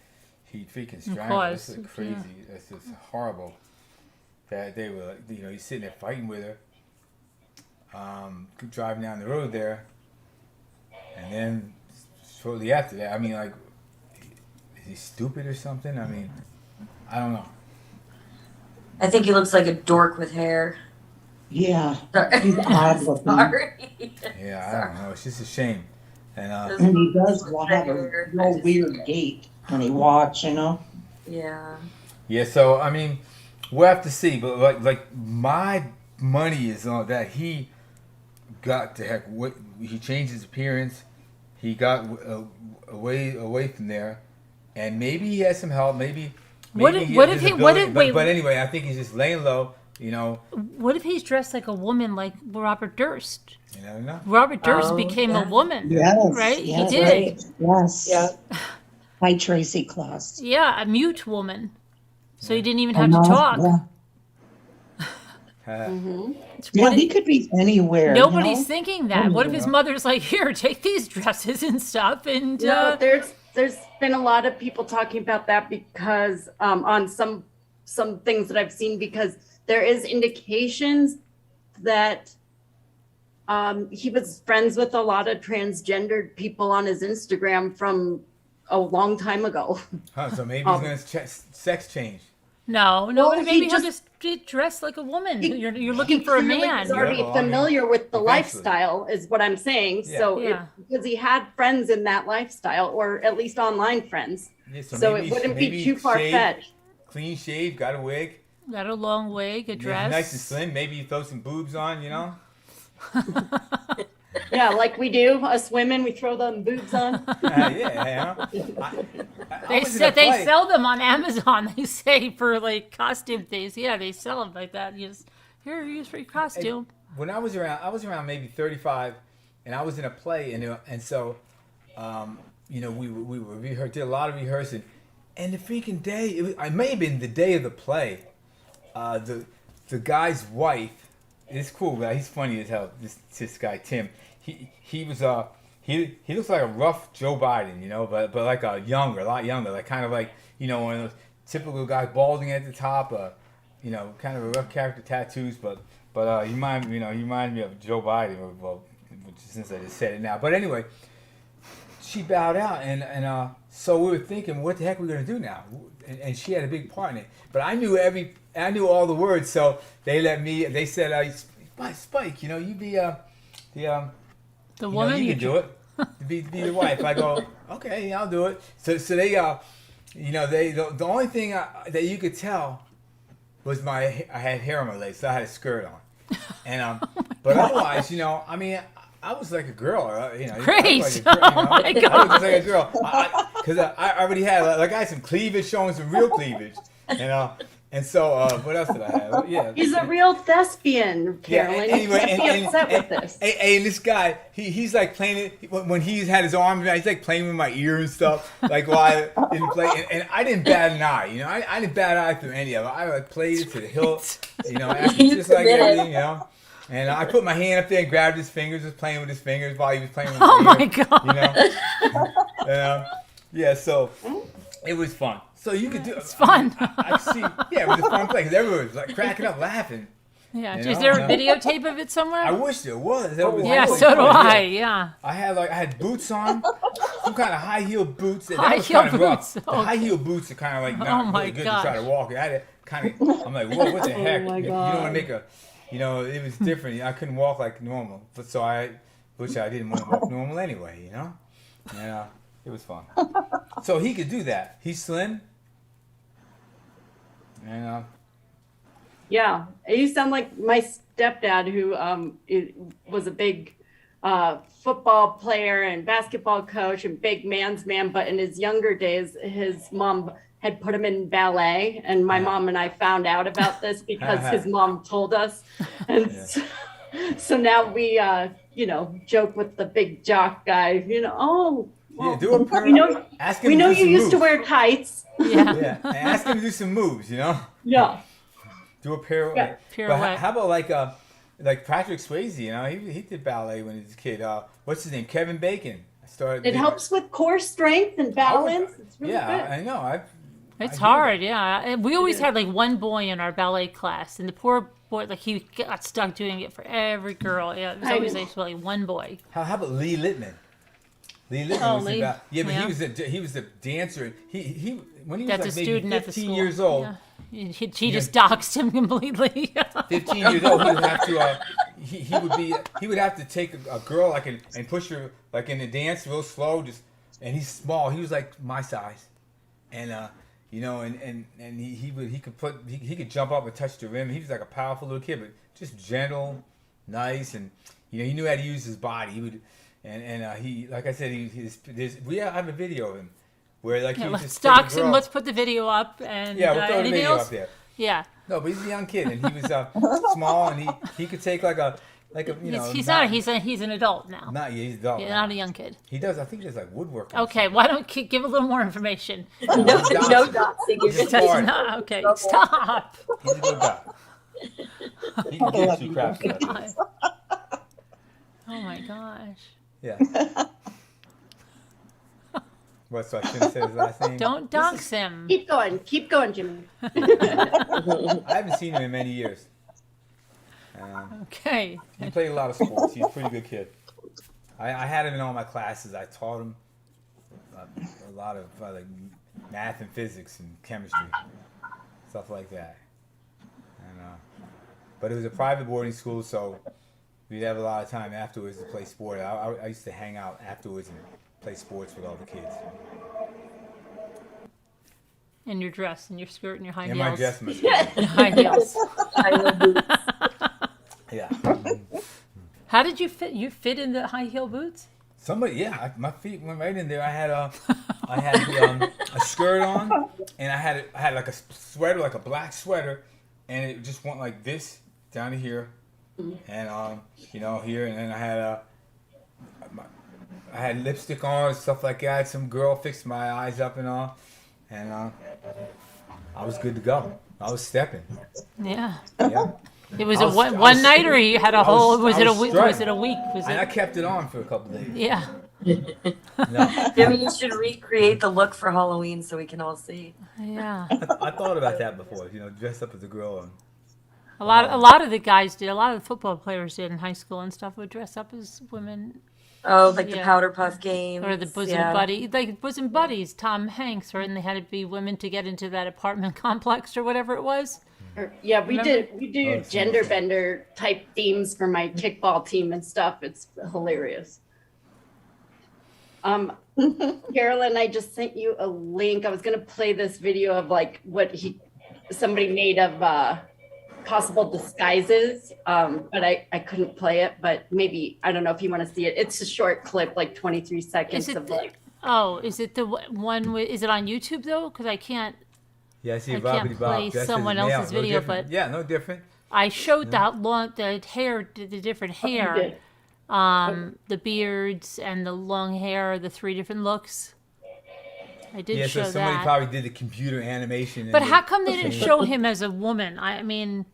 S4: freaking strangled. This is crazy. Yeah. That's just horrible. That they were, he's sitting there fighting with her. Driving down the road there, and then shortly after that, I mean, like, is he stupid or something? I mean, I don't know.
S3: I think he looks like a dork with hair.
S7: Yeah. He's odd looking.
S3: Sorry.
S4: Yeah, I don't know. It's just a shame. And
S7: he does have a real weird gait when he walks,
S3: Yeah.
S4: Yeah, so, I mean, we'll have to see. But, like my money is on that he got to heck. He changed his appearance. He got away from there. And maybe he has some help. Maybe but anyway, I think he's just laying low.
S1: What if he's dressed like a woman, like Robert Durst?
S4: You never know.
S1: Robert Durst became a woman, right?
S7: Yes,
S1: he did.
S7: Right. Yes.
S3: Yeah.
S7: By Tracy Kloss.
S1: Yeah, a mute woman. So he didn't even have to talk.
S7: Yeah. He could be anywhere.
S1: Nobody's thinking that. What if his mother's like, here, take these dresses and stuff? And
S5: there's been a lot of people talking about that because on some things that I've seen, because there is indications that he was friends with a lot of transgendered people on his Instagram from a long time ago.
S4: So maybe he's going to sex change.
S1: No, well, maybe he'll just dress like a woman. You're looking for a man.
S5: He's already familiar with the lifestyle, is what I'm saying. Yeah. So because he had friends in that lifestyle, or at least online friends. Yeah, so it wouldn't be too far-fetched.
S4: Clean shave, got a wig.
S1: Got a long wig, a dress.
S4: Nice and slim. Maybe you throw some boobs on,
S5: Yeah, like we do, us women, we throw them boobs on.
S1: They sell them on Amazon. They say for like costume things. Yeah, they sell them like that. Use for your costume.
S4: When I was around maybe 35, and I was in a play, and so we did a lot of rehearsing, and the freaking day, it may have been the day of the play. The guy's wife, it's cool, but he's funny as hell. This guy Tim, he was he looks like a rough Joe Biden, but like a lot younger, like kind of like one of those typical guys, balding at the top, kind of a rough character, tattoos, but he reminds me of Joe Biden, well, since I just said it now. But anyway, she bowed out, and so we were thinking, what the heck are we gonna do now? And she had a big part in it, but I knew all the words, so they said, Spike, you be
S1: The woman
S4: you can do it. Be the wife. I go, okay, I'll do it. So they, the only thing that you could tell was I had hair on my legs, so I had a skirt on, and but otherwise, I was like a girl,
S1: Great.
S4: Like a girl,
S1: Oh my God.
S4: I was just like a girl, because I already had I had some cleavage, showing some real cleavage, and so what else did I have? Yeah,
S5: He's a real thespian, Carolyn.
S4: Anyway,
S5: you can't be upset with this.
S4: And this guy, he's like playing it when he's had his arms around. He's like playing with my ear and stuff, like while I didn't play. And I didn't bat an eye, I didn't bat an eye through any of it. I like played it to the hilt, just like everything, And I put my hand up there and grabbed his fingers, was playing with his fingers while he was playing with
S1: Oh
S4: my
S1: my
S4: ear,
S1: God.
S4: yeah, so it was fun. So you could do
S1: It's fun.
S4: I see. Yeah, it was a fun play because everyone was like cracking up, laughing.
S1: Yeah.
S4: You
S1: Is
S4: know,
S1: there a
S4: yeah.
S1: videotape of it somewhere?
S4: I wish there was. That was
S1: Yeah,
S4: really
S1: so do
S4: fun.
S1: I.
S4: Yeah.
S1: Yeah.
S4: I had boots on, some kind of high heel boots. That was
S1: High-heel
S4: kind of rough.
S1: boots.
S4: The high heel boots are kind of like
S1: Oh
S4: not
S1: my
S4: really good
S1: gosh.
S4: to try to walk. I had to kind of. I'm like, whoa, what the heck?
S5: my
S4: You don't want
S5: God.
S4: to make a. It was different. I couldn't walk like normal, but which I didn't want to walk normal anyway. And it was fun. So he could do that. He's slim. And
S5: Yeah, you sound like my stepdad, who was a big football player and basketball coach and big man's man. But in his younger days, his mom had put him in ballet, and my mom and I found out about this because his mom told us. And so now we, joke with the big jock guy.
S4: yeah, do a
S5: we know,
S4: ask him
S5: we
S4: to
S5: know
S4: do
S5: you
S4: some
S5: used to
S4: moves.
S5: wear tights.
S1: Yeah.
S4: Yeah, and ask him to do some moves.
S5: Yeah.
S4: Do a pirouette.
S5: Yeah.
S1: Pirouette.
S4: But how about like Patrick Swayze? He did ballet when he was a kid. What's his name? Kevin Bacon.
S5: It helps with core strength and balance. It's really
S4: Yeah,
S5: good.
S4: I know.
S1: It's
S4: I
S1: hard, yeah. And we always had like one boy in our ballet class, and the poor boy, like he got stuck doing it for every girl. Yeah, it was
S5: I
S1: always
S5: know.
S1: actually one boy.
S4: How about Lee Littman? Lee Littman
S1: Oh,
S4: was
S1: Lee.
S4: about yeah, but
S1: Yeah.
S4: he was a dancer. He when he was
S1: That's
S4: like
S1: a
S4: maybe
S1: student
S4: 15
S1: at the school.
S4: years old.
S1: Yeah. He just doxed him completely.
S4: 15 years old, he would have to. He would have to take a girl and push her like in the dance real slow. And he's small. He was like my size, and he could jump up and touch the rim. He was like a powerful little kid, but just gentle, nice, and he knew how to use his body. He would, he like I said, we have a video of him where like he would
S1: Let's
S4: just take a
S1: dox him.
S4: girl-
S1: Let's put the video up. And
S4: Yeah, we'll throw the
S1: anything
S4: video
S1: else?
S4: up there.
S1: Yeah.
S4: No, but he's a young kid, and he was small, and he could take like a
S1: He's an adult now.
S4: not yeah, he's adult.
S1: Yeah,
S4: now.
S1: not a young kid.
S4: He does. I think he does like woodworking.
S1: Okay, why don't you give a little more information?
S3: No doxing. You're
S4: Just
S3: just
S4: hard.
S1: No, okay, stop.
S4: He's a good guy. He can get you crap.
S1: God. Oh my gosh.
S4: Yeah. What? So I shouldn't say his last name.
S1: Don't dox him.
S5: Keep going, Jimmy.
S4: I haven't seen him in many years.
S1: Okay.
S4: He played a lot of sports. He's a pretty good kid. I had him in all my classes. I taught him a lot of like math and physics and chemistry, stuff like that. But it was a private boarding school, so we'd have a lot of time afterwards to play sport. I used to hang out afterwards and play sports with all the kids.
S1: In your dress, and your skirt, and your high
S4: In
S1: heels.
S4: my dress, my skirt.
S1: And high heels.
S4: Yeah.
S1: How did you fit? You fit in the high heel boots?
S4: My feet went right in there. I had a skirt on, and I had like a sweater, like a black sweater, and it just went like this down to here, and here, and then I had I had lipstick on and stuff like that. Some girl fixed my eyes up and all, and I was good to go. I was stepping.
S1: Yeah.
S4: Yeah.
S1: It was
S4: I
S1: a
S4: was-
S1: one,
S4: I
S1: one
S4: was-
S1: night, or you had a
S4: I was-
S1: whole? Was
S4: I
S1: it a
S4: was
S1: week?
S4: strutting.
S1: Was it a week? Was
S4: And I
S1: it?
S4: kept it on for a couple days.
S1: Yeah.
S4: No,
S3: Jimmy, you should recreate the look for Halloween so we can all see.
S1: Yeah.
S4: I thought about that before. Dress up as a girl. And,
S1: A lot of the guys did. A lot of the football players did in high school and stuff. Would dress up as women
S3: Oh, like the
S1: Yeah.
S3: powder puff games.
S1: or the bosom
S3: yeah.
S1: buddy, like bosom buddies. Tom Hanks, right? And they had to be women to get into that apartment complex or whatever it was.
S5: Yeah, we
S1: Remember?
S5: do
S4: Oh,
S5: gender bender type themes for my kickball team and stuff. It's hilarious. Carolyn, I just sent you a link. I was gonna play this video of like what somebody made of possible disguises, but I couldn't play it. But maybe I don't know if you want to see it. It's a short clip, like 23 seconds
S1: Is it
S5: of like.
S1: Oh, is it the one with? Is it on YouTube though? Because I can't.
S4: yeah, I see
S1: I
S4: Bobbity
S1: can't
S4: Bob.
S1: play
S4: dressed as a
S1: someone
S4: male.
S1: else's
S4: No
S1: video,
S4: different.
S1: but-
S4: Yeah, no different.
S1: I showed the hair, the different hair.
S5: did.
S1: The beards and the long hair, the 3 different looks. I did
S4: Yeah,
S1: show
S4: so somebody
S1: that.
S4: probably did the computer animation.
S1: But
S4: and
S1: how come they didn't show him as a woman? I mean,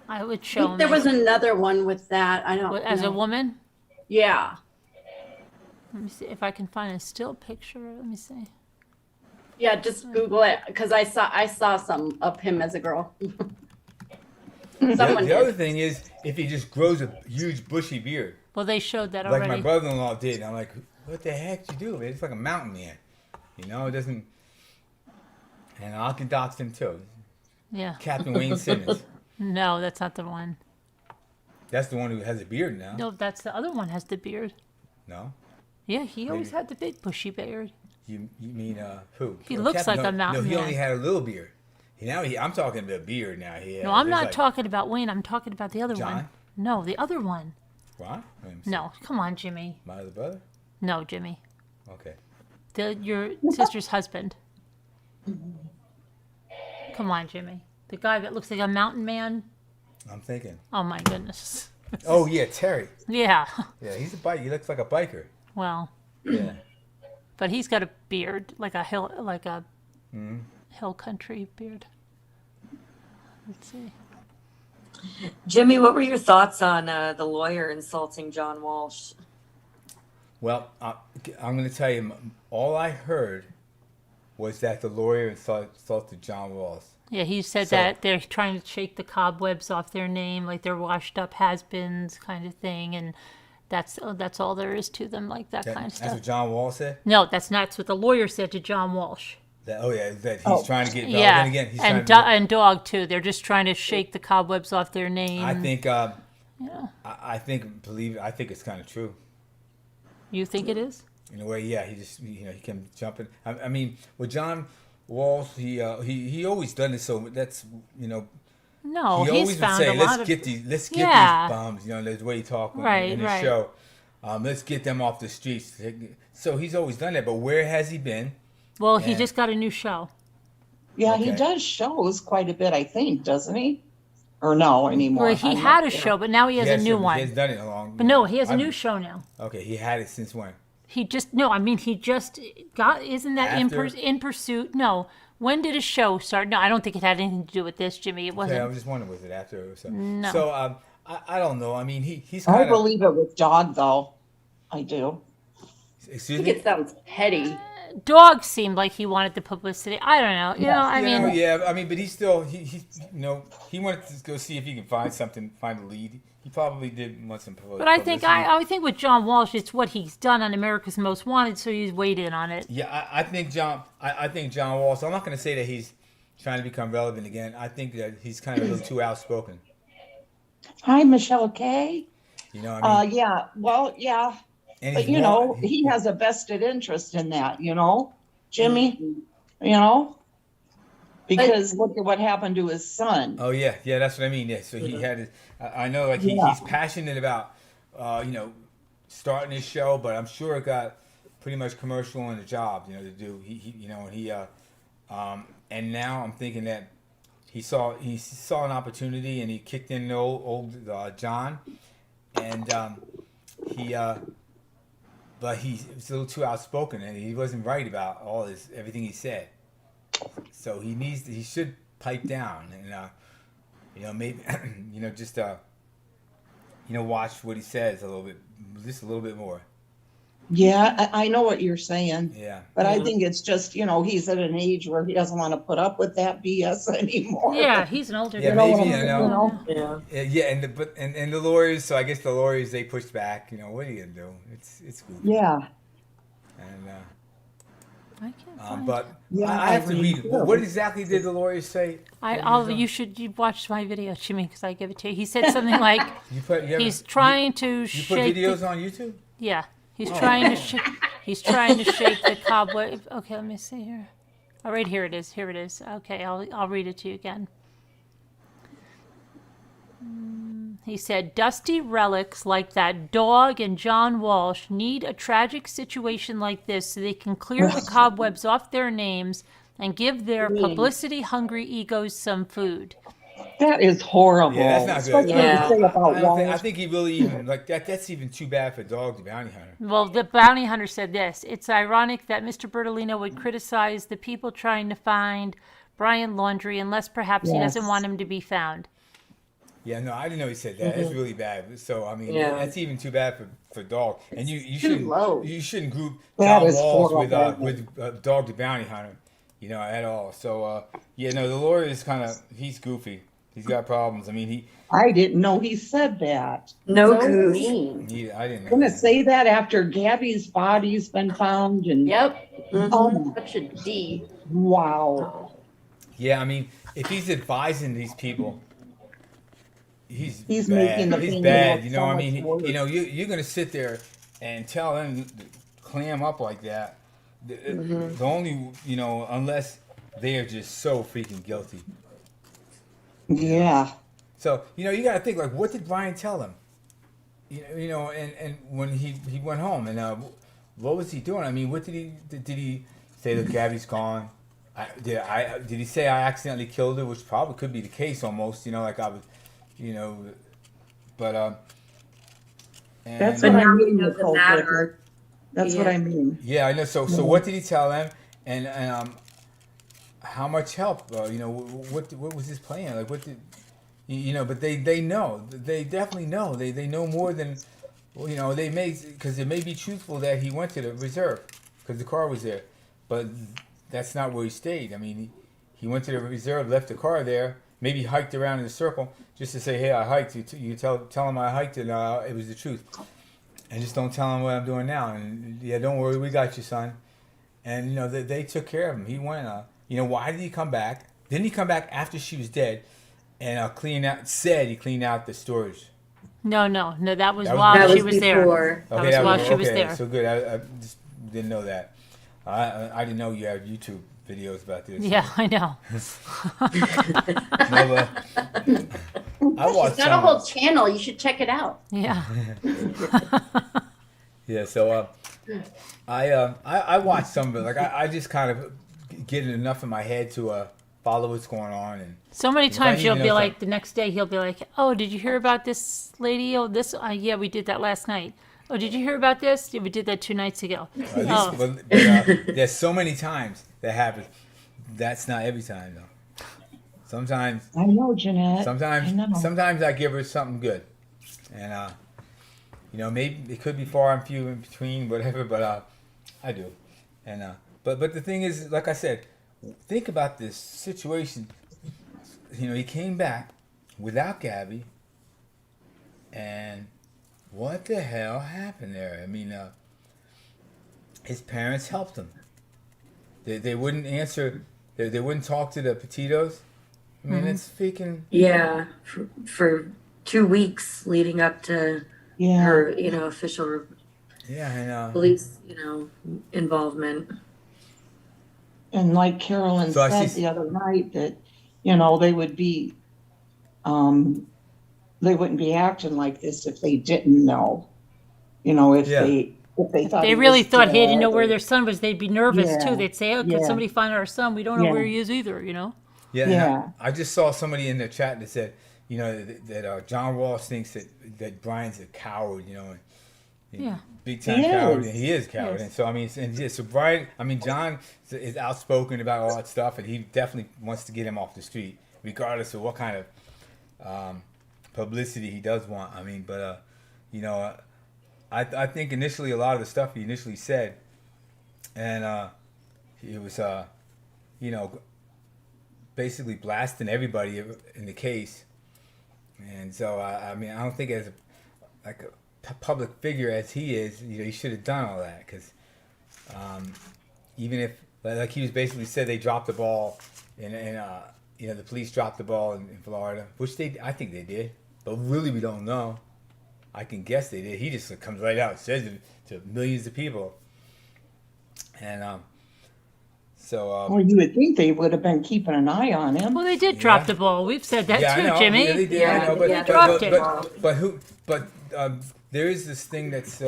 S1: I would
S5: I
S1: show
S5: think
S1: him
S5: there was another one with that. I don't
S1: as
S5: know.
S1: a woman.
S5: Yeah.
S1: Let me see if I can find a still picture. Let me see.
S5: Yeah, just Google it because I saw some of him as a girl. Someone
S4: The other
S5: did.
S4: thing is, if he just grows a huge bushy beard,
S1: Well, they showed that
S4: like my
S1: already.
S4: brother-in-law did, and I'm like, what the heck you do? It's like a mountain man. It doesn't. And I can dox him too.
S1: Yeah.
S4: Captain Wayne Simmons.
S1: No, that's not the one.
S4: That's the one who has a beard now.
S1: No, that's the other one has the beard.
S4: No?
S1: Yeah, he always
S4: Maybe.
S1: had the big bushy beard.
S4: You mean who?
S1: He looks like a mountain
S4: No, he
S1: man.
S4: only had a little beard. I'm talking about a beard now.
S1: No, I'm
S4: it's
S1: not
S4: like-
S1: talking about Wayne. I'm talking about the other
S4: John?
S1: one. No, the other one.
S4: What? Let me see.
S1: No, come on, Jimmy.
S4: My other brother?
S1: No, Jimmy.
S4: Okay.
S1: Your sister's husband. Come on, Jimmy. The guy that looks like a mountain man.
S4: I'm thinking.
S1: Oh my goodness.
S4: Oh yeah, Terry.
S1: Yeah.
S4: Yeah, he's a bike. He looks like a biker.
S1: Well,
S4: Yeah.
S1: but he's got a beard, like a hill
S4: Mm-hmm.
S1: hill country beard. Let's see.
S3: Jimmy, what were your thoughts on the lawyer insulting John Walsh?
S4: Well, I'm going to tell you, all I heard was that the lawyer insulted John Walsh.
S1: Yeah, he said
S4: So-
S1: that they're trying to shake the cobwebs off their name, like they're washed up has-beens kind of thing, and that's all there is to them, like that kind of
S4: That's
S1: stuff.
S4: what John Walsh said?
S1: No, that's not what the lawyer said to John Walsh.
S4: That he's trying to get relevant
S1: Yeah,
S4: again. He's
S1: and
S4: trying to
S1: and dog too. They're just trying to shake the cobwebs off their name.
S4: I think,
S1: Yeah.
S4: I think it's kind of true.
S1: You think it is?
S4: In a way, yeah. He just, he can jump in. I mean, with John Walsh, he always done it. So that's,
S1: No,
S4: he
S1: Oh, he's
S4: always would
S1: found
S4: say,
S1: a lot of.
S4: let's get
S1: Yeah.
S4: these bums. There's the way he talked
S1: Right,
S4: in the
S1: right.
S4: show. Let's get them off the streets. So he's always done that. But where has he been?
S1: Well, he
S4: Yeah.
S1: just got a new show.
S2: Yeah, he
S4: Okay.
S2: does shows quite a bit, I think, doesn't he? Or no anymore?
S1: Where he
S2: I'm
S1: had
S2: not
S1: a
S2: sure.
S1: show, but now he has a new
S4: He
S1: one.
S4: has done it a long.
S1: But no, he has a
S4: I-
S1: new show now.
S4: Okay, he had it since when?
S1: He just no, I mean he just got. Isn't that
S4: After-
S1: in pursuit? No. When did his show start? No, I don't think it had anything to do with this, Jimmy. It
S4: Okay, I
S1: wasn't.
S4: was just wondering, was it after or something?
S1: No.
S4: So I don't know. I mean, he's
S2: I
S4: kind of.
S2: believe it with Dog, though. I do.
S5: I
S4: Excuse
S5: think
S4: me.
S5: it sounds petty.
S1: Dog seemed like he wanted the publicity. I don't know. You know, I mean,
S4: Yeah. I mean, but he still he wanted to go see if he can find a lead. He probably did want some publicity.
S1: but I think with John Walsh, it's what he's done on America's Most Wanted, so he's weighed in on it.
S4: Yeah, I think John Walsh. I'm not going to say that he's trying to become relevant again. I think that he's kind of a little too outspoken.
S2: Hi, Michelle Kay.
S4: I mean,
S2: Yeah. Well, yeah.
S4: and
S2: But,
S4: he's
S2: he has a vested interest in that, Jimmy, because look at what happened to his son.
S4: Oh yeah, that's what I mean. Yeah, so he had his. I know, like he's passionate about, starting his show, but I'm sure it got pretty much commercial in the job, to do. And now I'm thinking that he saw an opportunity and he kicked in the old John, and but he was a little too outspoken, and he wasn't right about everything he said. So he should pipe down, and maybe just watch what he says just a little bit more.
S2: Yeah, I know what you're saying.
S4: Yeah.
S2: But I think it's just, he's at an age where he doesn't want to put up with that BS anymore.
S1: Yeah, he's an older
S4: Yeah,
S1: guy.
S4: maybe,
S3: Yeah.
S4: Yeah, and the lawyers. So I guess the lawyers, they pushed back. What are you gonna do? It's goofy.
S2: Yeah.
S4: And
S1: I can't find
S4: but
S2: Yeah,
S4: I have to read.
S2: too.
S4: What exactly did the lawyers say?
S1: You watch my video, Jimmy, because I give it to you. He said something like he's trying to
S4: You put
S1: shake.
S4: videos on YouTube?
S1: Yeah, he's trying to shake. He's trying to shake the cobweb. Okay, let me see here. Oh, right here it is. Here it is. Okay, I'll read it to you again. He said, dusty relics like that dog and John Walsh need a tragic situation like this so they can clear the cobwebs off their names and give their publicity-hungry egos some food.
S2: That is horrible.
S4: Yeah, that's not good.
S2: Especially when you say about
S4: I
S2: Walsh.
S4: think he really even that's even too bad for Dog the Bounty Hunter.
S1: Well, the bounty hunter said this. It's ironic that Mr. Bertolino would criticize the people trying to find Brian Laundrie unless perhaps he doesn't want him to be found.
S4: Yeah, no, I didn't know he said that. That's really bad. So I mean,
S3: Yeah.
S4: that's even too bad for Dog. And you
S5: low.
S4: shouldn't group
S2: That
S4: John
S2: is
S4: Walsh
S2: horrible.
S4: with Dog the Bounty Hunter, at all. So the lawyer is he's goofy. He's got problems. I mean,
S2: I didn't know he said that.
S3: No
S5: So
S3: goof.
S5: mean.
S4: I didn't know.
S2: Gonna
S4: that.
S2: say that after Gabby's body's been found and
S5: Yep.
S2: oh
S5: Such a D.
S2: wow.
S4: Yeah, I mean, if he's advising these people, he's
S2: He's
S4: bad.
S2: making the
S4: He's
S2: pain
S4: bad.
S2: look
S4: You know,
S2: so
S4: I mean,
S2: much worse.
S4: you're gonna sit there and tell them to clam up like that. The only, unless they are just so freaking guilty.
S2: Yeah.
S4: So you got to think like, what did Brian tell them? And when he went home, and what was he doing? I mean, what did he say that Gabby's gone? Did he say I accidentally killed her? Which probably could be the case almost. Like I was, but and,
S2: That's
S3: But
S2: what I
S3: now we
S2: mean.
S3: know the
S2: Nicole
S3: matter.
S2: Clifford. That's what I mean.
S4: yeah, I know. So what did he tell them? And how much help? What was his plan? Like what did But they know. They definitely know. They know more than they may, because it may be truthful that he went to the reserve because the car was there, but that's not where he stayed. I mean, he went to the reserve, left the car there, maybe hiked around in a circle just to say, hey, I hiked. You tell him I hiked and it was the truth. And just don't tell him what I'm doing now. And yeah, don't worry, we got you, son. And they took care of him. He went. Why did he come back? Didn't he come back after she was dead? And he cleaned out the storage.
S1: No, that was
S4: That was
S1: while
S3: That
S1: she
S3: was
S1: was there.
S3: before.
S1: That was while she was there.
S4: So good. I just didn't know that. I didn't know you had YouTube videos about this.
S1: Yeah, I know.
S4: No, I watched
S5: It's got a whole channel. You should check it out.
S1: Yeah.
S4: Yeah, so I watched some of it. Like I just kind of get enough in my head to follow what's going on. And
S1: So many times
S4: need
S1: you'll
S4: to
S1: be
S4: know
S1: like, the next day he'll be like, oh, did you hear about this lady? Oh, this, yeah, we did that last night. Oh, did you hear about this? Yeah, we did that 2 nights ago.
S4: at least,
S1: Oh,
S4: but there's so many times that happens. That's not every time though. Sometimes,
S2: I know, Jeanette. I know.
S4: sometimes I give her something good, and maybe it could be far and few in between, whatever. But I do, and but the thing is, like I said, think about this situation. He came back without Gabby, and what the hell happened there? I mean, his parents helped him. They wouldn't answer. They wouldn't talk to the Petitos. I mean, it's freaking.
S3: Yeah, for 2 weeks leading up to
S2: Yeah.
S3: her, official
S4: Yeah, and
S3: police, involvement.
S2: And like Carolyn
S4: So I
S2: said
S4: see-
S2: the other night that, they would be, they wouldn't be acting like this if they didn't know. If
S4: Yeah.
S2: they thought
S1: they
S2: he
S1: really
S2: was
S1: thought he didn't
S2: dead
S1: know where
S2: or-
S1: their son was. They'd be nervous
S2: Yeah.
S1: too. They'd say, oh, could
S2: Yeah.
S1: somebody find our son? We don't know
S2: Yeah.
S1: where he is either,
S4: yeah.
S2: Yeah.
S4: And I just saw somebody in the chat that said, that John Walsh thinks that Brian's a coward,
S1: Yeah.
S4: Big time
S6: He
S4: coward,
S6: is.
S4: and he is a coward.
S1: Yes.
S4: And so I mean, and yeah, so Brian, I mean, John is outspoken about all that stuff, and he definitely wants to get him off the street, regardless of what kind of publicity he does want. I mean, but you know, I think initially a lot of the stuff he initially said, and it was you know, basically blasting everybody in the case. And so I mean, I don't think as a public figure as he is, you know, he should have done all that, because even if, like he was basically said, they dropped the ball, and you know, the police dropped the ball in Florida, which I think they did, but really we don't know. I can guess they did. He just comes right out and says it to millions of people, and so.
S2: Well, you would think they would have been keeping an eye on him.
S1: Well, they did drop the ball. We've said that
S4: Yeah, I
S1: too,
S4: know.
S1: Jimmy.
S4: Yeah, they did.
S3: Yeah,
S4: I know, but,
S3: yeah,
S4: but,
S3: they
S1: dropped
S4: but,
S1: it.
S4: there is this thing that's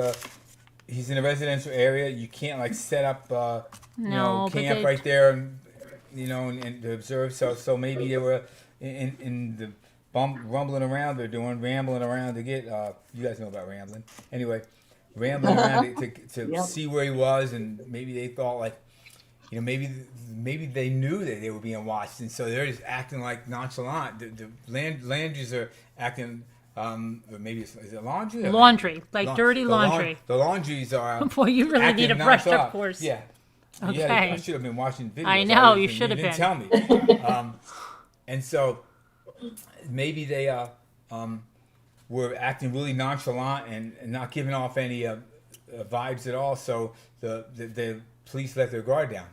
S4: he's in a residential area. You can't like set up you know,
S1: No, but
S4: camp
S1: they-
S4: right there, and you know, and to observe. So maybe they were in the rumbling around. They're doing rambling around to get. You guys know about rambling. Anyway, rambling around to
S2: Yep.
S4: see where he was, and maybe they thought like, you know, maybe they knew that they were being watched, and so they're just acting like nonchalant. The Landries are acting, or maybe is it laundry?
S1: Laundry, like dirty
S4: The
S1: laundry.
S4: The laundries are.
S1: Boy, you really need a
S4: acting
S1: brushed
S4: nonchalant.
S1: up course.
S4: Yeah.
S1: Okay.
S4: Yeah, I should have been watching videos.
S1: I know,
S4: already,
S1: you
S4: and
S1: should have
S4: didn't tell me. And so maybe they were acting really nonchalant and not giving off any vibes at all. So the police let their guard down,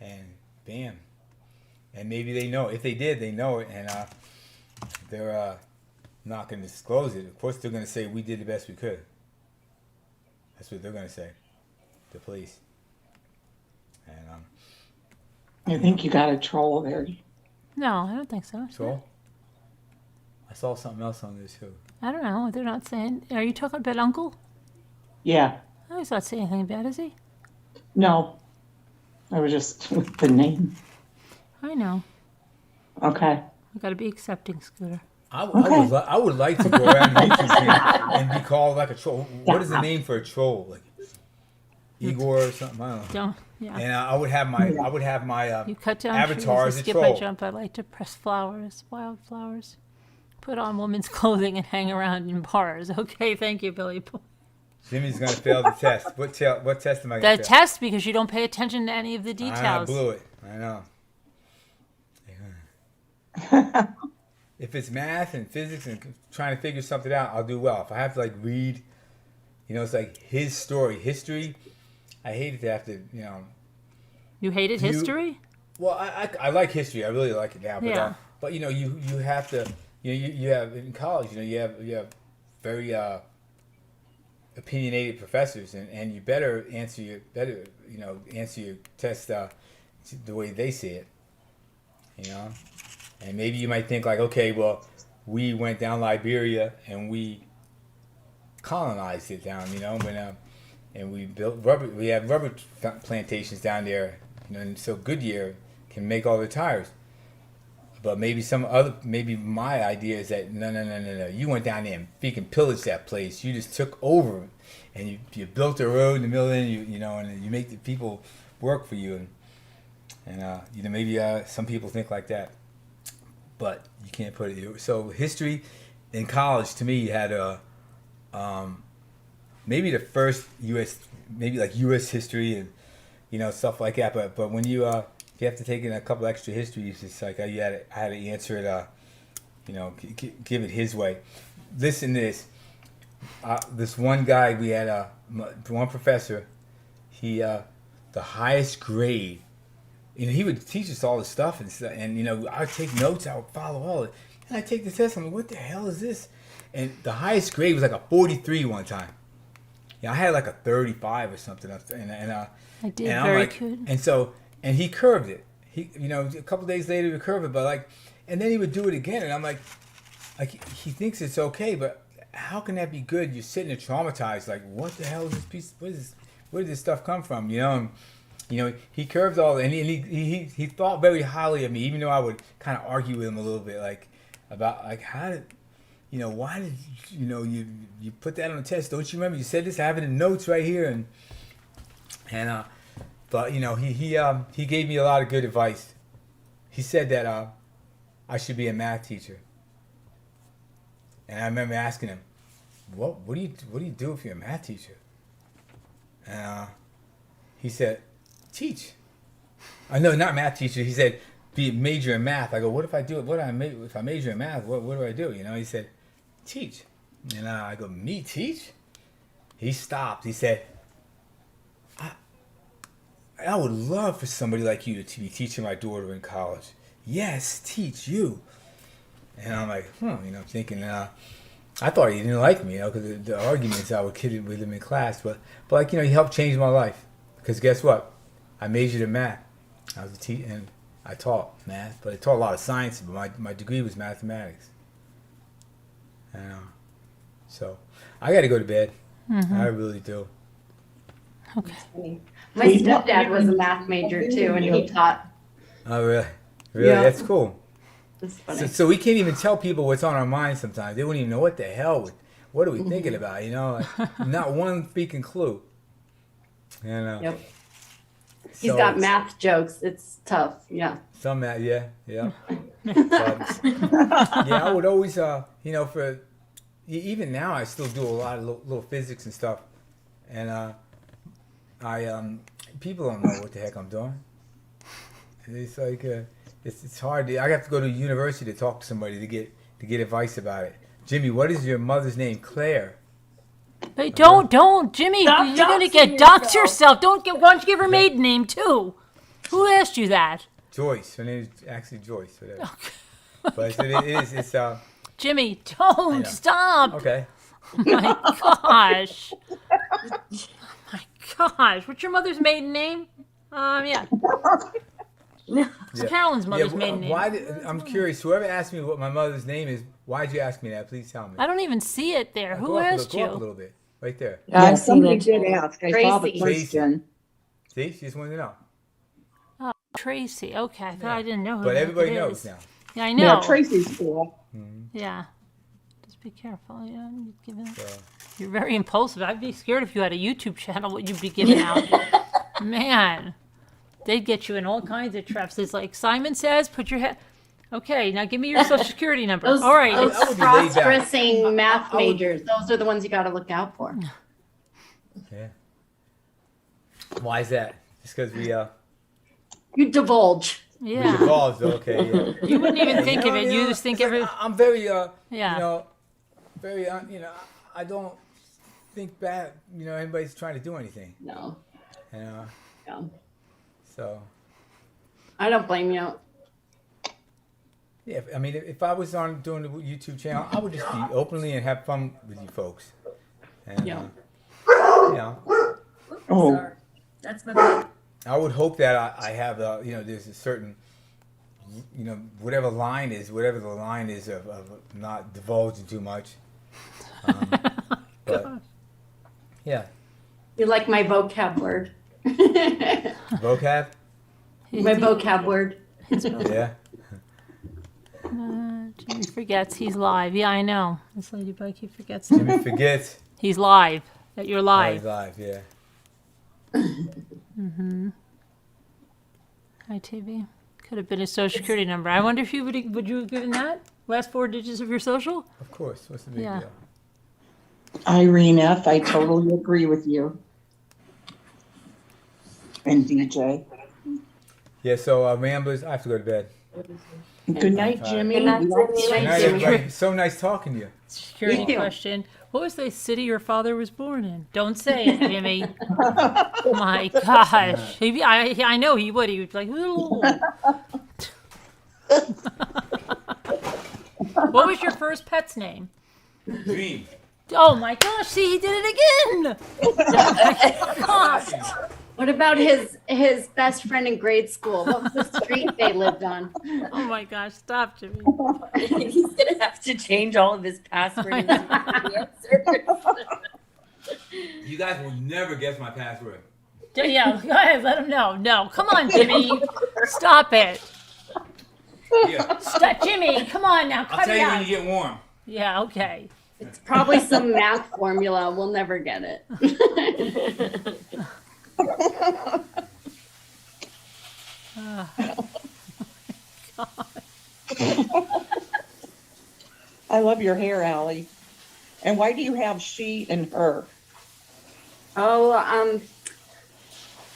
S4: and bam. And maybe they know. If they did, they know it, and they're not going to disclose it. Of course, they're going to say we did the best we could. That's what they're going to say, the police. And
S2: I think you got a troll there.
S1: No, I don't think so.
S4: so I saw something else on this too.
S1: I don't know. They're not saying. Are you talking about Uncle?
S2: Yeah.
S1: Oh, he's not saying anything bad, is he?
S2: No. I was just with the name.
S1: I know.
S2: Okay.
S1: I got to be accepting, Scooter.
S4: I would like to go around the YouTube channel and be called like a troll. What is the name for a troll? Like Igor or something? I don't know.
S1: Don't. Yeah.
S4: And I would have my
S1: You cut down
S4: avatar
S1: trees,
S4: as
S1: I
S4: a
S1: skip,
S4: troll.
S1: I jump. I like to press flowers, wild flowers. Put on women's clothing and hang around in bars. Okay, thank you, Billy.
S4: Jimmy's gonna fail the test. What test am I
S1: The
S4: gonna fail?
S1: test, because you don't pay attention to any of the
S4: I
S1: details.
S4: blew it. I know. If it's math and physics and trying to figure something out, I'll do well. If I have to like read, you know, it's like his story, history. I hated to have to, you know.
S1: You hated
S4: You-
S1: history?
S4: Well, I like history. I really like it now. But
S1: Yeah.
S4: but you know, you have to, you know, you have in college, you know, you have very opinionated professors, and you better answer your test the way they see it, you know. And maybe you might think like, okay, well, we went down Liberia and we colonized it down, you know, but and we built rubber. We have rubber plantations down there, you know, and so Goodyear can make all the tires. But maybe my idea is that no. You went down there and freaking pillaged that place. You just took over, and you built a road in the middle, and you know, and you make the people work for you, and you know, maybe some people think like that, but you can't put it. So history in college to me had maybe the first U.S. maybe like U.S. history and you know stuff like that. But when you have to take in a couple extra histories, it's like I had to answer it. You know, give it his way. Listen to this. This one guy we had one professor. He the highest grade. You know, he would teach us all this stuff and you know I would take notes. I would follow all it. And I take the test. I'm like, what the hell is this? And the highest grade was like a 43 one time. Yeah, I had like a 35 or something.
S1: I did
S4: and I'm
S1: very
S4: like,
S1: good.
S4: And so, and he curved it. He, you know, a couple days later he would curve it, but like, and then he would do it again, and I'm like he thinks it's okay, but how can that be good? You're sitting there traumatized, like, what the hell is this piece? Where did this stuff come from? You know, and, you know, he curved all, and he thought very highly of me, even though I would kind of argue with him a little bit, like about like how why did you put that on the test? Don't you remember you said this? I have it in notes right here, but he gave me a lot of good advice. He said that I should be a math teacher, and I remember asking him, what do you do if you're a math teacher? And he said, teach. No, not math teacher. He said, be a major in math. I go, what if I do it? If I major in math? What do I do? He said, teach. And I go, me teach? He stopped. He said, I would love for somebody like you to be teaching my daughter in college. Yes, teach you. And I'm like, thinking, I thought he didn't like me, because the arguments I would kid with him in class. But he helped change my life. Because guess what? I majored in math. I was a teacher, and I taught math, but I taught a lot of science, but my degree was mathematics. So I got to go to bed. I really do.
S1: Okay.
S5: My stepdad was a math major too, and he taught.
S4: Oh, really? Really?
S5: Yeah.
S4: That's cool.
S5: That's funny.
S4: So we can't even tell people what's on our minds sometimes. They wouldn't even know what the hell. What are we thinking about? Not one freaking clue.
S5: Yep. He's
S4: So
S5: got math jokes. It's tough. Yeah.
S4: some math, yeah. But, I would always, even now I still do a lot of little physics and stuff, and people don't know what the heck I'm doing. It's like it's hard. I have to go to university to talk to somebody to get advice about it. Jimmy, what is your mother's name? Claire.
S1: Hey, don't, Jimmy.
S5: Stop
S1: You're gonna
S5: doxing
S1: get doxed yourself. Why don't you give her maiden name too? Who asked you that?
S4: Joyce. Her name is actually Joyce. Whatever.
S1: Okay.
S4: But it's
S1: Jimmy, don't stop.
S4: okay.
S1: Oh my gosh. Oh my gosh. What's your mother's maiden name? Yeah. It's Carolyn's mother's maiden name.
S4: I'm curious. Whoever asked me what my mother's name is, why'd you ask me that? Please tell me.
S1: I don't even see it there. Who
S4: Go up
S1: asked
S4: Go up a
S1: you?
S4: little bit. Right there.
S3: Yeah, I've seen
S6: somebody
S3: it.
S6: did ask. I saw the
S5: Tracy.
S6: question.
S4: See, she just wanted to know.
S1: Tracy. Okay, I thought I didn't know who
S4: But
S1: that
S4: everybody
S1: is.
S4: knows now.
S1: Yeah, I know.
S6: Yeah, Tracy's cool.
S1: Yeah. Just be careful. Yeah, you're giving.
S4: So,
S1: You're very impulsive. I'd be scared if you had a YouTube channel what you'd be giving out. Man, they'd get you in all kinds of traps. It's like Simon says, put your head. Okay, now give me your social security number.
S5: Those,
S1: All right.
S5: those
S4: I would be laid back.
S5: cross-dressing math majors. Those are the ones you got to look out for.
S4: yeah. Why is that? Just because we
S5: You divulge.
S1: Yeah.
S4: evolved. Okay. Yeah.
S1: You wouldn't even think of it. You just think
S4: it's
S1: every.
S4: like, I'm very
S1: Yeah.
S4: very I don't think bad. Anybody's trying to do anything.
S5: No.
S4: Yeah. So.
S5: I don't blame you.
S4: Yeah, I mean, if I was on doing the YouTube channel, I would just be openly and have fun with you folks. And,
S5: Yeah.
S6: Oh,
S3: Sorry. That's my bad.
S4: I would hope that I have, there's a certain, whatever the line is of not divulging too much. But, yeah.
S5: You like my vocab word.
S4: Vocab?
S5: My vocab word.
S4: Yeah.
S1: Jimmy forgets he's live. Yeah, I know. This ladybug, he forgets that.
S4: Jimmy forgets.
S1: He's live. That you're
S4: Oh,
S1: live.
S4: he's live, yeah.
S1: Hi, TV. Could have been his social security number. I wonder if you would you have given that? Last 4 digits of your social?
S4: Of course. What's the big
S1: Yeah.
S4: deal?
S6: Irene F., I totally agree with you. And DJ.
S4: Yeah, so Ramblers, I have to go to bed.
S6: Good night, Jimmy.
S3: Good night, Jimmy.
S4: Good night, everybody. So nice talking to you.
S1: Security
S5: You too.
S1: question. What was the city your father was born in? Don't say it, Jimmy. My gosh. I know he would. He would be like, ooh. What was your first pet's name?
S4: Dream.
S1: Oh my gosh, see, he did it again. Oh my gosh.
S5: What about his best friend in grade school? What was the street they lived on?
S1: Oh my gosh, stop, Jimmy.
S3: He's gonna have to change all of his passwords and answers.
S4: You guys will never guess my password.
S1: Yeah, go ahead, let him know. No, come on, Jimmy. Stop it.
S4: Yeah.
S1: Stop, Jimmy, come on now,
S4: I'll
S1: cut
S4: tell
S1: it
S4: you when
S1: out.
S4: you get warm.
S1: Yeah, okay.
S5: It's probably some math formula. We'll never get it.
S6: I love your hair, Allie. And why do you have she and her?
S5: Oh,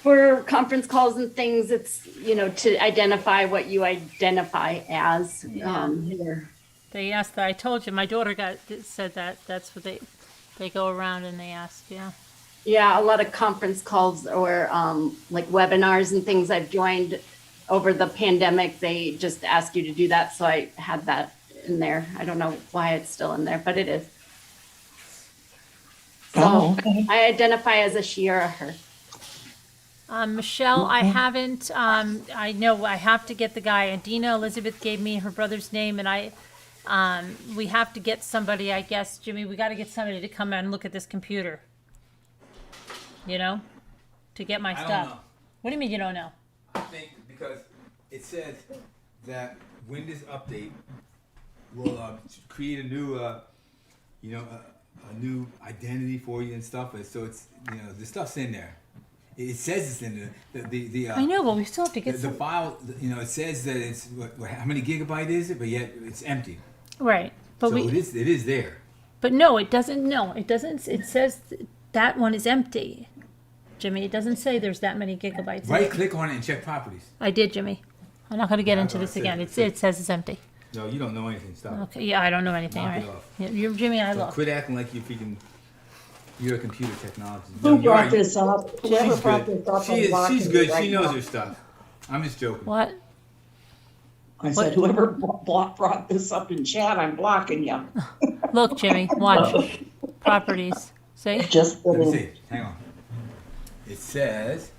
S5: for conference calls and things, it's, to identify what you identify as.
S1: Yeah.
S5: Here.
S1: They asked that. I told you, my daughter said that. That's what they go around and they ask. Yeah.
S5: Yeah, a lot of conference calls or like webinars and things I've joined over the pandemic. They just ask you to do that. So I had that in there. I don't know why it's still in there, but it is. So
S6: Oh, okay.
S5: I identify as a she or a her.
S1: Michelle, I haven't, I know I have to get the guy. Adina Elizabeth gave me her brother's name and we have to get somebody, I guess, Jimmy, we got to get somebody to come and look at this computer. To get my
S4: I don't
S1: stuff.
S4: know.
S1: What do you mean you don't know?
S4: I think because it says that Windows Update will create a new, a new identity for you and stuff. And so it's, the stuff's in there. It says it's in there.
S1: I know, but we still have to get
S4: The
S1: some.
S4: file, it says that it's how many gigabyte is it, but yet it's empty.
S1: Right, but
S4: So
S1: we.
S4: it is there.
S1: But no, it doesn't. No, it doesn't. It says that one is empty, Jimmy. It doesn't say there's that many gigabytes. in
S4: Right
S1: it.
S4: click on it and check properties.
S1: I did, Jimmy. I'm not going to get
S4: Yeah,
S1: into
S4: I
S1: this
S4: said
S1: again.
S4: it.
S1: It says it's empty.
S4: No, you don't know anything. Stop.
S1: Okay. Yeah, I don't know anything.
S4: Knock
S1: All
S4: it
S1: right.
S4: off.
S1: Yeah, you're Jimmy. I
S4: So
S1: look.
S4: quit acting like you're a computer technologist.
S6: Who
S4: No, you
S6: brought
S4: are-
S6: this up? Whoever
S4: She's
S6: brought
S4: good.
S6: this up, I'm blocking
S4: She's
S6: you
S4: good.
S6: right
S4: She knows
S6: now.
S4: her stuff. I'm just joking.
S1: What?
S6: I said, whoever brought this up in chat, I'm blocking you.
S1: Look, Jimmy. Watch. Properties. See?
S6: Just
S4: Let me
S6: kidding.
S4: see. Hang on. It says.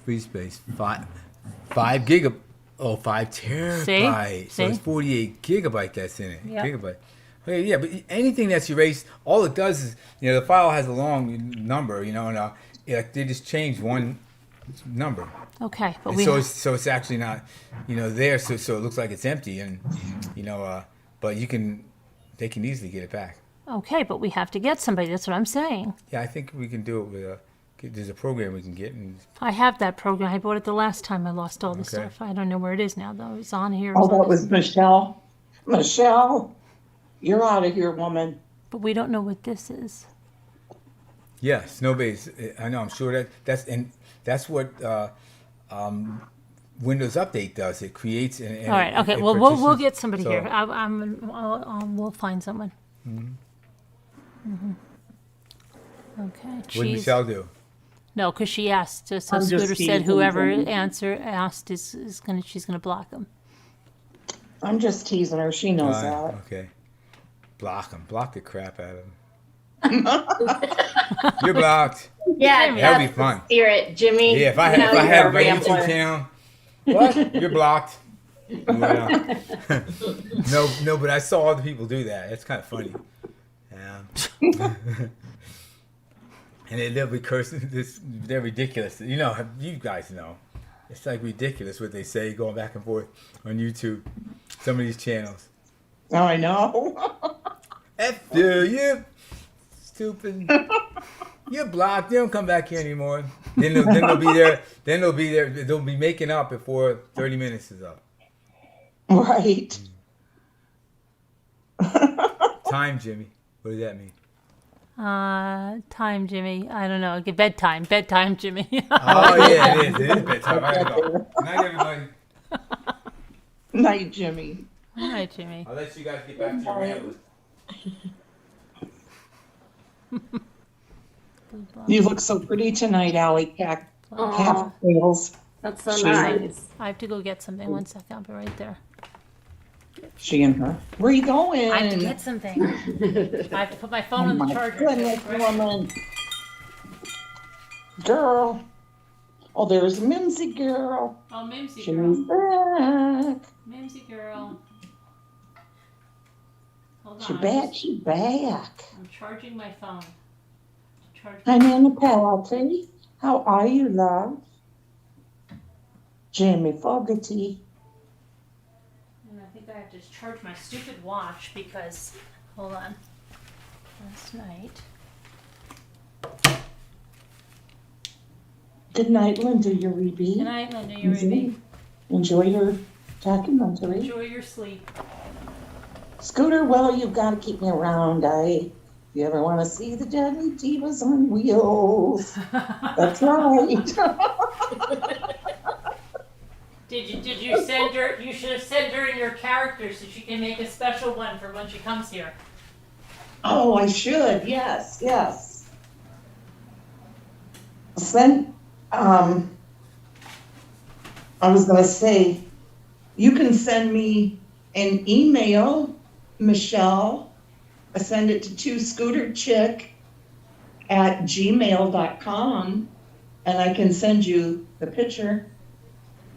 S4: Free space 5 gig. Oh, 5 terabytes. So
S1: See?
S4: it's 48 gigabyte that's in it.
S1: Yep.
S4: Gigabyte. Okay, yeah, but anything that's erased, all it does is, the file has a long number, and they just change one number.
S1: Okay, but
S4: And
S1: we.
S4: so it's actually not, there. So it looks like it's empty, and but they can easily get it back.
S1: Okay, but we have to get somebody. That's what I'm saying.
S4: Yeah, I think we can do it with there's a program we can get, and
S1: I have that program. I bought it the last time. I lost all the
S4: Okay.
S1: stuff. I don't know where it is now, though. It's on here.
S6: Oh,
S1: It's on
S6: that
S1: this-
S6: was Michelle. Michelle, you're out of here, woman.
S1: But we don't know what this is.
S4: yeah, Snowbase. I know. I'm sure that's what Windows Update does. It creates and
S1: All right. Okay.
S4: it
S1: Well, we'll
S4: partitions-
S1: get somebody
S4: so-
S1: here. We'll find someone. Okay.
S4: What did
S1: Cheese.
S4: Michelle do?
S1: No, because she asked. So
S6: I'm just
S1: Scooter said
S6: teasing
S1: whoever
S6: them.
S1: asked she's gonna block them.
S6: I'm just teasing her. She knows that.
S4: Okay. Block them. Block the crap out of them. You're blocked.
S5: Yeah,
S1: That'd
S5: that's
S4: be
S5: the
S4: fun.
S5: spirit, Jimmy.
S4: Yeah, if I
S5: You know
S4: had
S5: you're
S4: a
S5: a
S4: YouTube
S5: rambler.
S4: channel, what? You're blocked. Yeah. no, but I saw other people do that. It's kind of funny. Yeah. And they'll be cursing. They're ridiculous. You guys know. It's like ridiculous what they say going back and forth on YouTube. Some of these channels.
S6: Oh, I know.
S4: F you stupid. You're blocked. They don't come back here anymore. Then they'll be there. Then they'll be there. They'll be making up before 30 minutes is up.
S6: Right.
S4: Time, Jimmy. What does that mean?
S1: Time, Jimmy. I don't know. Bedtime, Jimmy.
S4: Oh yeah, it is. It is bedtime. I gotta go. Good night, everybody.
S6: Night, Jimmy.
S1: All right, Jimmy.
S4: I'll let you guys get back to your rambling.
S6: You look so pretty tonight, Allie. Cat
S5: Aw,
S6: tails.
S5: that's so
S6: She's
S5: nice.
S1: I have to go get something. 1 second. I'll be right there.
S6: She and her. Where are you going?
S1: I have to get something. I have to put my phone
S6: Oh
S1: on the
S6: my
S1: charger.
S6: goodness, woman. Girl. Oh, there's Mimsy girl.
S1: Oh, Mimsy
S6: She's
S1: girl.
S6: back.
S1: Mimsy girl. Hold on.
S6: She back. She back.
S1: I'm charging my phone.
S6: I'm in the party. How are you, love? Jimmy Fogarty.
S1: And I think think I have to charge my stupid watch because, hold on, last night.
S6: Good night, Linda, your Ruby.
S1: Good night, Linda, you Ruby.
S6: Enjoy your documentary.
S1: Enjoy your sleep.
S6: Scooter, well, you've got to keep me around. If you ever want to see the Deadly Divas on wheels, that's right.
S1: Did you send her? You should have sent her in your character so she can make a special one for when she comes here.
S6: Oh, I should. Yes. Send. I was gonna say, you can send me an email, Michelle. I send it to 2scooterchick@gmail.com, and I can send you the picture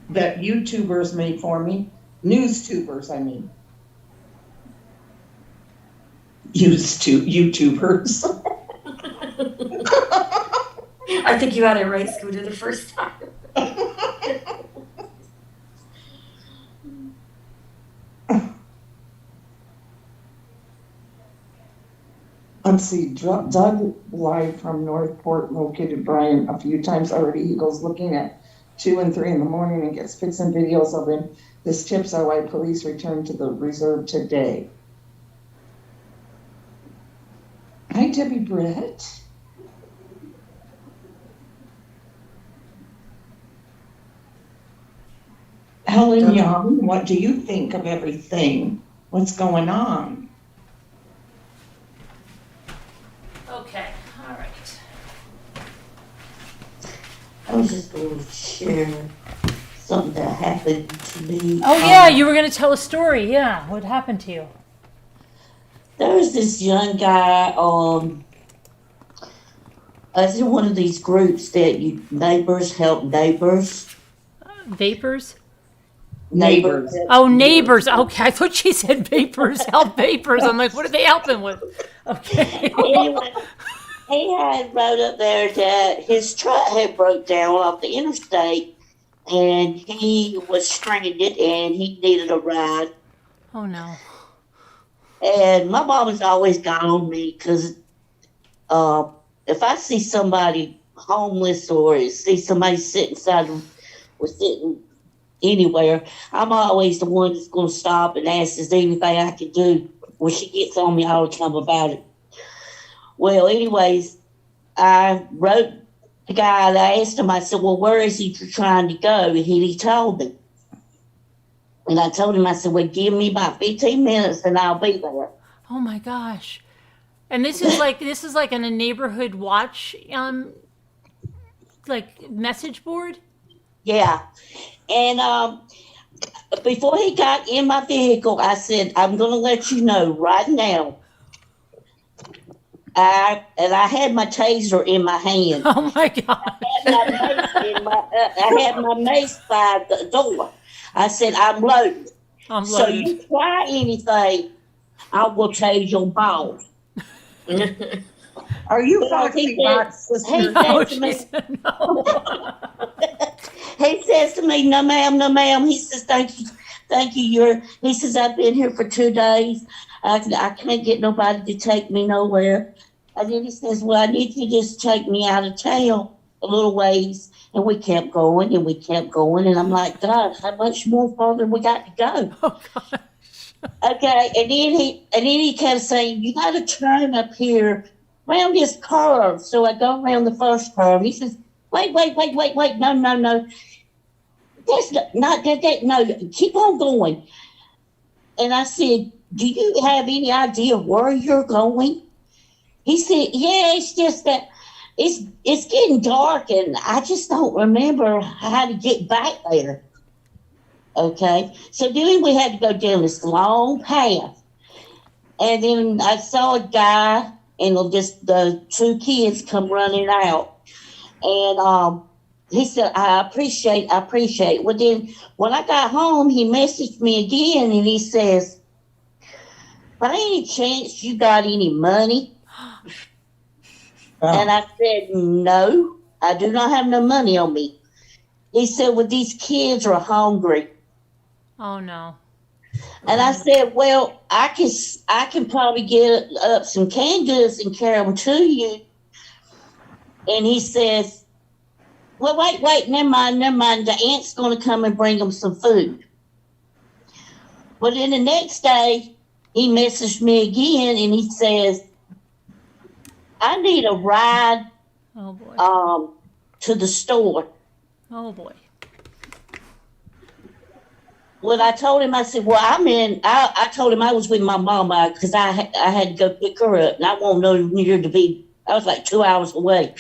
S6: that YouTubers made for me. Newstubers, I mean. YouTubers.
S3: I think you had it right, Scooter, the first time.
S6: Let's see, Doug live from Northport located Brian a few times already. He goes looking at 2 and 3 in the morning and gets pics and videos of him. This tips are why police returned to the reserve today. Hi, Debbie Britt. Helen Young, what do you think of everything? What's going on?
S1: Okay, all right.
S7: I was just going to share something that happened to me.
S1: Oh yeah, you were gonna tell a story. Yeah, what happened to you?
S7: There was this young guy, I was in one of these groups that neighbors help neighbors.
S1: Vapors?
S6: Neighbors.
S1: Oh, neighbors. Okay, I thought she said vapors. Help vapors. I'm like, what are they helping with? Okay.
S7: Anyway, he had wrote up there that his truck had broke down off the interstate and he was stranded and he needed a ride.
S1: Oh no.
S7: And my mom has always got on me because if I see somebody homeless or see somebody sitting anywhere, I'm always the one that's going to stop and ask, is there anything I can do? Well, she gets on me all the time about it. Well, anyways, I wrote the guy and I asked him, I said, well, where is he trying to go? And he told me. And I told him, I said, well, give me about 15 minutes and I'll be there.
S1: Oh my gosh. And this is like in a neighborhood watch like message board?
S7: Yeah. And before he got in my vehicle, I said, I'm going to let you know right now. I had my taser in my hand.
S1: Oh my gosh.
S7: I had my mace by the door. I said, I'm loaded. So you try anything, I will tase your balls.
S6: Are you Foxy Bot's sister?
S1: No, she said no.
S7: He says to me, no ma'am, no ma'am. He says, thank you. He says, I've been here for 2 days. I can't get nobody to take me nowhere. And then he says, well, I need you to just take me out of town a little ways. And we kept going and we kept going. And I'm like, God, how much more farther we got to go?
S1: Oh gosh.
S7: Okay. And then he kept saying, you got to turn up here around this curve. So I go around the first curve. He says, wait. No. That's not that. No, keep on going. And I said, do you have any idea where you're going? He said, yeah, it's just that it's getting dark and I just don't remember how to get back there. Okay. So then we had to go down this long path. And then I saw a guy and just the 2 kids come running out. And he said, I appreciate. Well, then when I got home, he messaged me again and he says, by any chance you got any money? And I said, no, I do not have no money on me. He said, well, these kids are hungry.
S1: Oh no.
S7: And I said, well, I can probably get up some canned goods and carry them to you. And he says, well, wait, never mind. The aunt's going to come and bring them some food. But then the next day, he messaged me again and he says, I need a ride
S1: Oh boy.
S7: to the store.
S1: Oh boy.
S7: When I told him, I said, well, I told him I was with my mama because I had to go pick her up and I won't know near to be, I was like 2 hours away.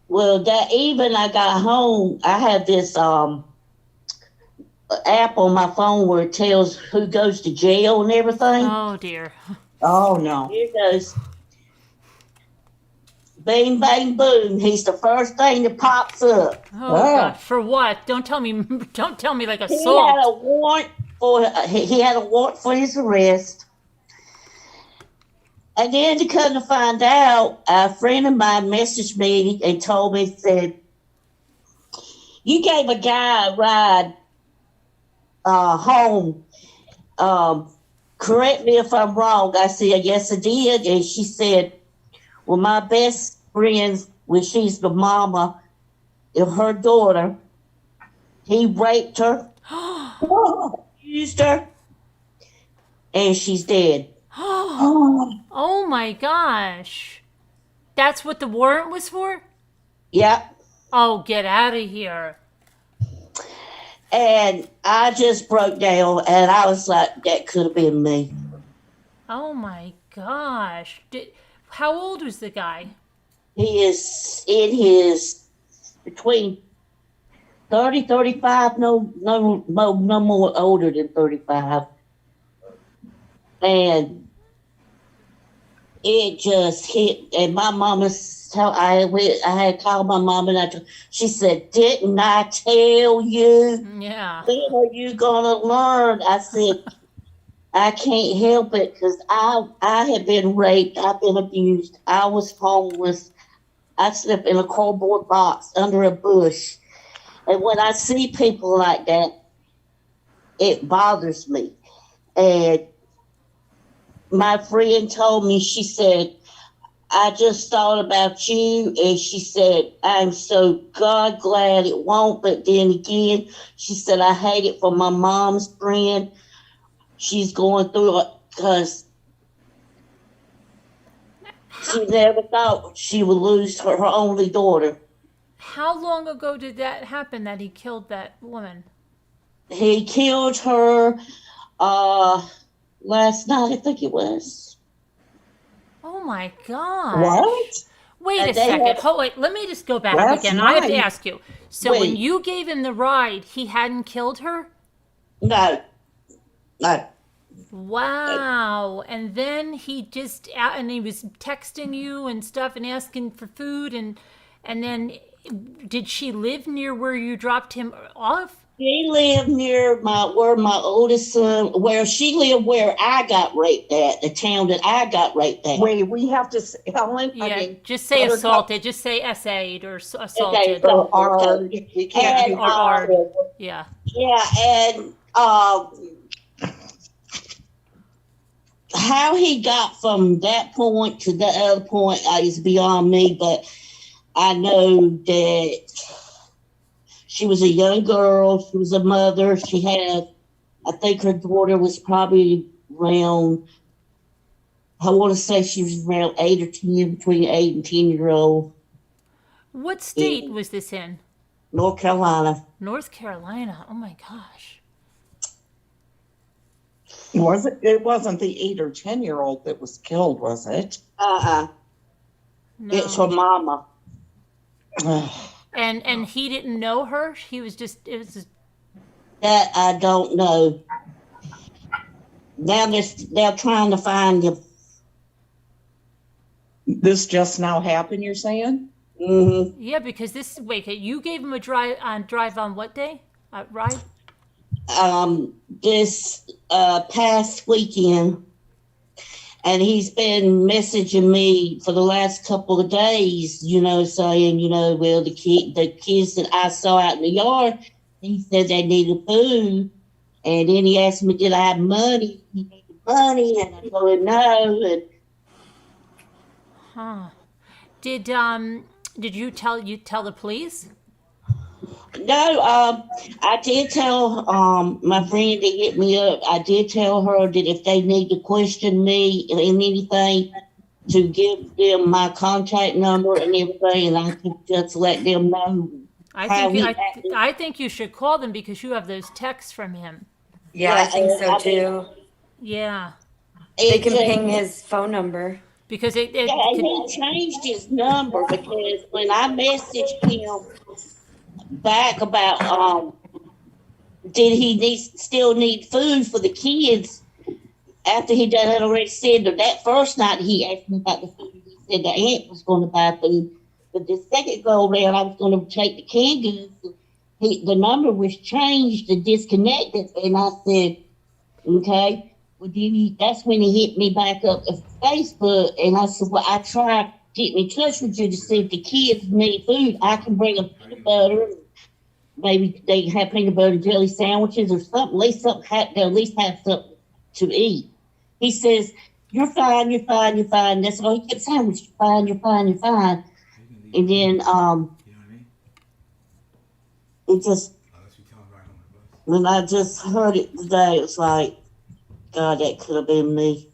S7: Well, that evening I got home, I had this app on my phone where it tells who goes to jail and everything.
S1: Oh dear.
S2: Oh, no.
S7: Here goes. Bing, bang, boom. He's the first thing that pops up.
S1: Oh
S2: Ah.
S1: God. For what? Don't tell me. Don't tell me like
S7: He had
S1: assault.
S7: a warrant for his arrest. And then to come to find out, a friend of mine messaged me and told me, said, you gave a guy a ride home. Correct me if I'm wrong. I said, yes, I did. And she said, well, my best friend, when she's the mama of her daughter, he raped her, abused her, and she's dead.
S1: Oh my gosh. That's what the warrant was for?
S7: Yep.
S1: Oh, get out of here.
S7: And I just broke down and I was like, that could have been me.
S1: Oh my gosh. How old was the guy?
S7: He is in his between 30, 35, no more older than 35. And it just hit, and my mama's, I had called my mom and she said, didn't I tell you?
S1: Yeah.
S7: When are you gonna learn? I said, I can't help it because I have been raped. I've been abused. I was homeless. I slept in a cardboard box under a bush. And when I see people like that, it bothers me. And my friend told me, she said, I just thought about you. And she said, I'm so God glad it won't. But then again, she said, I hate it for my mom's friend. She's going through it because she never thought she would lose her only daughter.
S1: How long ago did that happen that he killed that woman?
S7: He killed her last night, I think it was.
S1: Oh my gosh.
S2: What?
S1: Wait a
S7: They
S1: second.
S7: had-
S1: Hold, wait, let me just go back
S2: Last
S1: again. I have to
S2: night?
S1: ask you. So when
S2: Wait.
S1: you gave him the ride, he hadn't killed her?
S7: No.
S1: Wow. And then he just and he was texting you and stuff and asking for food and then did she live near where you dropped him off?
S7: She lived near where my oldest son, where she lived where I got raped at, the town that I got raped at.
S2: Wait, we have to, Helen,
S1: Yeah,
S2: I mean,
S1: just say
S2: Buttercup-
S1: assaulted. Just say SA'd or assaulted.
S7: Okay,
S2: or we can't
S7: And,
S2: do
S1: Or ard. Yeah.
S7: yeah, and how he got from that point to the other point is beyond me, but I know that she was a young girl. She was a mother. She had, I think her daughter was probably around, I want to say she was around 8 or 10, between 8 and 10-year-old,
S1: What state was this in?
S7: North Carolina.
S1: North Carolina. Oh my gosh.
S2: Was it? It wasn't the 8 or 10-year-old that was killed, was it?
S1: No.
S7: It's her mama.
S1: And he didn't know her. He was just it was just,
S7: That I don't know. Now they're trying to find him.
S2: This just now happened, you're saying?
S7: Mm-hmm.
S1: yeah, because this wait, you gave him a drive on what day? Ride?
S7: This past weekend, and he's been messaging me for the last couple of days, saying, well, the kids that I saw out in the yard, he said they needed food. And then he asked me, did I have money? He needed money, and I told him no. And
S1: Huh. Did you tell the police?
S7: no, I did tell my friend that hit me up. I did tell her that if they need to question me in anything, to give them my contact number and everything, and I could just let them know how he acted.
S1: I think you should call them because you have those texts from him.
S3: Yeah, I think so too.
S1: Yeah,
S3: They
S7: It
S3: can
S7: just-
S3: ping his phone number.
S1: because it
S7: Yeah, he changed his number because when I messaged him back about did he still need food for the kids after he done had already said that first night he asked me about the food. He said the aunt was going to buy food, but the second go around I was going to take the canned goods. The number was changed and disconnected, and I said, okay. Well, that's when he hit me back up at Facebook, and I said, well, I tried getting in touch with you to see if the kids need food. I can bring them peanut butter. Maybe they have peanut butter and jelly sandwiches or something. At least they'll at least have something to eat. He says, you're fine, you're fine, you're fine. That's all he kept saying was, you're fine, you're fine, you're fine. And then,
S4: You know what I mean?
S7: it just,
S4: Unless we tell him right on the bus.
S7: when I just heard it today, it was like, God, that could have been me.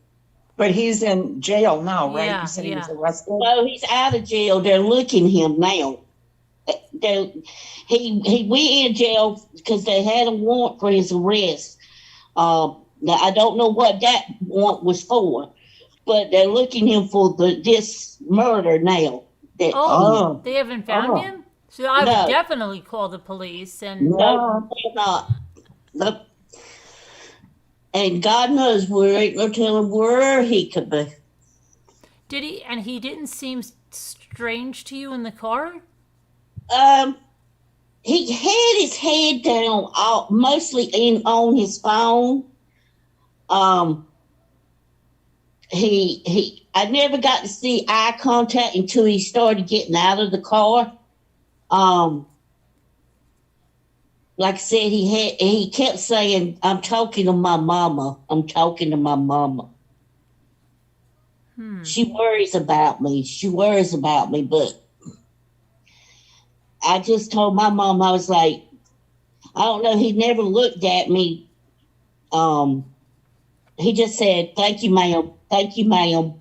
S2: But he's in jail now, right?
S1: Yeah,
S2: You said he was
S1: yeah.
S2: arrested.
S7: No, he's out of jail. They're looking him now. He went in jail because they had a warrant for his arrest. Now, I don't know what that warrant was for, but they're looking him for this murder now.
S2: Oh.
S1: they haven't found
S2: Oh.
S1: him. So I
S7: No.
S1: would definitely call the police and
S7: No, they're not. Nope. And God knows where ain't no telling where he could be.
S1: did he? And he didn't seem strange to you in the car.
S7: He had his head down, mostly on his phone. I never got to see eye contact until he started getting out of the car. Like I said, he kept saying, I'm talking to my mama. I'm talking to my mama. She worries about me. But I just told my mom, I was like, I don't know. He never looked at me. He just said, thank you, ma'am. Thank you, ma'am.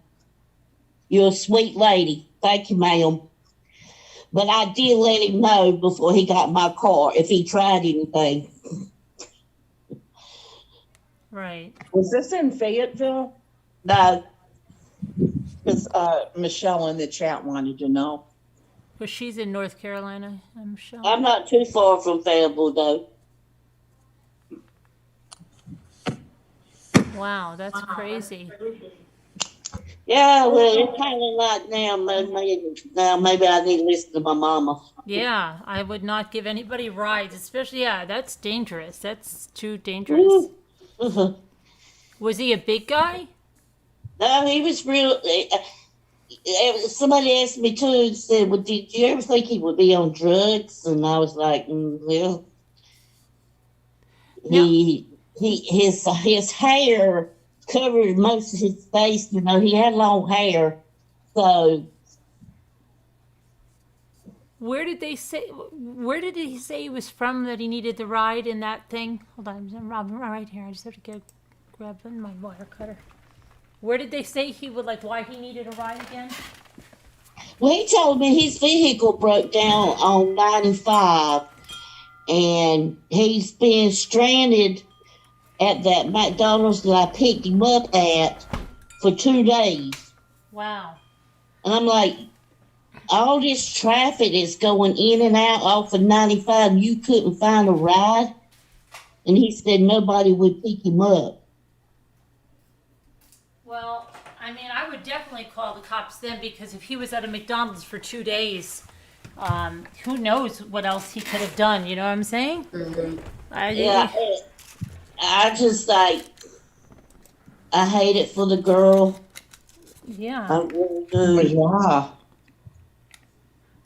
S7: You're a sweet lady. Thank you, ma'am. But I did let him know before he got in my car if he tried anything.
S1: Right.
S2: Was this in Fayetteville?
S7: No,
S2: Because Michelle in the chat wanted to know.
S1: But she's in North Carolina, I'm sure.
S7: I'm not too far from Fayetteville, though.
S1: Wow, that's crazy.
S7: Yeah, well, it's kind of like now, maybe I need to listen to my mama.
S1: Yeah, I would not give anybody rides, especially, yeah, that's dangerous. That's too dangerous.
S7: Mhm.
S1: Was he a big guy?
S7: No, he was real. Somebody asked me too, said, well, did you ever think he would be on drugs? And I was like, well, his hair covered most of his face. You know, he had long hair. So
S1: Where did he say he was from that he needed the ride in that thing? Hold on, I'm right here. I just have to grab my wire cutter. Where did they say he would, like, why he needed a ride again?
S7: well, he told me his vehicle broke down on 95, and he's been stranded at that McDonald's that I picked him up at for 2 days.
S1: Wow.
S7: And I'm like, all this traffic is going in and out off of 95, and you couldn't find a ride? And he said nobody would pick him up.
S1: Well, I mean, I would definitely call the cops then, because if he was at a McDonald's for 2 days, who knows what else he could have done, you know what I'm saying?
S3: Mm-hmm.
S7: Yeah, I just like, I hate it for the girl.
S1: Yeah.
S7: I really
S2: Oh,
S7: do.
S2: yeah.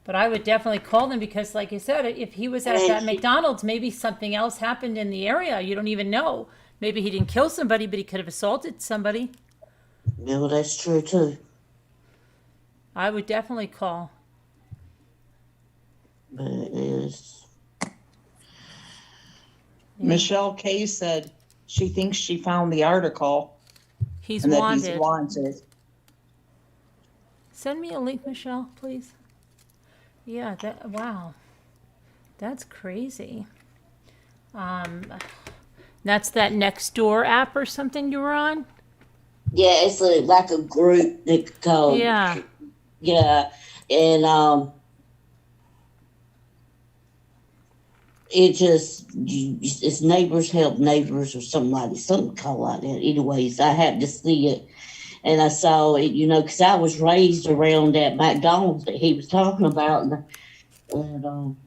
S1: But I would definitely call them because, like you said, if he was at that McDonald's, maybe something else happened in the area. You don't even know. Maybe he didn't kill somebody, but he could have assaulted somebody.
S7: Yeah, well, that's true too.
S1: I would definitely call.
S7: But it is.
S2: Michelle Kay said she thinks she found the article
S1: He's
S2: and that
S1: wanted.
S2: he's wanted.
S1: Send me a link, Michelle, please. Yeah, wow. That's crazy. That's that Nextdoor app or something you were on?
S7: Yeah, it's like a group that called.
S1: Yeah.
S7: Yeah, and it's neighbors help neighbors or something like that, something called like that. Anyways, I happened to see it, and I saw it, because I was raised around that McDonald's that he was talking about, and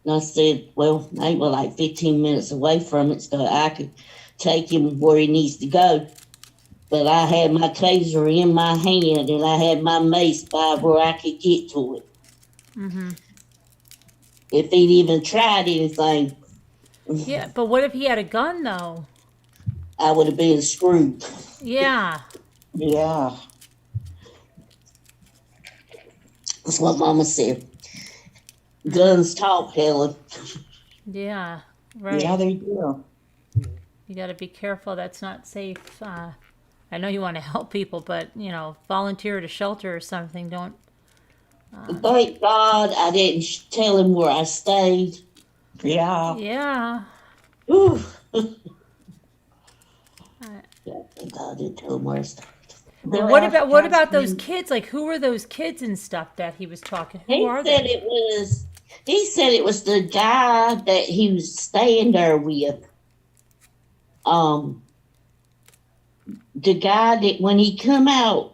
S7: I said, well, they were like 15 minutes away from it, so I could take him where he needs to go. But I had my taser in my hand, and I had my mace by where I could get to it.
S1: Mm-hmm.
S7: If he'd even tried anything,
S1: Yeah, but what if he had a gun, though?
S7: I would have been screwed.
S1: Yeah.
S2: Yeah.
S7: That's what Mama said. Guns talk, Helen.
S1: Yeah, right.
S2: Yeah, they do.
S1: You got to be careful. That's not safe. I know you want to help people, but, volunteer at a shelter or something. Don't.
S7: Thank God I didn't tell him where I stayed.
S2: Yeah.
S1: Yeah.
S7: Ooh. Yeah, thank God I didn't tell him where I stayed.
S1: Well, what about those kids? Like, who were those kids and stuff that he was talking? Who are they?
S7: He said it was the guy that he was staying there with. The guy that when he come out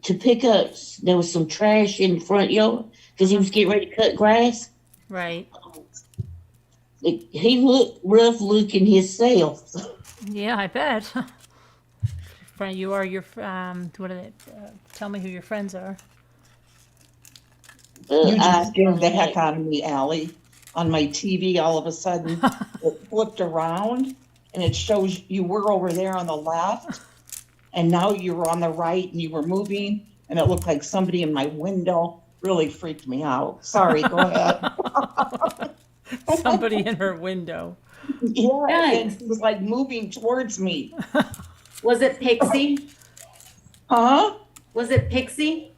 S7: to pick up, there was some trash in the front yard because he was getting ready to cut grass.
S1: Right.
S7: He looked rough looking himself.
S1: Yeah, I bet. You are your, what are they? Tell me who your friends are.
S2: You just scared the heck out of me, Allie. On my TV, all of a sudden, it flipped around, and it shows you were over there on the left, and now you were on the right, and you were moving, and it looked like somebody in my window. Really freaked me out. Sorry, go ahead.
S1: Somebody in her window.
S2: Yeah, it was like moving towards me.
S5: Was it Pixie?
S2: Huh?
S5: Was it Pixie?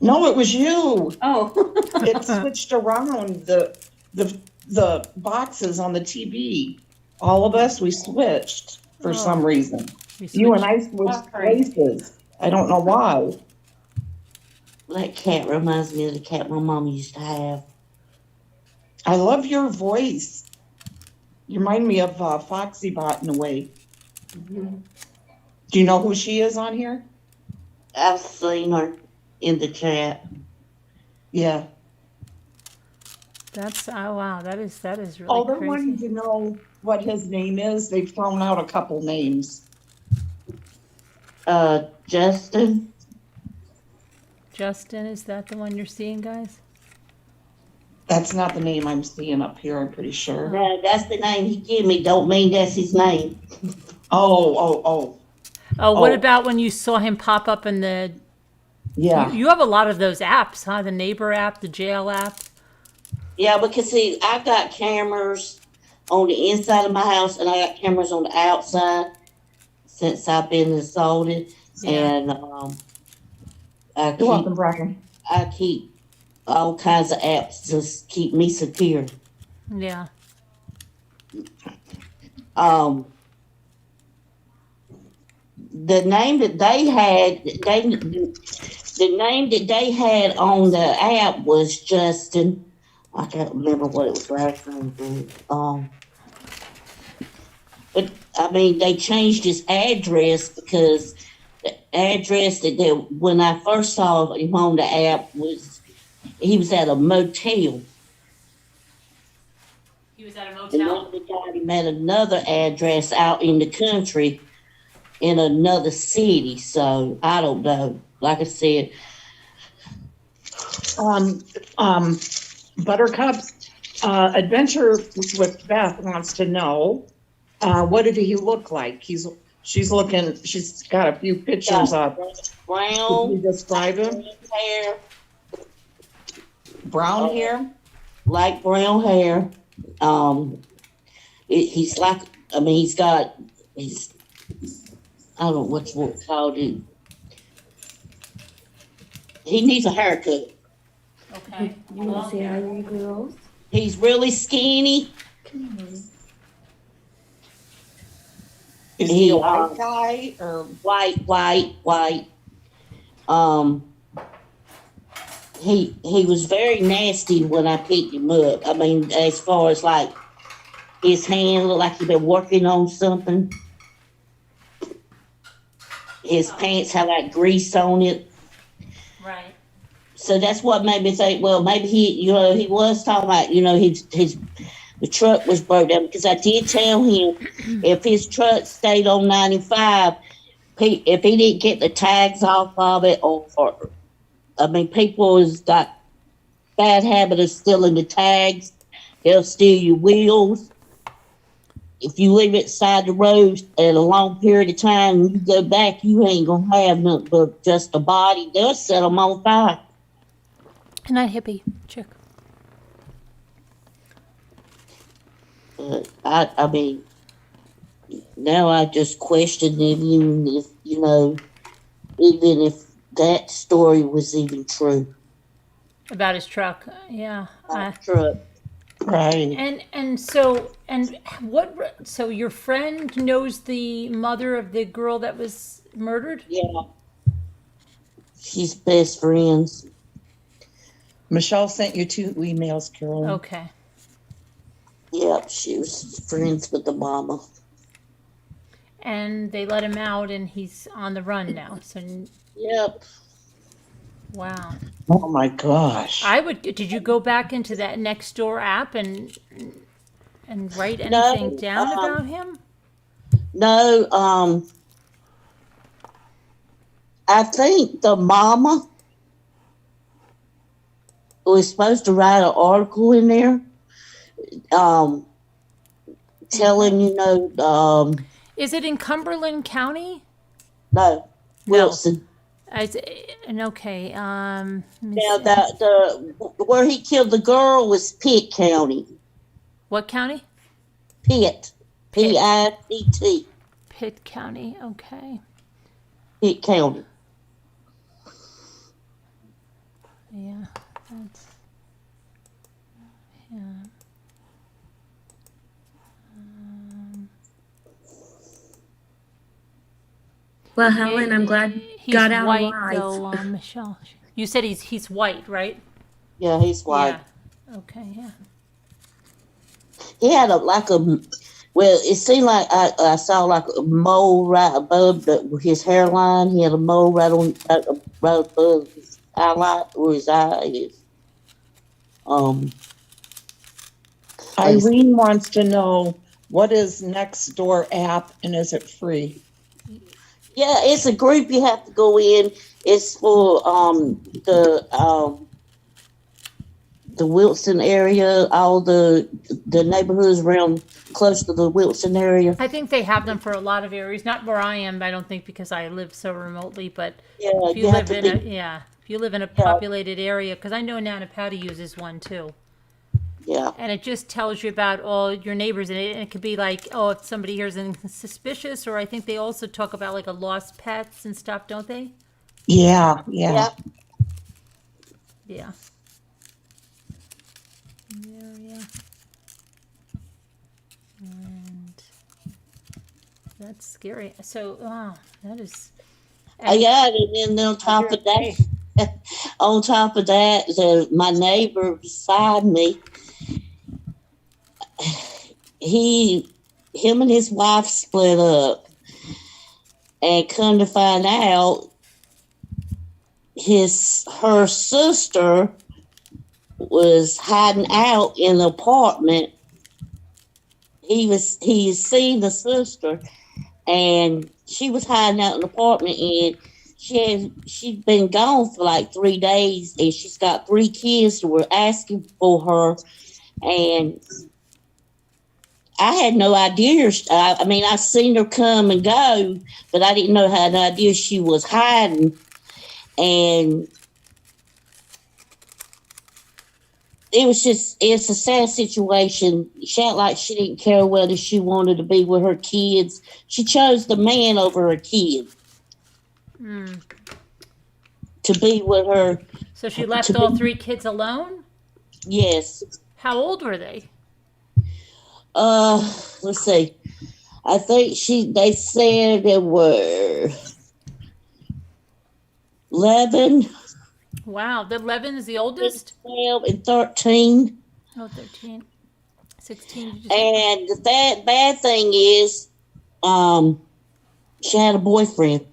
S2: No, it was you.
S5: Oh.
S2: It switched around the boxes on the TV. All of us, we switched for some reason. You and I switched places. I don't know why.
S7: That cat reminds me of the cat my mom used to have.
S2: I love your voice. You remind me of Foxy Bot in a way.
S5: Mm-hmm.
S2: Do you know who she is on here?
S7: I've seen her in the chat.
S2: Yeah.
S1: That's wow. That is really
S2: Oh, they're
S1: crazy.
S2: wanting to know what his name is. They've thrown out a couple names.
S7: Justin.
S1: Justin, is that the one you're seeing, guys?
S2: That's not the name I'm seeing up here, I'm pretty sure.
S7: No, that's the name he gave me. Don't mean that's his name.
S2: Oh.
S1: Oh, what about when you saw him pop up in the?
S2: Yeah.
S1: You have a lot of those apps, huh? The neighbor app, the jail app.
S7: Yeah, because see, I've got cameras on the inside of my house, and I got cameras on the outside since I've been assaulted.
S1: Yeah.
S7: And
S2: You're welcome, Brian.
S7: I keep all kinds of apps to keep me secure.
S1: Yeah.
S7: The name that they had, the name that they had on the app was Justin. I can't remember what it was last name. But I mean, they changed his address because the address that when I first saw him on the app he was at a motel.
S1: He was at a
S7: And then they got him at another address out in the country in another city. So I don't know. Like I said,
S6: Buttercup, Adventure with Beth wants to know, what did he look like? She's got a few pictures up. Could
S7: Brown
S6: you describe him?
S7: hair,
S6: Brown hair?
S7: light brown hair. He's like, I mean, he's, I don't know what's called it. He needs a haircut.
S1: Okay.
S8: You want to see how you girls?
S7: He's really skinny.
S6: Is he a white guy or?
S7: White. He was very nasty when I picked him up. I mean, as far as like his hand looked like he'd been working on something. His pants had like grease on it.
S1: Right.
S7: So that's what made me think, well, maybe he was talking about, the truck was broke down, because I did tell him if his truck stayed on 95, if he didn't get the tags off of it, people has got bad habit of stealing the tags. They'll steal your wheels. If you leave it side the road at a long period of time, and you go back, you ain't gonna have nothing but just a body. They'll set them on fire.
S1: Good night, hippie chick.
S7: I mean, now I just question him, even if that story was even true.
S1: About his truck. Yeah.
S7: Truck.
S6: Right.
S1: So your friend knows the mother of the girl that was murdered?
S7: Yeah. She's best friends.
S6: Michelle sent you 2 emails, Carolyn.
S1: Okay.
S7: Yep, she was friends with the mama.
S1: And they let him out and he's on the run now. So
S7: Yep.
S1: wow.
S6: Oh my gosh.
S1: Did you go back into that Nextdoor app and write anything down about him?
S7: No, I think the mama was supposed to write an article in there, telling,
S1: Is it in Cumberland County?
S7: no, Wilson.
S1: Okay.
S7: Now, where he killed the girl was Pitt County.
S1: What county?
S7: Pitt. Pitt.
S1: Pitt County. Okay.
S7: Pitt County.
S1: Yeah. That's. Yeah.
S8: Well, Helen, I'm glad
S1: He's
S8: got out
S1: white,
S8: alive.
S1: though, Michelle. You said he's white, right?
S7: Yeah, he's white.
S1: Yeah. Okay. Yeah.
S7: He had it seemed like I saw like a mole right above his hairline. He had a mole right above his highlight where his eye is.
S6: Irene wants to know, what is Nextdoor app and is it free?
S7: Yeah, it's a group you have to go in. It's for the Wilson area, all the neighborhoods around close to the Wilson area.
S1: I think they have them for a lot of areas. Not where I am, I don't think, because I live so remotely. But
S7: Yeah,
S1: if you live in a populated area, because I know Nanapati uses one too.
S7: Yeah.
S1: And it just tells you about all your neighbors, and it could be like, oh, if somebody hears anything suspicious, or I think they also talk about like a lost pets and stuff, don't they?
S6: Yeah.
S7: Yeah.
S1: Yeah. And that's scary. So, wow, that is.
S7: Yeah, and then on top of that, my neighbor beside me, him and his wife split up, and come to find out, her sister was hiding out in the apartment. He seen the sister, and she was hiding out in the apartment, and she's been gone for like 3 days, and she's got 3 kids that were asking for her, and I had no idea. I mean, I seen her come and go, but I didn't know had an idea she was hiding, and it's a sad situation. She acted like she didn't care whether she wanted to be with her kids. She chose the man over her kids to be with her.
S1: So she left all 3 kids alone?
S7: Yes.
S1: How old were they?
S7: Let's see. I think they said they were 11.
S1: Wow, the 11 is the oldest?
S7: 12 and 13.
S1: Oh, 13. 16.
S7: And the bad thing is, she had a boyfriend.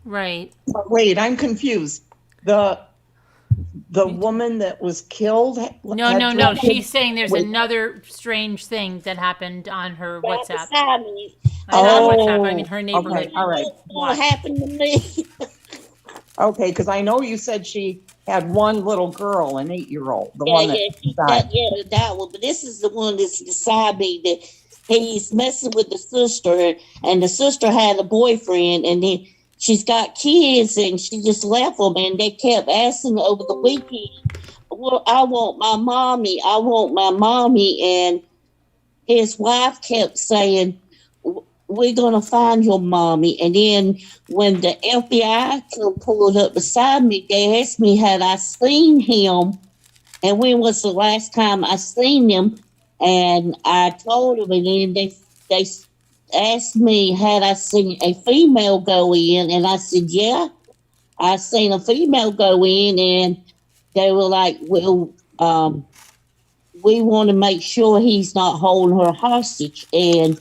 S1: Right.
S6: Wait, I'm confused. The woman that was killed?
S1: No. She's saying there's another strange thing that happened on her WhatsApp.
S7: Beside me.
S1: Not WhatsApp, I mean her neighborhood.
S6: Okay, all right.
S7: What happened to me?
S6: Okay, because I know you said she had one little girl, an 8-year-old. The one that died.
S7: That one. But this is the one that's beside me that he's messing with the sister, and the sister had a boyfriend, and then she's got kids, and she just left them, and they kept asking over the weekend, well, I want my mommy, and his wife kept saying, we're going to find your mommy. And then when the FBI pulled up beside me, they asked me, had I seen him, and when was the last time I seen him? And I told them, and then they asked me, had I seen a female go in? And I said, yeah, I seen a female go in. And they were like, well, we want to make sure he's not holding her hostage. And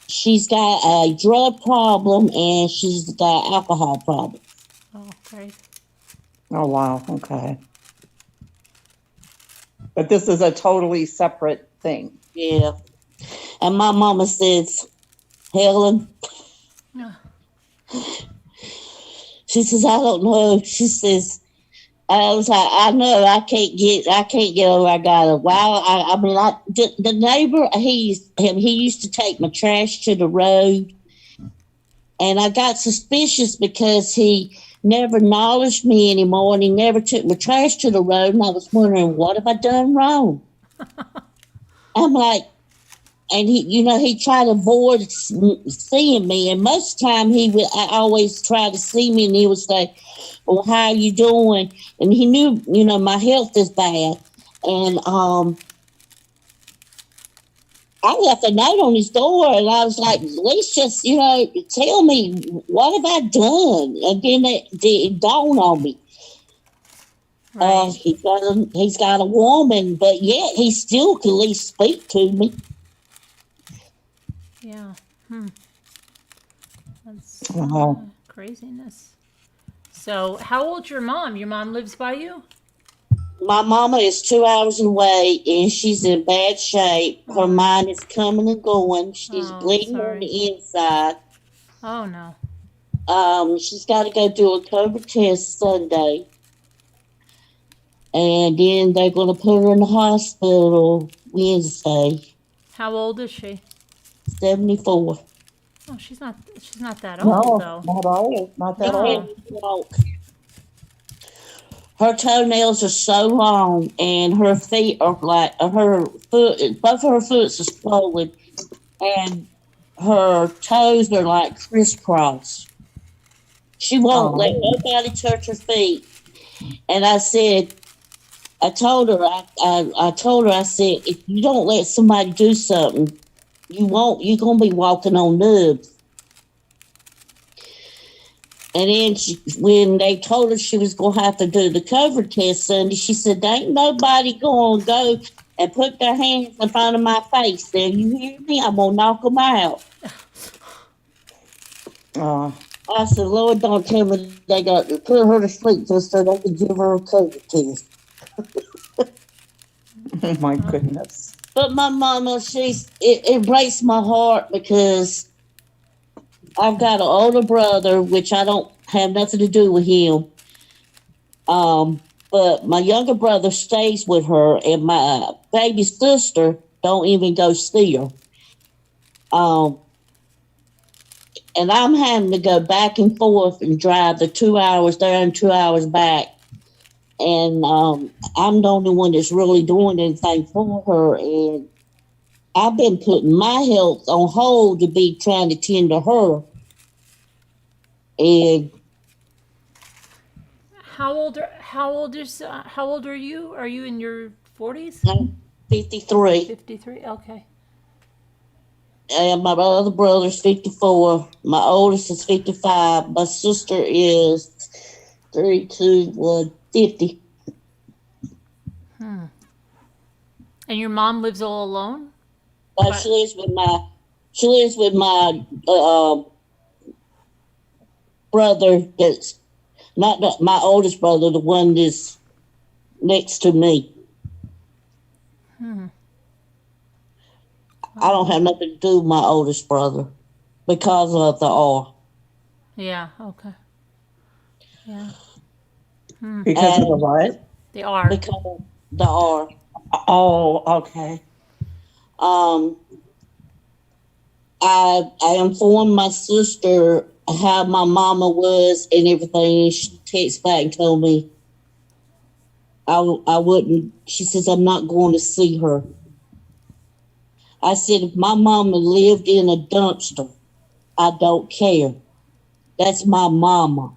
S7: she's got a drug problem, and she's got alcohol problem.
S1: Oh, great.
S6: Oh, wow. Okay. But this is a totally separate thing.
S7: Yeah. And my mama says, Helen, she says, I don't know. She says, I was like, I know I can't get over. I got a wow. The neighbor, he used to take my trash to the road, and I got suspicious because he never acknowledged me anymore, and he never took my trash to the road. And I was wondering, what have I done wrong? I'm like, and he tried to avoid seeing me, and most of the time I always try to see me, and he would say, well, how are you doing? And he knew, my health is bad. And I left a note on his door, and I was like, at least just, tell me, what have I done? And then it dawned on me.
S1: Right.
S7: He's got a woman, but yet he still can at least speak to me.
S1: Yeah. That's craziness. So, how old's your mom? Your mom lives by you?
S7: My mama is 2 hours away, and she's in bad shape. Her mind is coming and going. She's bleeding on the inside.
S1: Oh, no.
S7: She's got to go do a COVID test Sunday. And then they're going to put her in the hospital Wednesday.
S1: How old is she?
S7: 74.
S1: Oh, she's not that old, though.
S6: Not old. Not that old.
S7: Her toenails are so long, and her feet are like both of her foot are swollen, and her toes are like crisscross. She won't let nobody touch her feet. And I told her, I said, if you don't let somebody do something, you're going to be walking on nubs. And then when they told her she was going to have to do the COVID test Sunday, she said, there ain't nobody going to go and put their hands in front of my face. There, you hear me? I'm going to knock them out. I said, Lord, don't tell me they got to put her to sleep just so they can give her a COVID test.
S6: Oh, my goodness.
S7: But my mama, it breaks my heart because I've got an older brother, which I don't have nothing to do with him. But my younger brother stays with her, and my baby sister don't even go see her. And I'm having to go back and forth and drive the 2 hours there and 2 hours back. And I'm the only one that's really doing anything for her. And I've been putting my health on hold to be trying to tend to her. And
S1: How old are you? Are you in your 40s?
S7: I'm 53.
S1: 53. Okay.
S7: And my other brother's 54. My oldest is 55. My sister is 32, 50.
S1: And your mom lives all alone?
S7: But she lives with my brother that's not my oldest brother, the one that's next to me. I don't have nothing to do with my oldest brother because of the R.
S1: Yeah. Okay. Yeah.
S6: Because of the what?
S1: They are.
S7: Because of the R.
S6: Oh, okay.
S7: I informed my sister how my mama was and everything, and she texted back and told me I wouldn't. She says, I'm not going to see her. I said, if my mama lived in a dumpster, I don't care. That's my mama.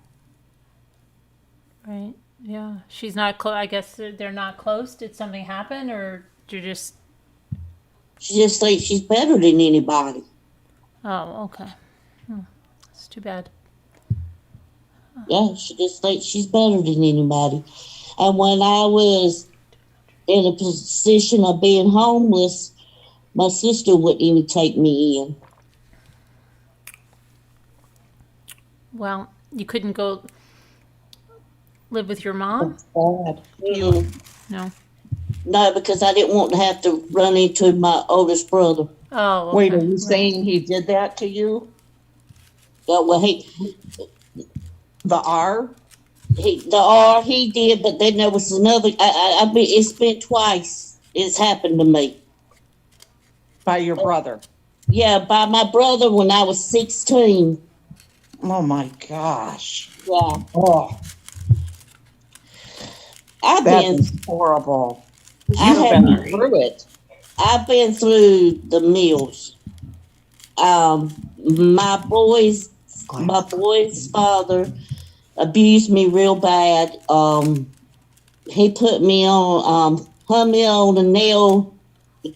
S1: Right. Yeah. She's not close. I guess they're not close. Did something happen, or you're just?
S7: She just thinks she's better than anybody.
S1: Oh, okay. It's too bad.
S7: Yeah, she just thinks she's better than anybody. And when I was in a position of being homeless, my sister wouldn't even take me in.
S1: Well, you couldn't go live with your mom?
S6: Sad.
S1: No.
S7: No, because I didn't want to have to run into my oldest brother.
S1: Oh, okay.
S6: Wait, are you
S1: Right.
S6: saying he did that to you?
S7: Well,
S6: The R?
S7: he did, but then there was another. I mean, it's been twice. It's happened to me.
S6: By your brother?
S7: Yeah, by my brother when I was 16.
S6: Oh my gosh.
S7: Yeah,
S6: Oh,
S7: I've
S6: that
S7: been.
S6: is horrible.
S7: I
S6: You've
S7: have-
S6: been through it.
S7: I've been through the meals. My boy's father abused me real bad. He put me on, hung me on a nail,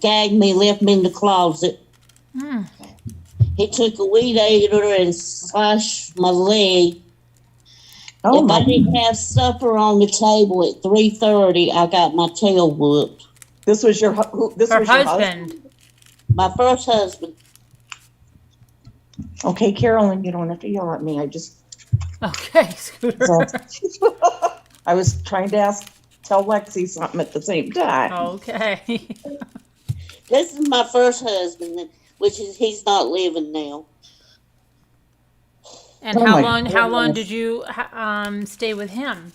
S7: gagged me, left me in the closet. He took a weed eater and slashed my leg.
S6: Oh
S7: If I
S6: my,
S7: didn't have supper on the table at 3:30, I got my tail whooped.
S6: this was your, this
S1: Her
S6: was your
S1: husband.
S7: My first husband.
S6: Okay, Carolyn, you don't have to yell at me. I just,
S1: Okay, Scooter.
S6: I was trying to tell Lexi something at the same time.
S1: Okay.
S7: This is my first husband, which is he's not living now.
S1: And
S6: Oh
S1: how
S6: my
S1: long
S6: goodness.
S1: did you stay with him?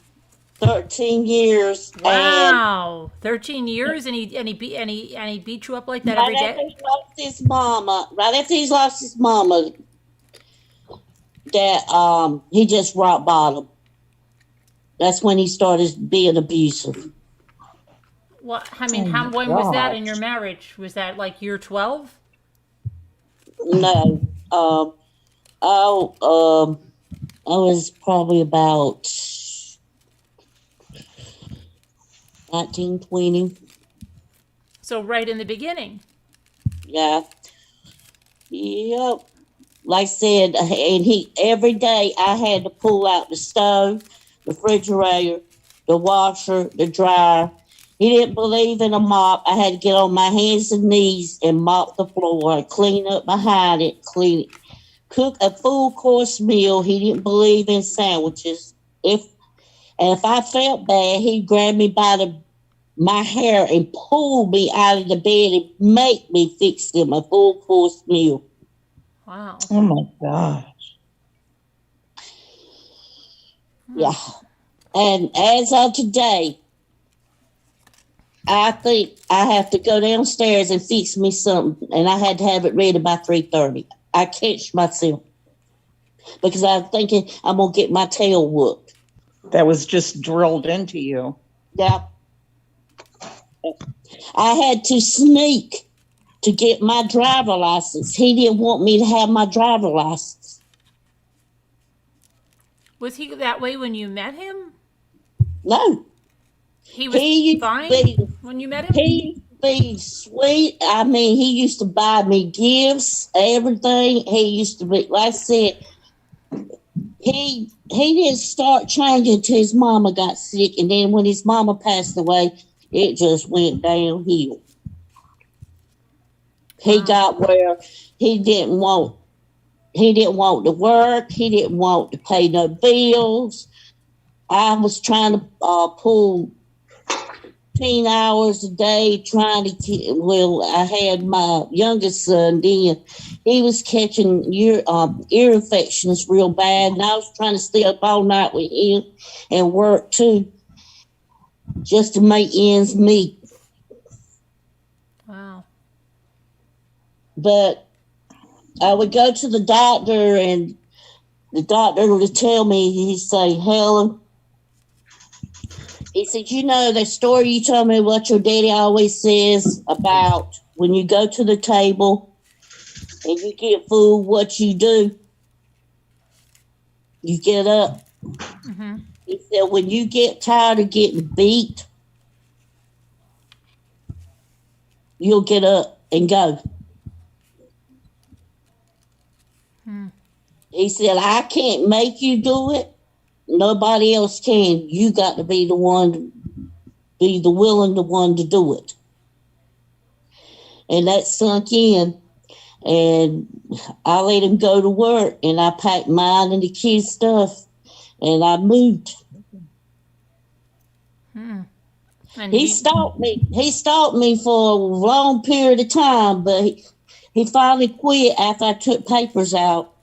S7: 13 years.
S1: Wow, 13 years, and he beat you up like that every
S7: Right after
S1: day.
S7: he lost his mama, that he just rock bottom. That's when he started being abusive.
S1: Well, I mean,
S6: Oh,
S1: when was that in
S6: gosh.
S1: your marriage? Was that like year 12?
S7: No, I was probably about 19, 20.
S1: So right in the beginning.
S7: Yeah. Yep. Like I said, and every day I had to pull out the stove, the refrigerator, the washer, the dryer. He didn't believe in a mop. I had to get on my hands and knees and mop the floor, clean up behind it, clean it, cook a full course meal. He didn't believe in sandwiches. If I felt bad, he'd grab me by my hair and pull me out of the bed and make me fix him a full course meal.
S1: Wow.
S6: Oh my gosh.
S7: Yeah. And as of today, I think I have to go downstairs and fix me something, and I had to have it ready by 3:30. I catch myself because I'm thinking I'm gonna get my tail whooped.
S6: That was just drilled into you.
S7: Yeah. I had to sneak to get my driver license. He didn't want me to have my driver license.
S1: Was he that way when you met him?
S7: No.
S1: He was
S7: He used
S1: fine
S7: to be,
S1: when you met him?
S7: he used to be sweet. I mean, he used to buy me gifts, everything. He used to be, like I said, he didn't start changing till his mama got sick, and then when his mama passed away, it just went downhill. He
S1: Wow.
S7: got where he didn't want to work. He didn't want to pay no bills. I was trying to pull 10 hours a day trying to get, well, I had my youngest son then. He was catching ear infections real bad, and I was trying to stay up all night with him and work too, just to make ends meet.
S1: Wow.
S7: But I would go to the doctor, and the doctor would tell me, he'd say, Helen, he said, you know, that story you told me what your daddy always says about when you go to the table and you get food, what you do? You get up.
S1: Mm-hmm.
S7: He said, when you get tired of getting beat, you'll get up and go. He said, I can't make you do it. Nobody else can. You got to be the one, be the willing the one to do it. And that sunk in. And I let him go to work, and I packed mine and the kids' stuff, and I moved.
S1: And
S7: He stalked me. He stalked me for a long period of time, but he finally quit after I took papers out.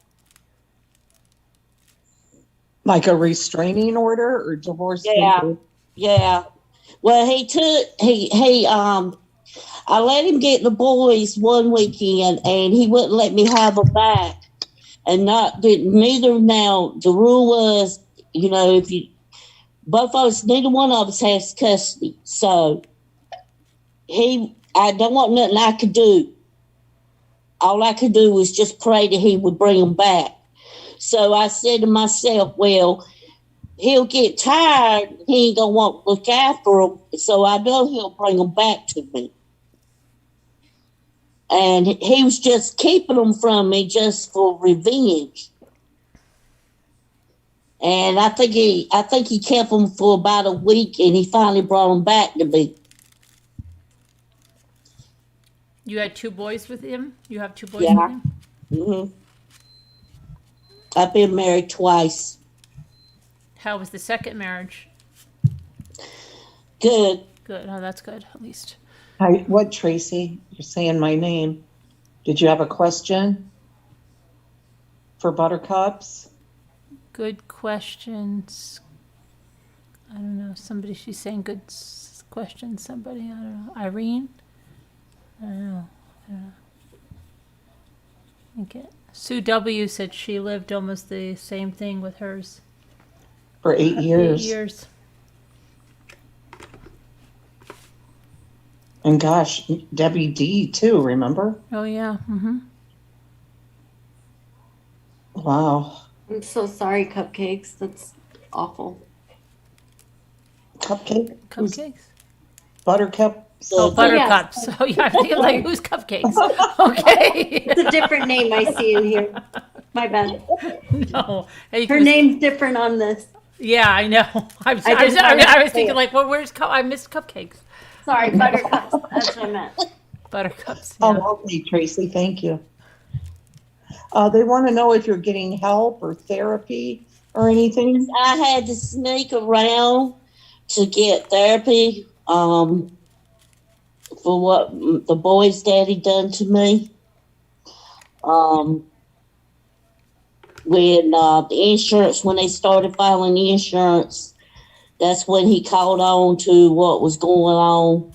S6: Like a restraining order or divorce
S7: Yeah.
S6: paper?
S7: Yeah. Well, I let him get the boys one weekend, and he wouldn't let me have them back. And neither now, the rule was, you know, both of us, neither one of us has custody. So I don't want nothing I could do. All I could do was just pray that he would bring them back. So I said to myself, well, he'll get tired. He ain't going to want to look after them. So I know he'll bring them back to me. And he was just keeping them from me just for revenge. And I think he kept them for about a week, and he finally brought them back to me.
S1: You had 2 boys with him? You have 2 boys
S7: Yeah.
S1: with him?
S7: Mm-hmm. I've been married twice.
S1: How was the second marriage?
S7: Good.
S1: Good. Oh, that's good, at least.
S6: Hi, what, Tracy? You're saying my name. Did you have a question for Buttercups?
S1: Good questions. I don't know. She's saying good questions. Somebody, I don't know. Irene? I don't know. Okay. Sue W. said she lived almost the same thing with hers.
S6: For 8 years.
S1: 8 years.
S6: And gosh, Debbie D too, remember?
S1: Oh, yeah. Mm-hmm.
S6: Wow.
S5: I'm so sorry, Cupcakes. That's awful.
S6: Cupcake? Who's
S1: Cupcakes?
S6: Buttercup?
S1: Oh, Buttercups. Oh, yeah. I'm thinking, like, who's Cupcakes? Okay.
S5: It's a different name I see in here. My bad.
S1: No.
S5: Her name's different on this.
S1: Yeah, I know. I was thinking, like, well, I missed Cupcakes.
S5: Sorry, Buttercups. That's what I meant.
S1: Buttercups. Yeah.
S6: Oh, okay, Tracy, thank you. They want to know if you're getting help or therapy or anything.
S7: I had to sneak around to get therapy for what the boy's daddy done to me. when the insurance, when they started filing the insurance, that's when he caught on to what was going on.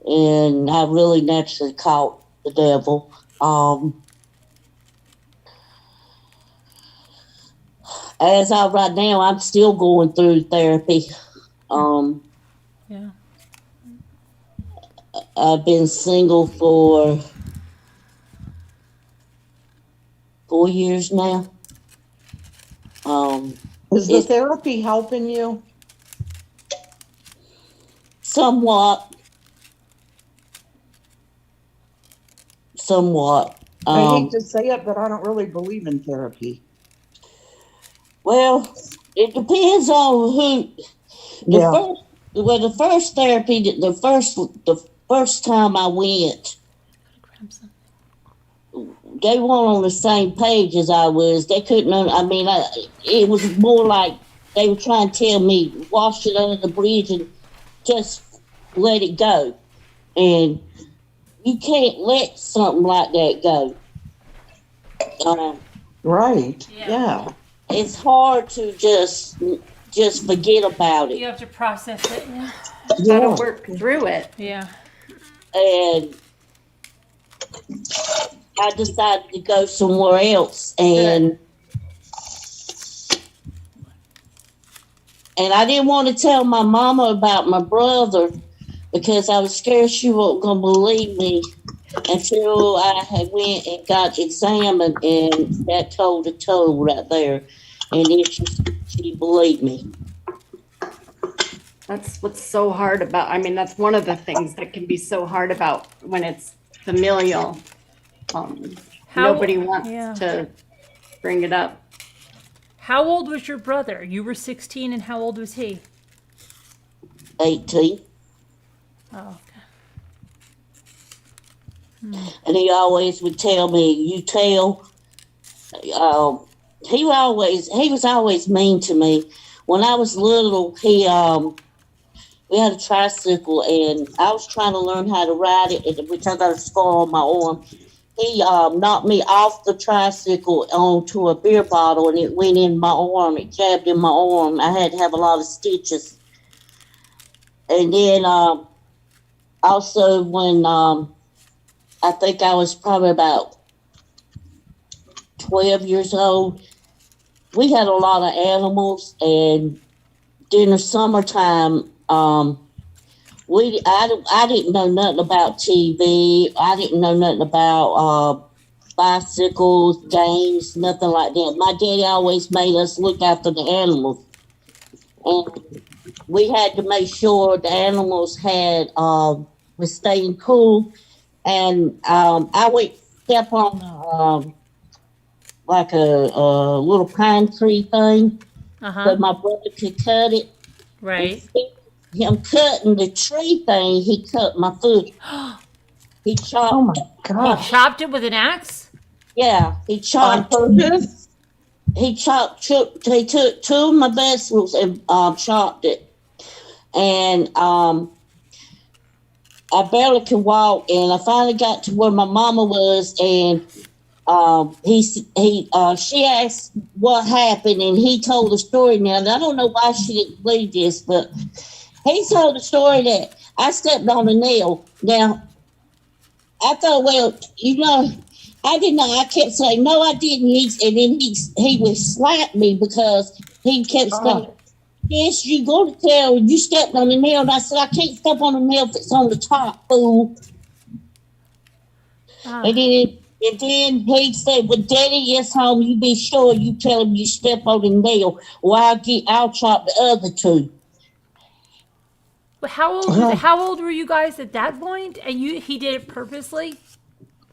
S7: And I really naturally caught the devil. As of right now, I'm still going through therapy.
S1: Yeah.
S7: I've been single for 4 years now.
S6: Is the
S7: It-
S6: therapy helping you?
S7: Somewhat.
S6: I hate to say it, but I don't really believe in therapy.
S7: Well, it depends on who.
S6: Yeah.
S7: The first therapy, the first time I went,
S1: Grab some.
S7: they weren't on the same page as I was. They couldn't. It was more like they were trying to tell me wash it under the bridge and just let it go. And you can't let something like that go.
S6: Right.
S1: Yeah.
S6: Yeah.
S7: It's hard to just forget about
S1: You
S7: it.
S1: have to process it. Yeah.
S5: Gotta work through it.
S1: Yeah.
S7: And I decided to go somewhere else, and I didn't want to tell my mama about my brother because I was scared she wasn't gonna believe me until I had went and got examined, and that told the toe right there, and then she believed me.
S5: That's what's so hard about, I mean, that's one of the things that can be so hard about when it's familial. Nobody wants
S1: yeah.
S5: to bring it up.
S1: How old was your brother? You were 16, and how old was he?
S7: 18.
S1: Oh,
S7: And he always would tell me, "You tell." He was always mean to me. When I was little, we had a tricycle, and I was trying to learn how to ride it, which I got a scar on my arm. He knocked me off the tricycle onto a beer bottle, and it went in my arm. It jabbed in my arm. I had to have a lot of stitches. And then also when I think I was probably about 12 years old, we had a lot of animals, and during the summertime, I didn't know nothing about TV. I didn't know nothing about bicycles, games, nothing like that. My daddy always made us look after the animals, and we had to make sure the animals had was staying cool. And I would step on like a little pine tree thing, but my brother could cut it.
S1: right.
S7: Him cutting the tree thing, he cut my foot. He chopped.
S6: Oh my
S1: He
S6: gosh.
S1: chopped it with an axe?
S7: Yeah, he
S6: On
S7: chopped.
S6: purpose?
S7: He took two of my vegetables and chopped it. And I barely could walk, and I finally got to where my mama was, and she asked what happened, and he told the story. Now, and I don't know why she didn't believe this, but he told the story that I stepped on a nail. Now, I thought, well, I didn't know. I kept saying, no, I didn't. And then he would slap me because he kept saying, yes, you're going to tell you stepped on the nail. And I said, I can't step on the nail if it's on the top, fool. And then he said, well, Daddy gets home, you be sure you tell him you step on the nail, or I'll chop the other two.
S1: But how old were you guys at that point? And he did it purposely?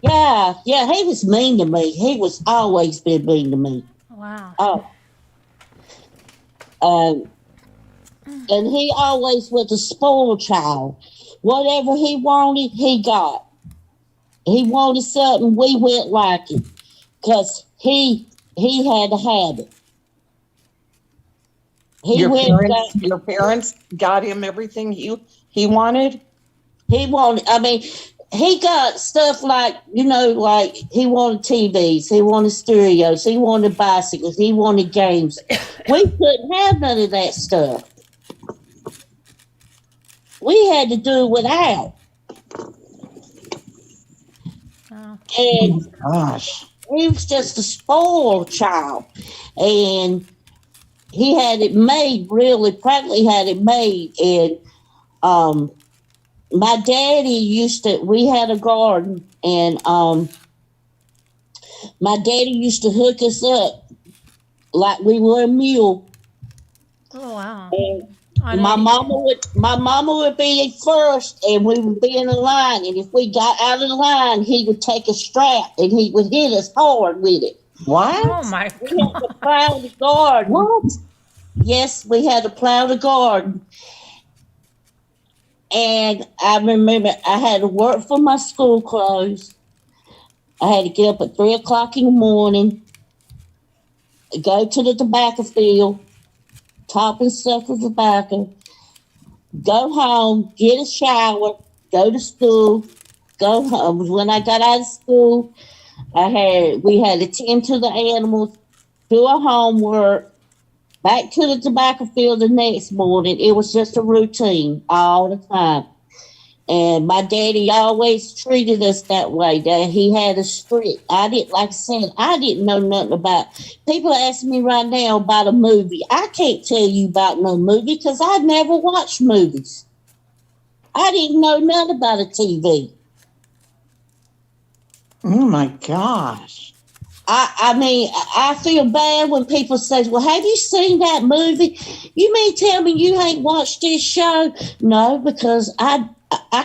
S7: Yeah, he was mean to me. He was always been mean to me.
S1: Wow.
S7: And he always was a spoiled child. Whatever he wanted, he got. He wanted something, we went like it, because he had to have it.
S6: Your parents got him everything he wanted?
S7: He wanted, I mean, he got stuff like, like he wanted TVs, he wanted stereos, he wanted bicycles, he wanted games. We couldn't have none of that stuff. We had to do without.
S1: Oh.
S7: And
S2: Gosh.
S7: he was just a spoiled child. And he had it made, really, practically had it made. And my daddy we had a garden, and my daddy used to hook us up like we were a mule.
S1: Oh, wow.
S7: And
S1: On
S7: my
S1: a-
S7: mama would be first, and we would be in a line. And if we got out of the line, he would take a strap and he would hit us hard with it.
S2: What?
S1: Oh, my
S7: We had to
S1: God.
S7: plow the garden.
S2: What?
S7: Yes, we had to plow the garden. And I remember I had to work for my school clothes. I had to get up at 3 o'clock in the morning, go to the tobacco field, top and suck the tobacco, go home, get a shower, go to school, go home. When I got out of school, we had to tend to the animals, do our homework, back to the tobacco field the next morning. It was just a routine all the time. And my daddy always treated us that way, that he had us strict. I didn't know nothing about. People ask me right now about a movie. I can't tell you about no movie because I never watched movies. I didn't know nothing about a TV.
S2: Oh my gosh.
S7: I mean, I feel bad when people say, well, have you seen that movie? You mean tell me you ain't watched this show? No, because I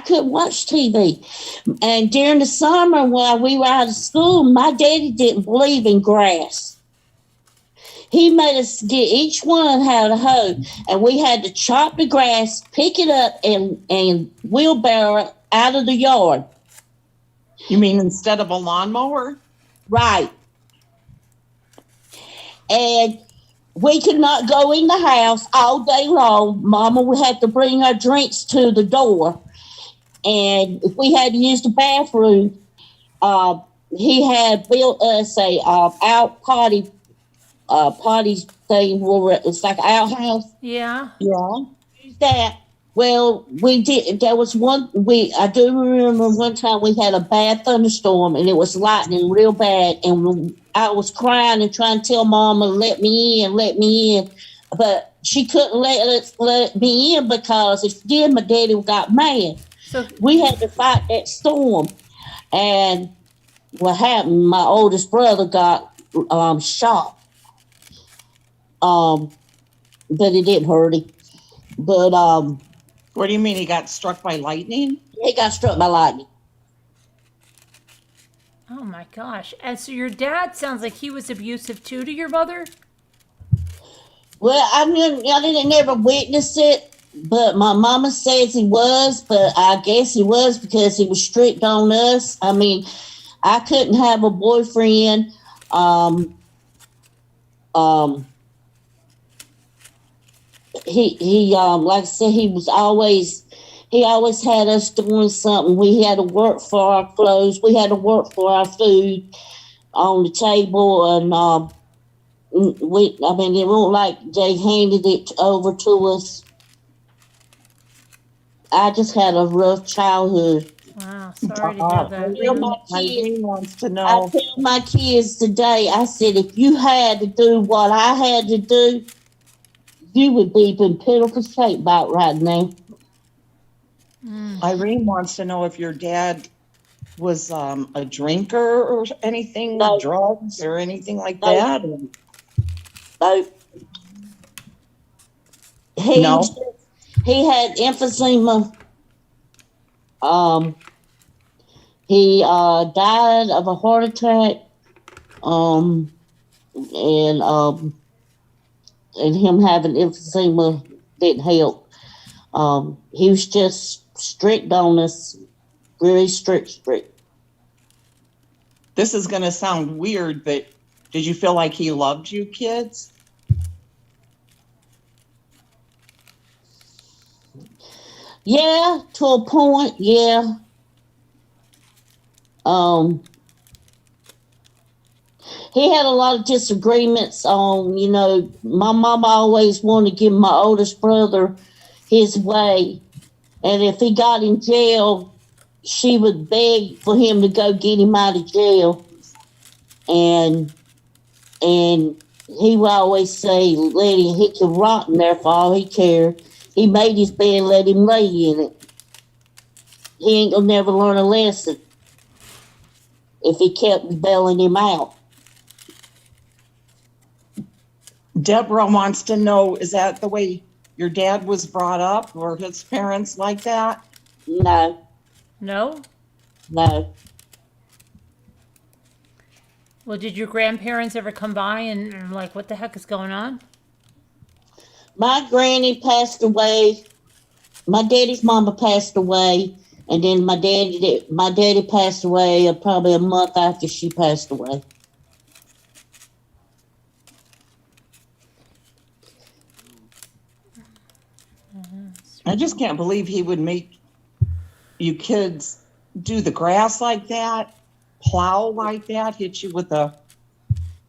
S7: couldn't watch TV. And during the summer while we were out of school, my daddy didn't believe in grass. He made us each one had a hoe, and we had to chop the grass, pick it up, and wheelbarrow it out of the yard.
S2: You mean instead of a lawnmower?
S7: Right. And we could not go in the house all day long. Mama would have to bring our drinks to the door. And if we had to use the bathroom, he had built us a out potty thing where it's like an outhouse.
S1: Yeah.
S2: Yeah.
S7: That well, we did. There was one. I do remember one time we had a bad thunderstorm and it was lightning real bad, and I was crying and trying to tell Mama let me in, but she couldn't let me in because if she did, my daddy got mad.
S1: So
S7: We had to fight that storm, and what happened? My oldest brother got shot, but it didn't hurt him. But
S2: What do you mean he got struck by lightning?
S7: he got struck by lightning.
S1: oh my gosh. And so your dad sounds like he was abusive too to your mother?
S7: Well, I didn't never witness it, but my mama says he was, but I guess he was because he was strict on us. I mean, I couldn't have a boyfriend. He like I said, he always had us doing something. We had to work for our clothes. We had to work for our food on the table, and it wasn't like they handed it over to us. I just had a rough childhood.
S1: Wow, sorry to hear that.
S2: Irene wants to
S7: I
S2: know.
S7: tell my kids today, I said, if you had to do what I had to do, you would be in pitiful shape about right now.
S2: Irene wants to know if your dad was a drinker or anything,
S7: No.
S2: drugs or anything like
S7: No.
S2: that.
S7: So he
S2: No.
S7: he had emphysema. He died of a heart attack. And him having emphysema didn't help. He was just strict on us, really strict.
S2: This is going to sound weird, but did you feel like he loved you kids?
S7: Yeah, to a point, yeah. he had a lot of disagreements on, my mama always wanted to give my oldest brother his way. And if he got in jail, she would beg for him to go get him out of jail. And he would always say, let him, he could rot in there for all he cared. He made his bed, let him lay in it. He ain't gonna never learn a lesson if he kept bailing him out.
S2: Deborah wants to know, is that the way your dad was brought up? Were his parents like that?
S7: No,
S1: No?
S7: no.
S1: Well, did your grandparents ever come by and like, what the heck is going on?
S7: My granny passed away. My daddy's mama passed away, and then my daddy passed away probably a month after she passed away.
S2: I just can't believe he would make you kids do the grass like that, plow like that, hit you with a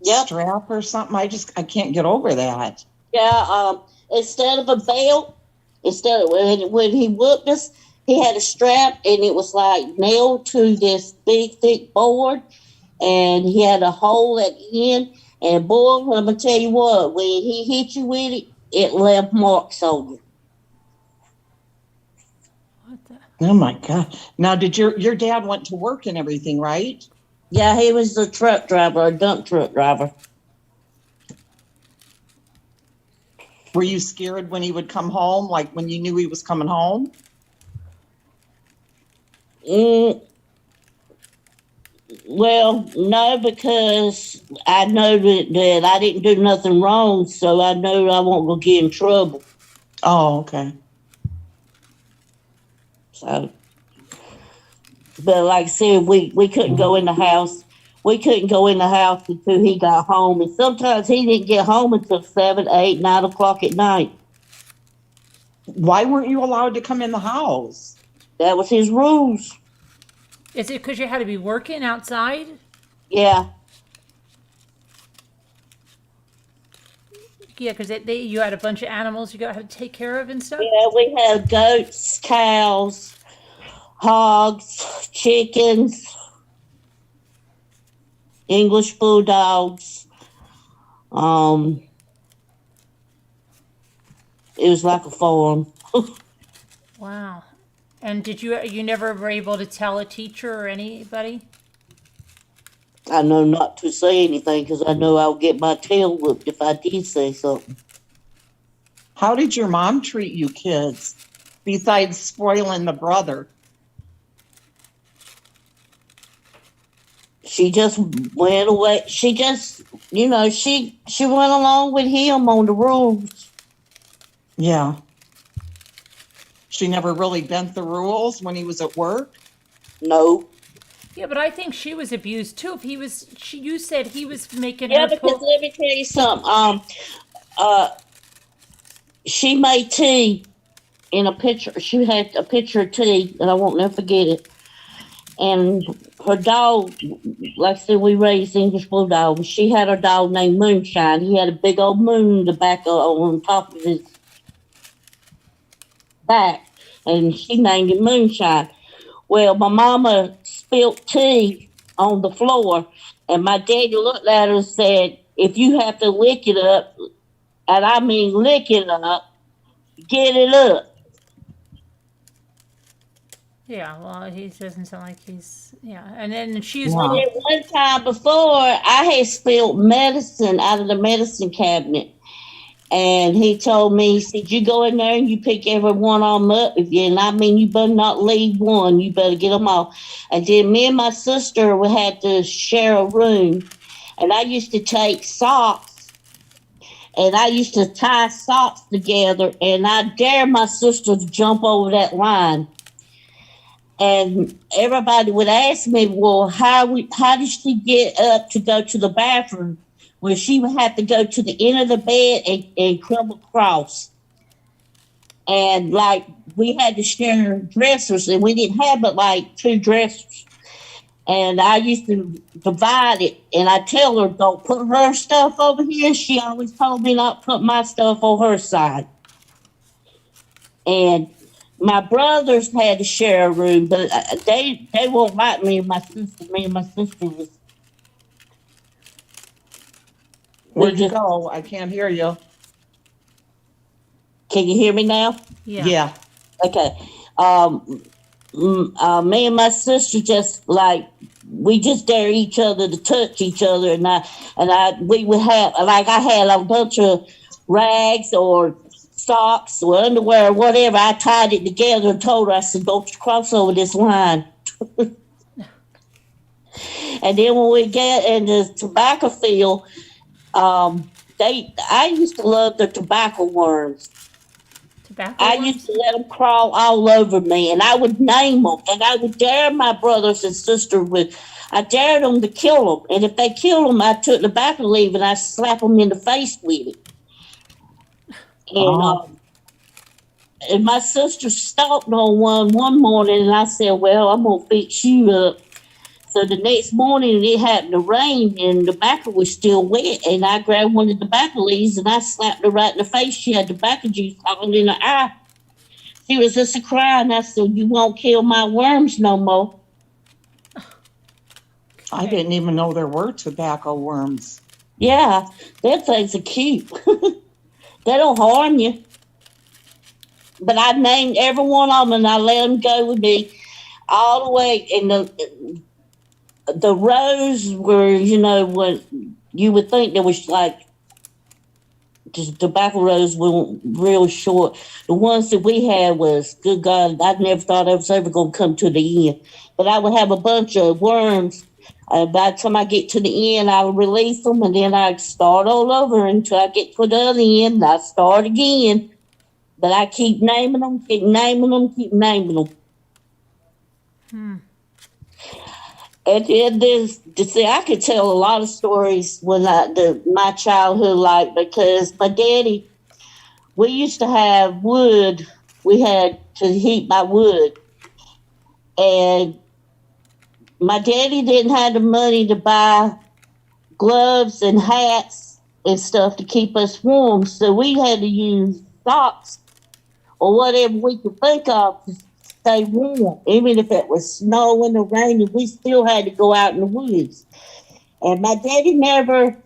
S2: strap or something. I can't get over that.
S7: Yeah, instead of a belt, when he whooped us, he had a strap, and it was like nailed to this big thick board, and he had a hole at the end. And boy, I'm gonna tell you what, when he hit you with it, it left marks on you.
S1: What the?
S2: Oh my God. Now, did your dad went to work and everything, right?
S7: Yeah, he was a truck driver, a dump truck driver.
S2: Were you scared when he would come home, like when you knew he was coming home?
S7: Well, no, because I know that I didn't do nothing wrong, so I know I won't go get in trouble.
S2: Oh, okay.
S7: So, but like I said, we couldn't go in the house. We couldn't go in the house until he got home, and sometimes he didn't get home until 7, 8, 9 o'clock at night.
S2: Why weren't you allowed to come in the house?
S7: That was his rules.
S1: Is it because you had to be working outside?
S7: Yeah.
S1: Yeah, because you had a bunch of animals you got to take care of and stuff?
S7: Yeah, we had goats, cows, hogs, chickens, English bulldogs. It was like a farm.
S1: Wow. And did you never were able to tell a teacher or anybody?
S7: I know not to say anything because I know I'll get my tail whooped if I did say something.
S2: How did your mom treat you kids besides spoiling the brother?
S7: She just went away. She just, she went along with him on the rules.
S2: Yeah. She never really bent the rules when he was at work?
S7: No.
S1: Yeah, but I think she was abused too. If you said he was making
S7: Yeah,
S1: her
S7: because
S1: pull.
S7: let me tell you something. She made tea in a pitcher. She had a pitcher of tea, and I won't never forget it. And her dog, like I said, we raised English bulldogs. She had a dog named Moonshine. He had a big old moon the back on top of his back, and she named him Moonshine. Well, my mama spilt tea on the floor, and my daddy looked at her and said, if you have to lick it up, and I mean lick it up, get it up.
S1: Yeah, well, he doesn't sound like yeah. And then she's
S2: Wow.
S7: And then one time before, I had spilled medicine out of the medicine cabinet. And he told me, he said, you go in there and you pick every one of them up. And I mean, you better not leave one. You better get them all. And then me and my sister we had to share a room. And I used to take socks. And I used to tie socks together. And I dare my sister to jump over that line. And everybody would ask me, well, how did she get up to go to the bathroom? Well, she would have to go to the end of the bed and come across. And like we had to share dressers, and we didn't have but like 2 dressers. And I used to divide it, and I tell her, don't put her stuff over here. She always told me not to put my stuff on her side. And my brothers had to share a room, but they won't like me and my sister. Me and my sister was.
S2: Where'd you go? I can't hear you.
S7: Can you hear me now?
S1: Yeah.
S7: Okay. Me and my sister just like we just dare each other to touch each other, and we would have like I had a bunch of rags or socks or underwear or whatever. I tied it together and told her, I said, "Don't you cross over this line." And then when we get in the tobacco field, I used to love the tobacco worms. I used to let them crawl all over me, and I would name them, and I would dare my brothers and sisters I dared them to kill them, and if they killed them, I took the tobacco leaf and I slapped them in the face with it. And my sister stalked on one morning, and I said, "Well, I'm gonna fix you up." So the next morning, it happened to rain, and the tobacco was still wet. And I grabbed one of the tobacco leaves, and I slapped her right in the face. She had tobacco juice all in her eye. She was just a crying. I said, "You won't kill my worms no more."
S2: I didn't even know there were tobacco worms.
S7: Yeah, them things are cute. They don't harm you. But I named every one of them, and I let them go with me all the way. And the rows were, what you would think there was like the tobacco rows were real short. The ones that we had was, good God, I never thought I was ever going to come to the end. But I would have a bunch of worms. By the time I get to the end, I would release them, and then I'd start all over until I get to the other end, and I start again. But I keep naming them, keep naming them, keep naming them. And see, I could tell a lot of stories when my childhood life, because my daddy, we used to have wood. We had to heat my wood. And my daddy didn't have the money to buy gloves and hats and stuff to keep us warm. So we had to use socks or whatever we could think of to stay warm. Even if it was snowing or raining, we still had to go out in the woods. And my daddy never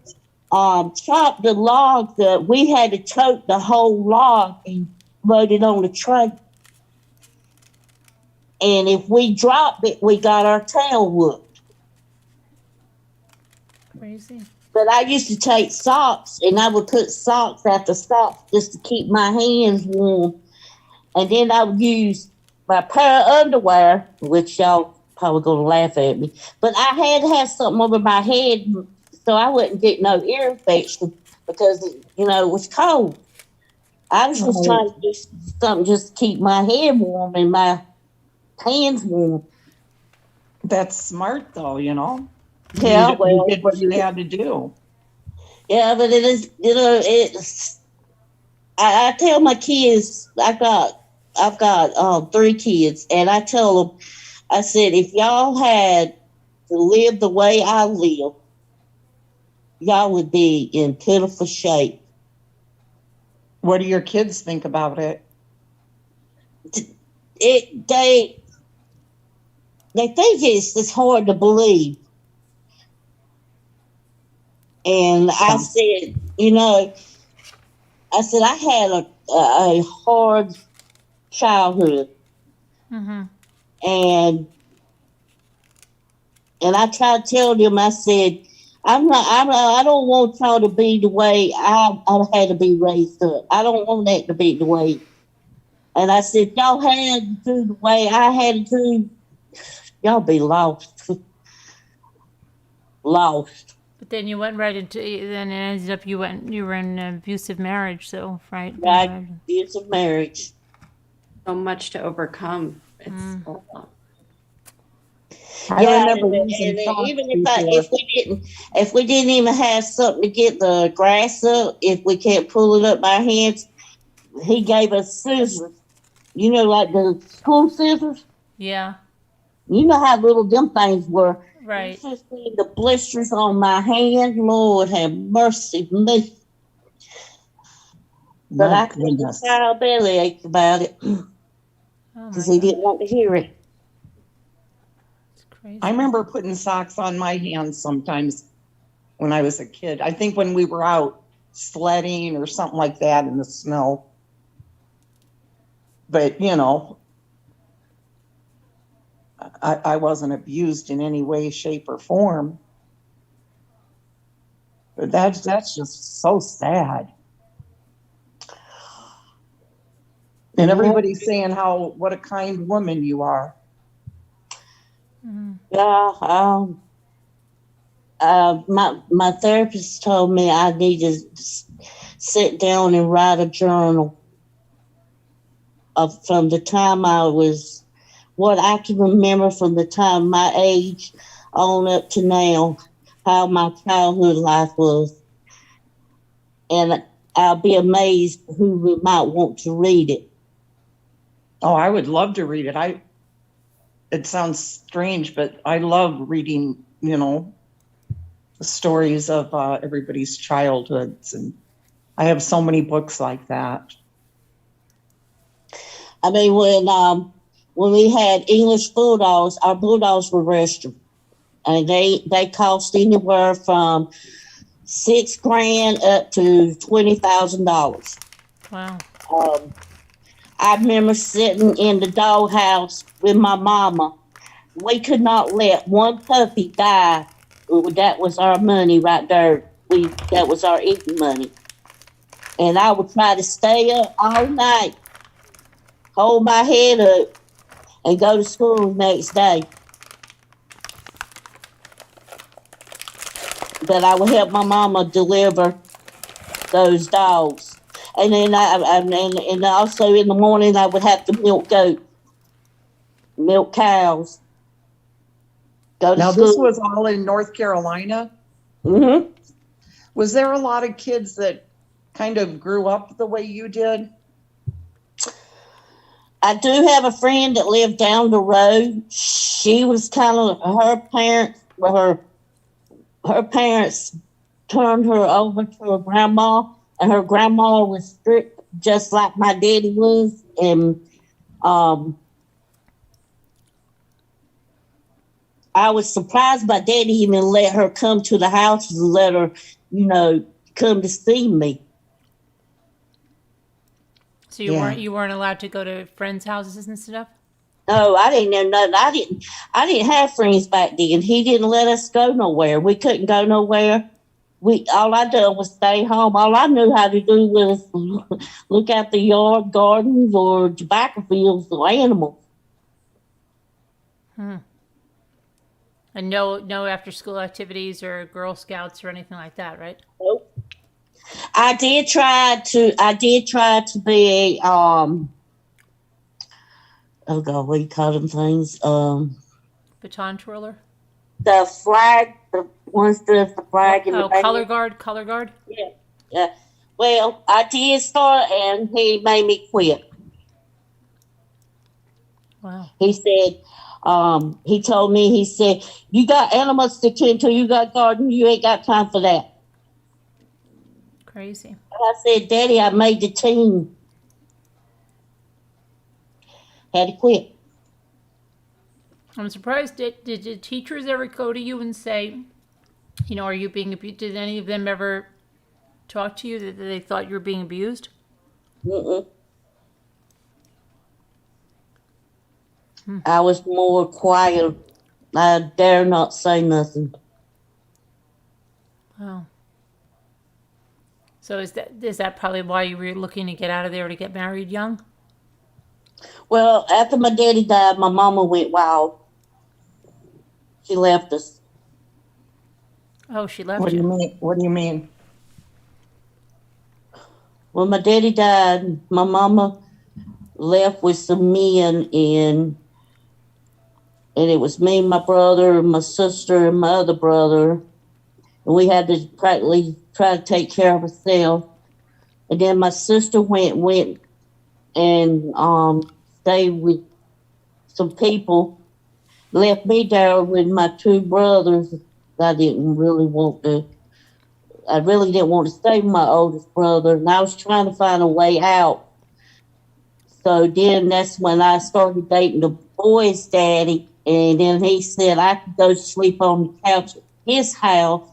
S7: chopped the logs up. We had to tote the whole log and load it on the tray. And if we dropped it, we got our tail whooped.
S1: Crazy.
S7: But I used to take socks, and I would put socks after socks just to keep my hands warm. And then I would use my pair of underwear, which y'all probably going to laugh at me, but I had to have something over my head so I wouldn't get no ear infection because, it was cold. I was just trying to do something just to keep my head warm and my hands warm.
S2: That's smart, though,
S7: Yeah,
S2: you did what you had to do.
S7: Yeah, but it is, it's. I tell my kids, I've got 3 kids, and I tell them, I said, if y'all had to live the way I live, y'all would be in pitiful shape.
S2: What do your kids think about it?
S7: They think it's hard to believe. And I said, I had a hard childhood.
S1: Mm-hmm.
S7: And I tried to tell them, I said, I don't want y'all to be the way I had to be raised up. I don't want that to be the way. And I said, y'all had to do the way I had to do, y'all be lost. Lost.
S1: But then you went right into, then it ended up you were in an abusive marriage, so, right?
S7: Right, abusive marriage.
S5: So much to overcome. It's
S7: Yeah, and even if we didn't even have something to get the grass up, if we can't pull it up by hands, he gave us scissors. Like the school scissors.
S1: Yeah.
S7: You know how little them things were.
S1: Right.
S7: You should see the blisters on my hand. Lord have mercy me. But
S6: My
S7: I couldn't
S6: goodness.
S7: tell bellyache about it
S1: Oh
S7: because
S1: my
S7: he
S1: God.
S7: didn't want to hear it.
S1: It's crazy.
S2: I remember putting socks on my hands sometimes when I was a kid. I think when we were out sledding or something like that in the snow. But, you know, I wasn't abused in any way, shape, or form. But that's just so sad. And everybody's saying what a kind woman you are.
S7: Yeah, my therapist told me I need to sit down and write a journal from the time I was, what I can remember from the time my age on up to now, how my childhood life was. And I'll be amazed who might want to read it.
S2: Oh, I would love to read it. It sounds strange, but I love reading, you know, the stories of everybody's childhoods. And I have so many books like that.
S7: I mean, when we had English bulldogs, our bulldogs were registered. And they cost anywhere from $6,000 up to $20,000.
S1: Wow.
S7: I remember sitting in the doghouse with my mama. We could not let one puppy die. That was our money right there. That was our eating money. And I would try to stay up all night, hold my head up, and go to school the next day. But I would help my mama deliver those dogs. And then and also in the morning I would have to milk cows. Go to
S2: Now,
S7: school.
S2: this was all in North Carolina.
S7: Mm-hmm.
S2: Was there a lot of kids that kind of grew up the way you did?
S7: I do have a friend that lived down the road. She was kind of her parents turned her over to her grandma, and her grandma was strict, just like my daddy was. And I was surprised my daddy even let her come to the house and let her, you know, come to see me.
S1: So you weren't allowed to go to friends' houses and stuff?
S7: No, I didn't know nothing. I didn't have friends back then. He didn't let us go nowhere. We couldn't go nowhere. All I done was stay home. All I knew how to do was look at the yard, gardens, or tobacco fields or animals.
S1: And no after school activities or Girl Scouts or anything like that, right?
S7: Nope. I did try to be a oh God, what do you call them things?
S1: Baton twirler?
S7: The flag, the ones that the flag in the band.
S1: Color guard?
S7: Yeah. Well, I did start, and he made me quit.
S1: Wow.
S7: He said, he told me, he said, you got animals to tend to, you got garden, you ain't got time for that.
S1: Crazy.
S7: I said, Daddy, I made the team. Had to quit.
S1: I'm surprised. Did the teachers ever go to you and say, you know, are you being abused? Did any of them ever talk to you that they thought you were being abused?
S7: Mm-mm. I was more quiet. I dare not say nothing.
S1: Wow. So is that probably why you were looking to get out of there to get married young?
S7: Well, after my daddy died, my mama went wild. She left us.
S1: Oh, she left
S2: What do
S1: you.
S2: you mean? What do you mean?
S7: When my daddy died, my mama left with some men, and it was me, my brother, my sister, and my other brother. And we had to practically try to take care of ourselves. And then my sister went and stayed with some people. left me there with my two brothers. I didn't really want to. I really didn't want to stay with my oldest brother, and I was trying to find a way out. So then that's when I started dating the boy's daddy, and then he said I could go sleep on the couch at his house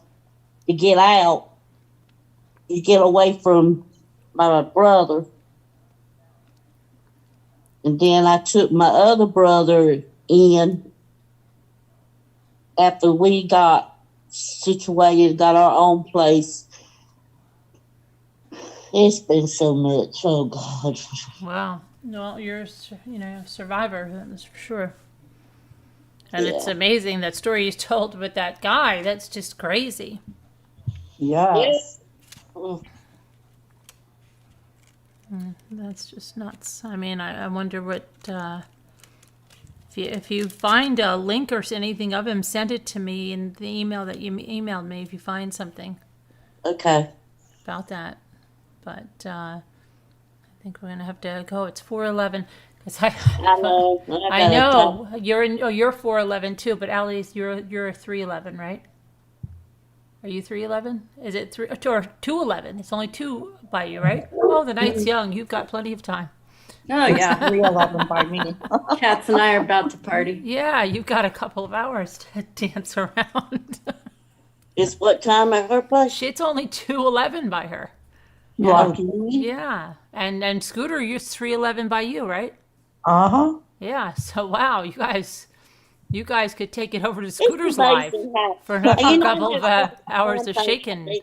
S7: to get out, to get away from my brother. And then I took my other brother in after we got situated, got our own place. It's been so much. Oh, God.
S1: Wow. Well, you're, a survivor, that's for sure. And it's
S7: Yeah.
S1: amazing that story you told with that guy. That's just crazy.
S6: Yes.
S1: That's just nuts. I mean, I wonder what, if you find a link or anything of him, send it to me in the email that you emailed me if you find something
S7: Okay.
S1: about that. But I think we're going to have to go. It's 4:11.
S7: I know.
S1: I know. You're 4:11 too, but Allie's, you're 3:11, right? Are you 3:11? Is it 3 or 2:11? It's only 2 by you, right? Oh, the night's young. You've got plenty of time.
S5: Oh, yeah.
S6: 3:11 by me.
S5: Cats and I are about to party.
S1: Yeah, you've got a couple of hours to dance around.
S7: It's what time at her place?
S1: It's only 2:11 by her.
S6: Lucky.
S1: Yeah, and Scooter, you're 3:11 by you, right?
S6: Uh-huh.
S1: Yeah. So wow, you guys could take it over to Scooter's live
S7: amazing how-
S1: for another
S7: You know,
S1: couple of hours of shaking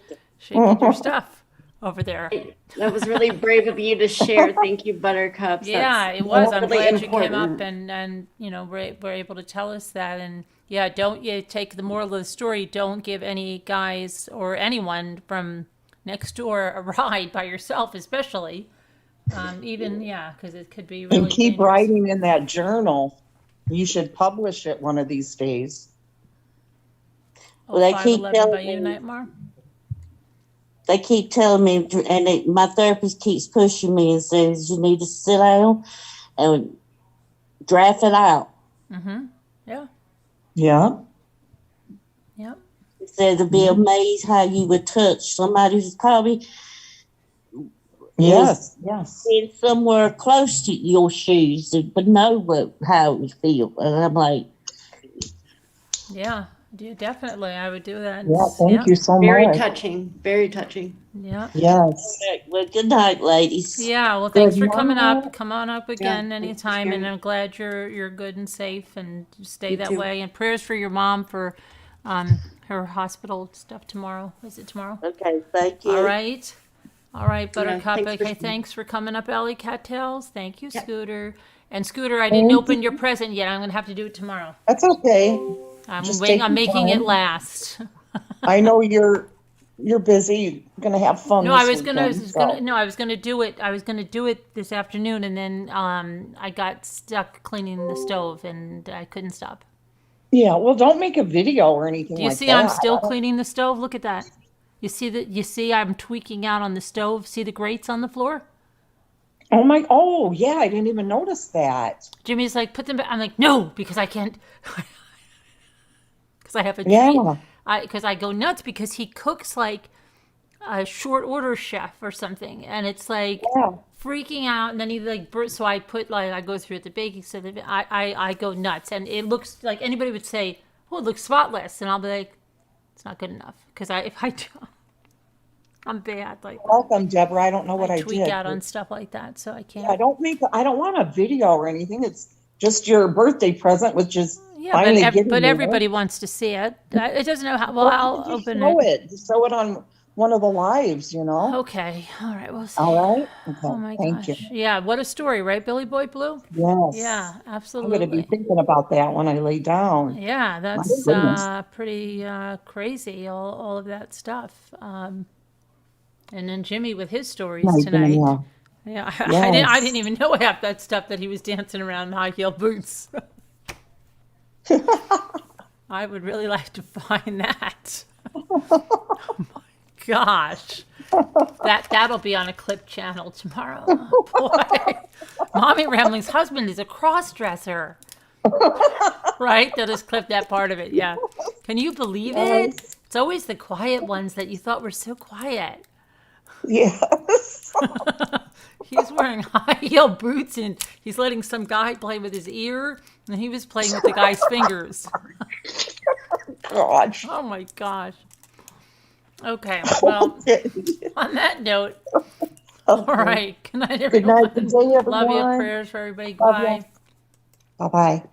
S1: your stuff over there.
S5: That was really brave of you to share. Thank you, Buttercups.
S1: Yeah,
S5: That's
S1: it was. I'm
S5: really
S1: glad you came up
S5: important.
S1: and were able to tell us that. And yeah, don't you take the moral of the story. Don't give any guys or anyone from next door a ride by yourself, especially. Even because it could be really
S6: And keep
S1: dangerous.
S6: writing in that journal. You should publish it one of these days.
S1: Oh,
S7: Well, they keep
S1: 5:11 by
S7: telling
S1: you,
S7: me-
S1: Nightmare.
S7: They keep telling me, and my therapist keeps pushing me and says, you need to sit down and draft it out.
S1: Mm-hmm. Yeah.
S6: Yeah.
S1: Yep.
S7: He said to be amazed how you would touch somebody who's probably
S6: Yes. Yes.
S7: in somewhere close to your shoes, but know how it would feel. And I'm like,
S1: Yeah. Definitely. I would do that.
S6: Yeah. Thank you so
S5: Very
S6: much.
S5: touching. Very touching.
S1: Yeah.
S6: Yes.
S7: well, good night, ladies.
S1: Yeah. Well, thanks for
S6: Good
S1: coming
S6: night.
S1: up. Come on up again
S5: thanks for
S1: anytime. And
S5: sharing.
S1: I'm glad you're good and safe and stay
S5: You
S1: that
S5: too.
S1: way. And prayers for your mom for her hospital stuff tomorrow. Is it tomorrow?
S7: Okay, thank you.
S1: All right. All right, Buttercup.
S5: thanks for-
S1: Okay, thanks for coming up, Ellie Cattails. Thank you, Scooter. And Scooter, I didn't open your present yet. I'm going to have to do it tomorrow.
S6: That's okay.
S1: I'm
S6: Just take your
S1: making it
S6: time.
S1: last.
S6: I know you're busy. You're gonna have fun.
S1: No,
S6: this
S1: I was gonna,
S6: weekend,
S1: I was gonna do it. I was gonna do it this afternoon, and then I got stuck cleaning the stove, and I couldn't stop.
S6: Yeah. Well, don't make a video or anything.
S1: Do you
S6: like
S1: see?
S6: that.
S1: I'm still cleaning the stove. Look at that. You see that? You see? I'm tweaking out on the stove. See the grates on the floor?
S6: Oh my. Oh yeah. I didn't even notice that.
S1: Jimmy's like, put them back. I'm like, no, because I can't. Because I have a treat.
S6: Yeah.
S1: Because I go nuts because he cooks like a short order chef or something, and it's like
S6: Yeah.
S1: freaking out. And then he so I put I go through the baking soda. I go nuts, and it looks like anybody would say, "Oh, it looks spotless," and I'll be like, "It's not good enough," because if I do, I'm bad. Like
S6: Welcome, Deborah. I don't know what I
S1: tweak
S6: did.
S1: out on stuff like that, so I can't.
S6: I don't want a video or anything. It's just your birthday present, which is
S1: Yeah,
S6: finally getting
S1: but
S6: there.
S1: everybody wants to see it. It doesn't know how. Well, I'll
S6: Just
S1: open
S6: show
S1: it.
S6: it. Just show it on one of the lives, you know.
S1: Okay. All right. We'll see.
S6: All right. Okay.
S1: Oh my
S6: Thank
S1: gosh.
S6: you.
S1: Yeah. What a story, right, Billy Boy Blue?
S6: Yes.
S1: Yeah.
S6: I'm
S1: Absolutely.
S6: going to be thinking about that when I lay down.
S1: Yeah, that's
S6: goodness.
S1: pretty crazy. All of that stuff. And then Jimmy with his stories
S6: My
S1: tonight.
S6: goodness.
S1: Yeah,
S6: Yes.
S1: I didn't even know half that stuff that he was dancing around in high heel boots. I would really like to find that. Oh my gosh. That'll be on a clip channel tomorrow. Oh, boy. Mommy Rambling's husband is a cross-dresser. Right? They'll just clip that part of it. Yeah. Can you believe it? It's always the quiet ones that you thought were so quiet.
S6: Yes.
S1: He's wearing high heel boots and he's letting some guy play with his ear, and he was playing with the guy's fingers.
S6: Gosh.
S1: Oh my gosh. Okay. Well, on that note, all right. Good night, everyone.
S6: Good night. Good day, everyone.
S1: Love you. Prayers for everybody.
S6: Love ya.
S1: Goodbye.
S6: Bye-bye.